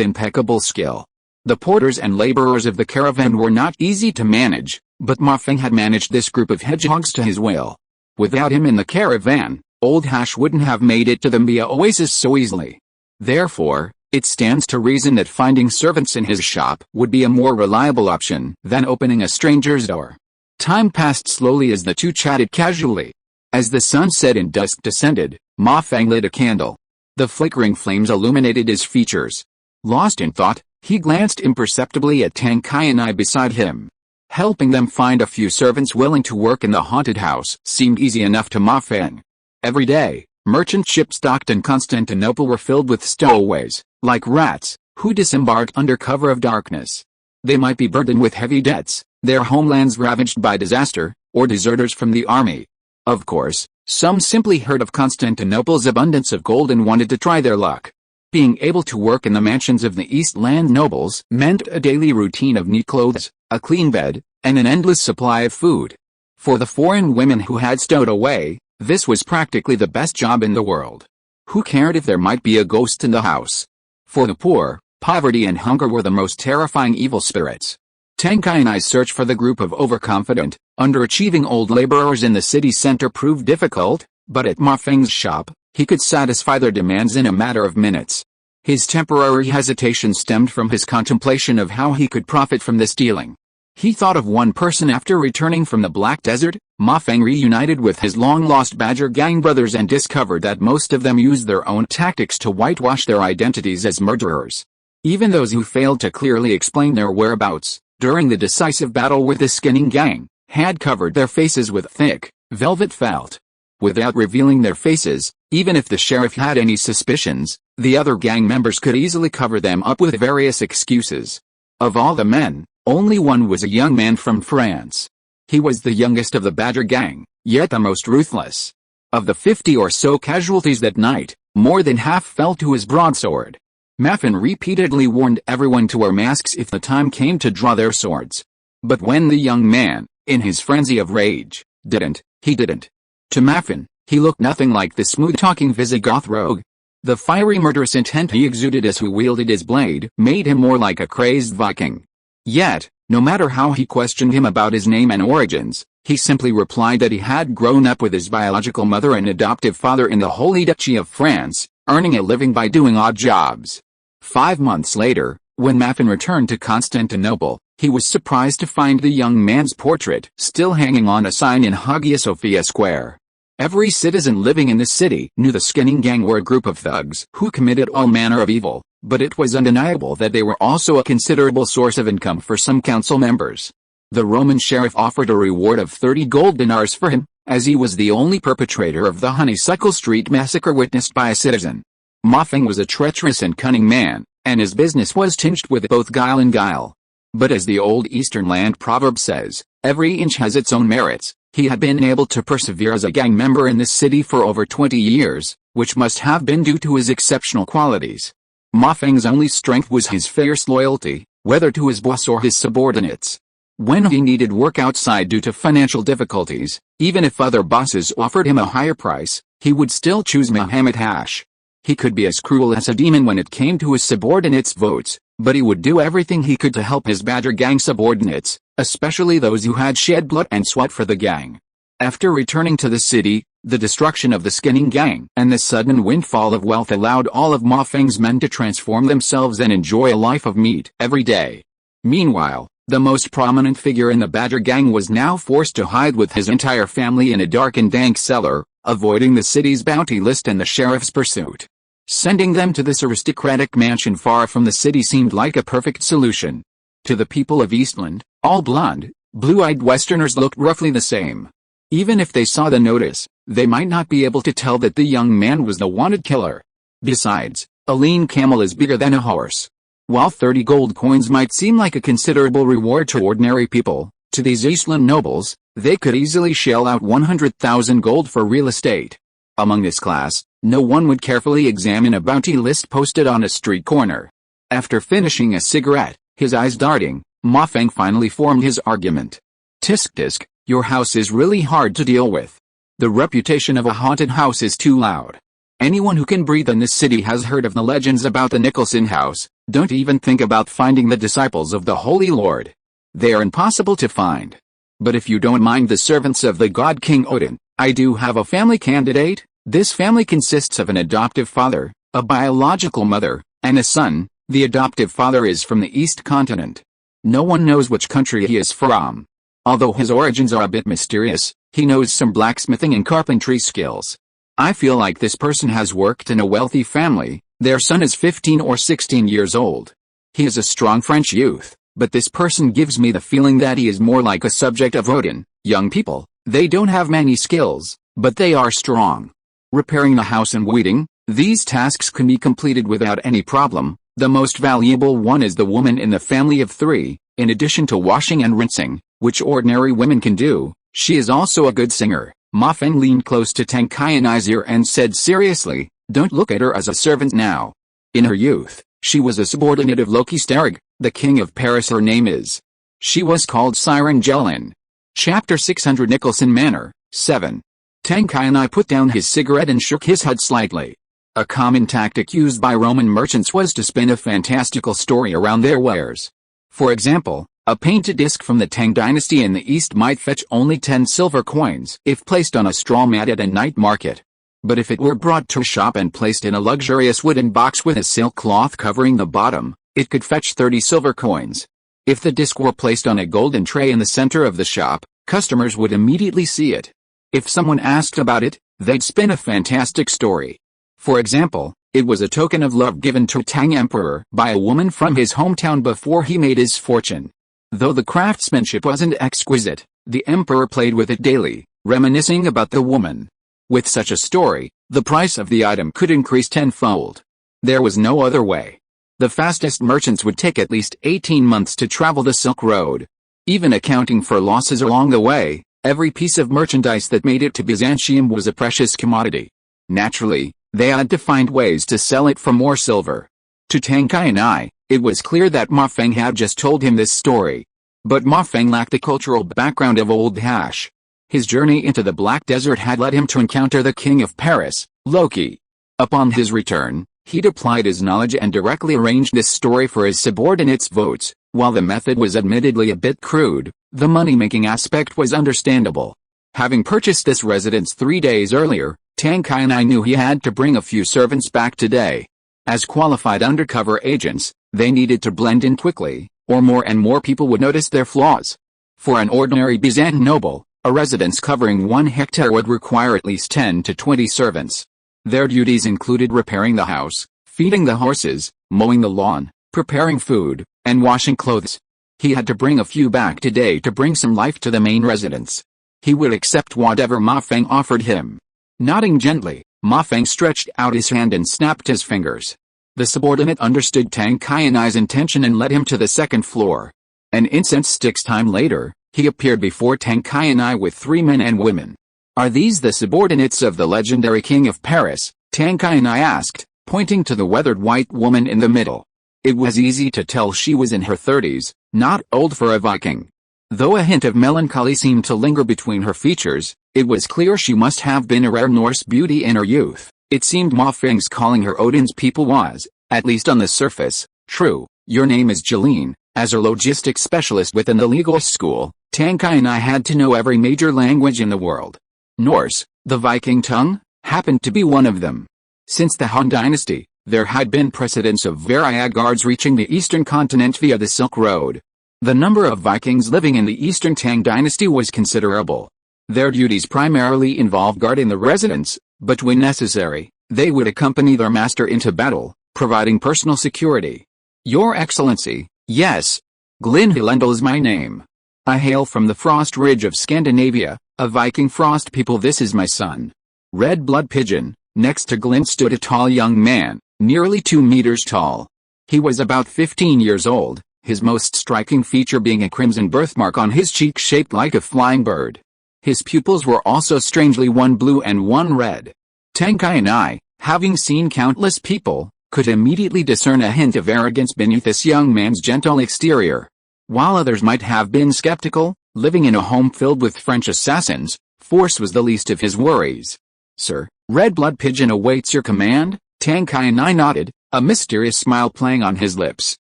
impeccable skill. The porters and laborers of the caravan were not easy to manage, but Ma Feng had managed this group of hedgehogs to his will. Without him in the caravan, Old Hash wouldn't have made it to the Mia oasis so easily. Therefore, it stands to reason that finding servants in his shop would be a more reliable option than opening a stranger's door. Time passed slowly as the two chatted casually. As the sun set and dusk descended, Ma Feng lit a candle. The flickering flames illuminated his features. Lost in thought, he glanced imperceptibly at Tang Kai and I beside him. Helping them find a few servants willing to work in the haunted house seemed easy enough to Ma Feng. Every day, merchant ships docked in Constantinople were filled with stowaways, like rats, who disembarked under cover of darkness. They might be burdened with heavy debts, their homelands ravaged by disaster, or deserters from the army. Of course, some simply heard of Constantinople's abundance of gold and wanted to try their luck. Being able to work in the mansions of the East Land nobles meant a daily routine of neat clothes, a clean bed, and an endless supply of food. For the foreign women who had stowed away, this was practically the best job in the world. Who cared if there might be a ghost in the house? For the poor, poverty and hunger were the most terrifying evil spirits. Tenkai and I's search for the group of overconfident, underachieving old laborers in the city center proved difficult, but at Ma Feng's shop, he could satisfy their demands in a matter of minutes. His temporary hesitation stemmed from his contemplation of how he could profit from this dealing. He thought of one person after returning from the Black Desert. Ma Feng reunited with his long-lost Badger Gang brothers and discovered that most of them used their own tactics to whitewash their identities as murderers. Even those who failed to clearly explain their whereabouts, during the decisive battle with the Skinning Gang, had covered their faces with thick, velvet felt. Without revealing their faces, even if the sheriff had any suspicions, the other gang members could easily cover them up with various excuses. Of all the men, only one was a young man from France. He was the youngest of the Badger Gang, yet the most ruthless. Of the 50 or so casualties that night, more than half fell to his broadsword. Ma Feng repeatedly warned everyone to wear masks if the time came to draw their swords. But when the young man, in his frenzy of rage, didn't, he didn't. To Ma Feng, he looked nothing like the smooth-talking Visigoth rogue. The fiery murderous intent he exuded as he wielded his blade made him more like a crazed Viking. Yet, no matter how he questioned him about his name and origins, he simply replied that he had grown up with his biological mother and adoptive father in the Holy Duchy of France, earning a living by doing odd jobs. 5 months later, when Ma Feng returned to Constantinople, he was surprised to find the young man's portrait still hanging on a sign in Hagia Sophia Square. Every citizen living in the city knew the Skinning Gang were a group of thugs who committed all manner of evil, but it was undeniable that they were also a considerable source of income for some council members. The Roman sheriff offered a reward of 30 gold dinars for him, as he was the only perpetrator of the Honeysuckle Street massacre witnessed by a citizen. Ma Feng was a treacherous and cunning man, and his business was tinged with both guile and guile. But as the old Eastern land proverb says, every inch has its own merits. He had been able to persevere as a gang member in this city for over 20 years, which must have been due to his exceptional qualities. Ma Feng's only strength was his fierce loyalty, whether to his boss or his subordinates. When he needed work outside due to financial difficulties, even if other bosses offered him a higher price, he would still choose Muhammad Hash. He could be as cruel as a demon when it came to his subordinates' votes, but he would do everything he could to help his Badger Gang subordinates, especially those who had shed blood and sweat for the gang. After returning to the city, the destruction of the Skinning Gang and the sudden windfall of wealth allowed all of Ma Feng's men to transform themselves and enjoy a life of meat every day. Meanwhile, the most prominent figure in the Badger Gang was now forced to hide with his entire family in a dark and dank cellar, avoiding the city's bounty list and the sheriff's pursuit. Sending them to this aristocratic mansion far from the city seemed like a perfect solution. To the people of Eastland, all blonde, blue-eyed Westerners looked roughly the same. Even if they saw the notice, they might not be able to tell that the young man was the wanted killer. Besides, a lean camel is bigger than a horse. While 30 gold coins might seem like a considerable reward to ordinary people, to these Eastland nobles, they could easily shell out 100,000 gold for real estate. Among this class, no one would carefully examine a bounty list posted on a street corner. After finishing a cigarette, his eyes darting, Ma Feng finally formed his argument. Tisk tisk, your house is really hard to deal with. The reputation of a haunted house is too loud. Anyone who can breathe in this city has heard of the legends about the Nicholson house. Don't even think about finding the disciples of the Holy Lord. They are impossible to find. But if you don't mind the servants of the god King Odin, I do have a family candidate. This family consists of an adoptive father, a biological mother, and a son. The adoptive father is from the East continent. No one knows which country he is from. Although his origins are a bit mysterious, he knows some blacksmithing and carpentry skills. I feel like this person has worked in a wealthy family. Their son is 15 or 16 years old. He is a strong French youth, but this person gives me the feeling that he is more like a subject of Odin. Young people, they don't have many skills, but they are strong. Repairing the house and weeding, these tasks can be completed without any problem. The most valuable one is the woman in the family of 3, in addition to washing and rinsing, which ordinary women can do. She is also a good singer. Ma Feng leaned close to Tang Qianai's ear and said seriously, don't look at her as a servant now. In her youth, she was a subordinate of Loki Starrig, the king of Paris her name is. She was called Siren Jelin. Chapter 600 Nicholson Manor, 7. Tang Qianai put down his cigarette and shook his head slightly. A common tactic used by Roman merchants was to spin a fantastical story around their wares. For example, a painted disc from the Tang dynasty in the east might fetch only 10 silver coins if placed on a straw mat at a night market. But if it were brought to a shop and placed in a luxurious wooden box with a silk cloth covering the bottom, it could fetch 30 silver coins. If the disc were placed on a golden tray in the center of the shop, customers would immediately see it. If someone asked about it, they'd spin a fantastic story. For example, it was a token of love given to Tang Emperor by a woman from his hometown before he made his fortune. Though the craftsmanship wasn't exquisite, the emperor played with it daily, reminiscing about the woman. With such a story, the price of the item could increase tenfold. There was no other way. The fastest merchants would take at least 18 months to travel the Silk Road. Even accounting for losses along the way, every piece of merchandise that made it to Byzantium was a precious commodity. Naturally, they had to find ways to sell it for more silver. To Tang Qianai, it was clear that Ma Feng had just told him this story. But Ma Feng lacked the cultural background of Old Hash. His journey into the Black Desert had led him to encounter the king of Paris, Loki. Upon his return, he'd applied his knowledge and directly arranged this story for his subordinates' votes. While the method was admittedly a bit crude, the money-making aspect was understandable. Having purchased this residence 3 days earlier, Tang Qianai knew he had to bring a few servants back today. As qualified undercover agents, they needed to blend in quickly, or more and more people would notice their flaws. For an ordinary Byzantine noble, a residence covering 1 hectare would require at least 10 to 20 servants. Their duties included repairing the house, feeding the horses, mowing the lawn, preparing food, and washing clothes. He had to bring a few back today to bring some life to the main residence. He would accept whatever Ma Feng offered him. Nodding gently, Ma Feng stretched out his hand and snapped his fingers. The subordinate understood Tang Qianai's intention and led him to the second floor. An incense stick's time later, he appeared before Tang Qianai with 3 men and women. Are these the subordinates of the legendary king of Paris? Tang Qianai asked, pointing to the weathered white woman in the middle. It was easy to tell she was in her 30s, not old for a Viking. Though a hint of melancholy seemed to linger between her features, it was clear she must have been a rare Norse beauty in her youth. It seemed Ma Feng's calling her Odin's people was, at least on the surface, true. Your name is Jeline. As a logistics specialist within the legal school, Tang Qianai had to know every major language in the world. Norse, the Viking tongue, happened to be one of them. Since the Han Dynasty, there had been precedents of variegards reaching the eastern continent via the Silk Road. The number of Vikings living in the eastern Tang dynasty was considerable. Their duties primarily involved guarding the residence, but when necessary, they would accompany their master into battle, providing personal security. Your Excellency, yes. Glyn Hilendal is my name. I hail from the Frost Ridge of Scandinavia, a Viking frost people. This is my son. Red Blood Pigeon. Next to Glyn stood a tall young man, nearly 2 meters tall. He was about 15 years old, his most striking feature being a crimson birthmark on his cheek shaped like a flying bird. His pupils were also strangely one blue and one red. Tang Qianai, having seen countless people, could immediately discern a hint of arrogance beneath this young man's gentle exterior. While others might have been skeptical, living in a home filled with French assassins, Force was the least of his worries. "Sir, Red Blood Pigeon awaits your command?" Tang Kai nodded, a mysterious smile playing on his lips.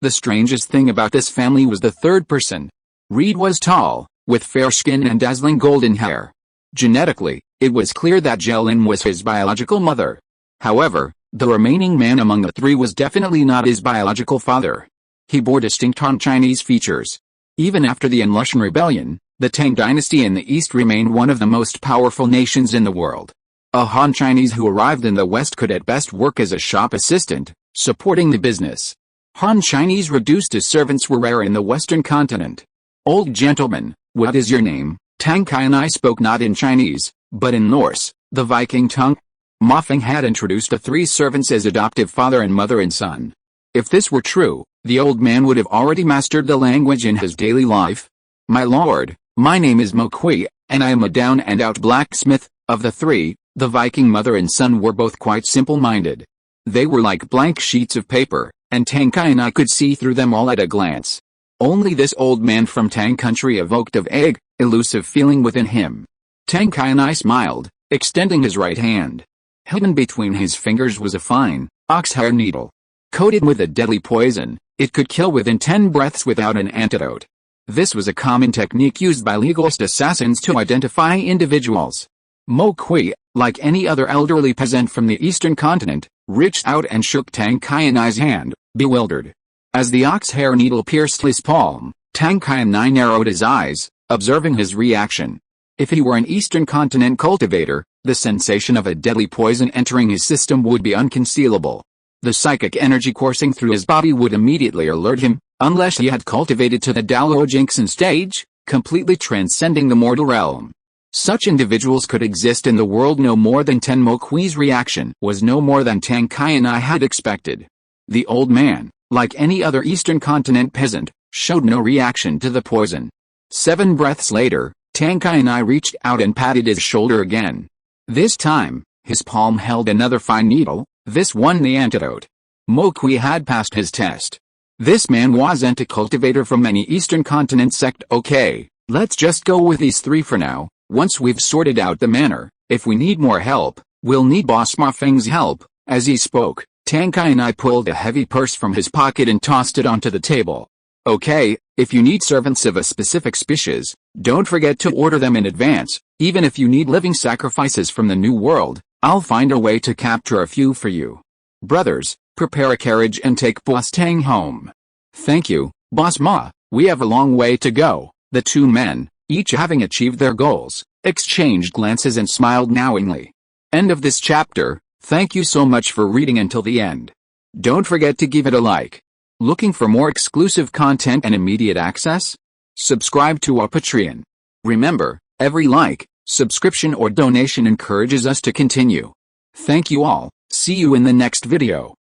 The strangest thing about this family was the third person. Reed was tall, with fair skin and dazzling golden hair. Genetically, it was clear that Jellin was his biological mother. However, the remaining man among the three was definitely not his biological father. He bore distinct Han Chinese features. Even after the Lushan Rebellion, the Tang dynasty in the East remained one of the most powerful nations in the world. A Han Chinese who arrived in the West could at best work as a shop assistant, supporting the business. Han Chinese reduced to servants were rare in the Western continent. "Old gentleman, what is your name?" Tang Kai spoke not in Chinese, but in Norse, the Viking tongue. Ma Feng had introduced the three servants as adoptive father and mother and son. If this were true, the old man would have already mastered the language in his daily life. "My lord, my name is Mo Kui, and I am a down-and-out blacksmith." Of the three, the Viking mother and son were both quite simple-minded. They were like blank sheets of paper, and Tang Kai could see through them all at a glance. Only this old man from Tang country evoked a vague, elusive feeling within him. Tang Kai smiled, extending his right hand. Hidden between his fingers was a fine, oxhair needle. Coated with a deadly poison, it could kill within 10 breaths without an antidote. This was a common technique used by legalist assassins to identify individuals. Mo Kui, like any other elderly peasant from the eastern continent, reached out and shook Tang Kai's hand, bewildered. As the oxhair needle pierced his palm, Tang Kai narrowed his eyes, observing his reaction. If he were an eastern continent cultivator, the sensation of a deadly poison entering his system would be unconcealable. The psychic energy coursing through his body would immediately alert him, unless he had cultivated to the Dalao Jinxin stage, completely transcending the mortal realm. Such individuals could exist in the world no more than 10. Mo Kui's reaction was no more than Tang Kai had expected. The old man, like any other eastern continent peasant, showed no reaction to the poison. 7 breaths later, Tang Kai reached out and patted his shoulder again. This time, his palm held another fine needle, this one the antidote. Mo Kui had passed his test. This man wasn't a cultivator from any eastern continent sect. "Okay, let's just go with these three for now. Once we've sorted out the manor, if we need more help, we'll need Boss Ma Feng's help." As he spoke, Tang Kai pulled a heavy purse from his pocket and tossed it onto the table. "Okay, if you need servants of a specific species, don't forget to order them in advance. Even if you need living sacrifices from the New World, I'll find a way to capture a few for you. Brothers, prepare a carriage and take Boss Tang home." "Thank you, Boss Ma, we have a long way to go." The two men, each having achieved their goals, exchanged glances and smiled knowingly. End of this chapter. Thank you so much for reading until the end. Don't forget to give it a like. Looking for more exclusive content and immediate access? Subscribe to our Patreon. Remember, every like, subscription or donation encourages us to continue. Thank you all. See you in the next video.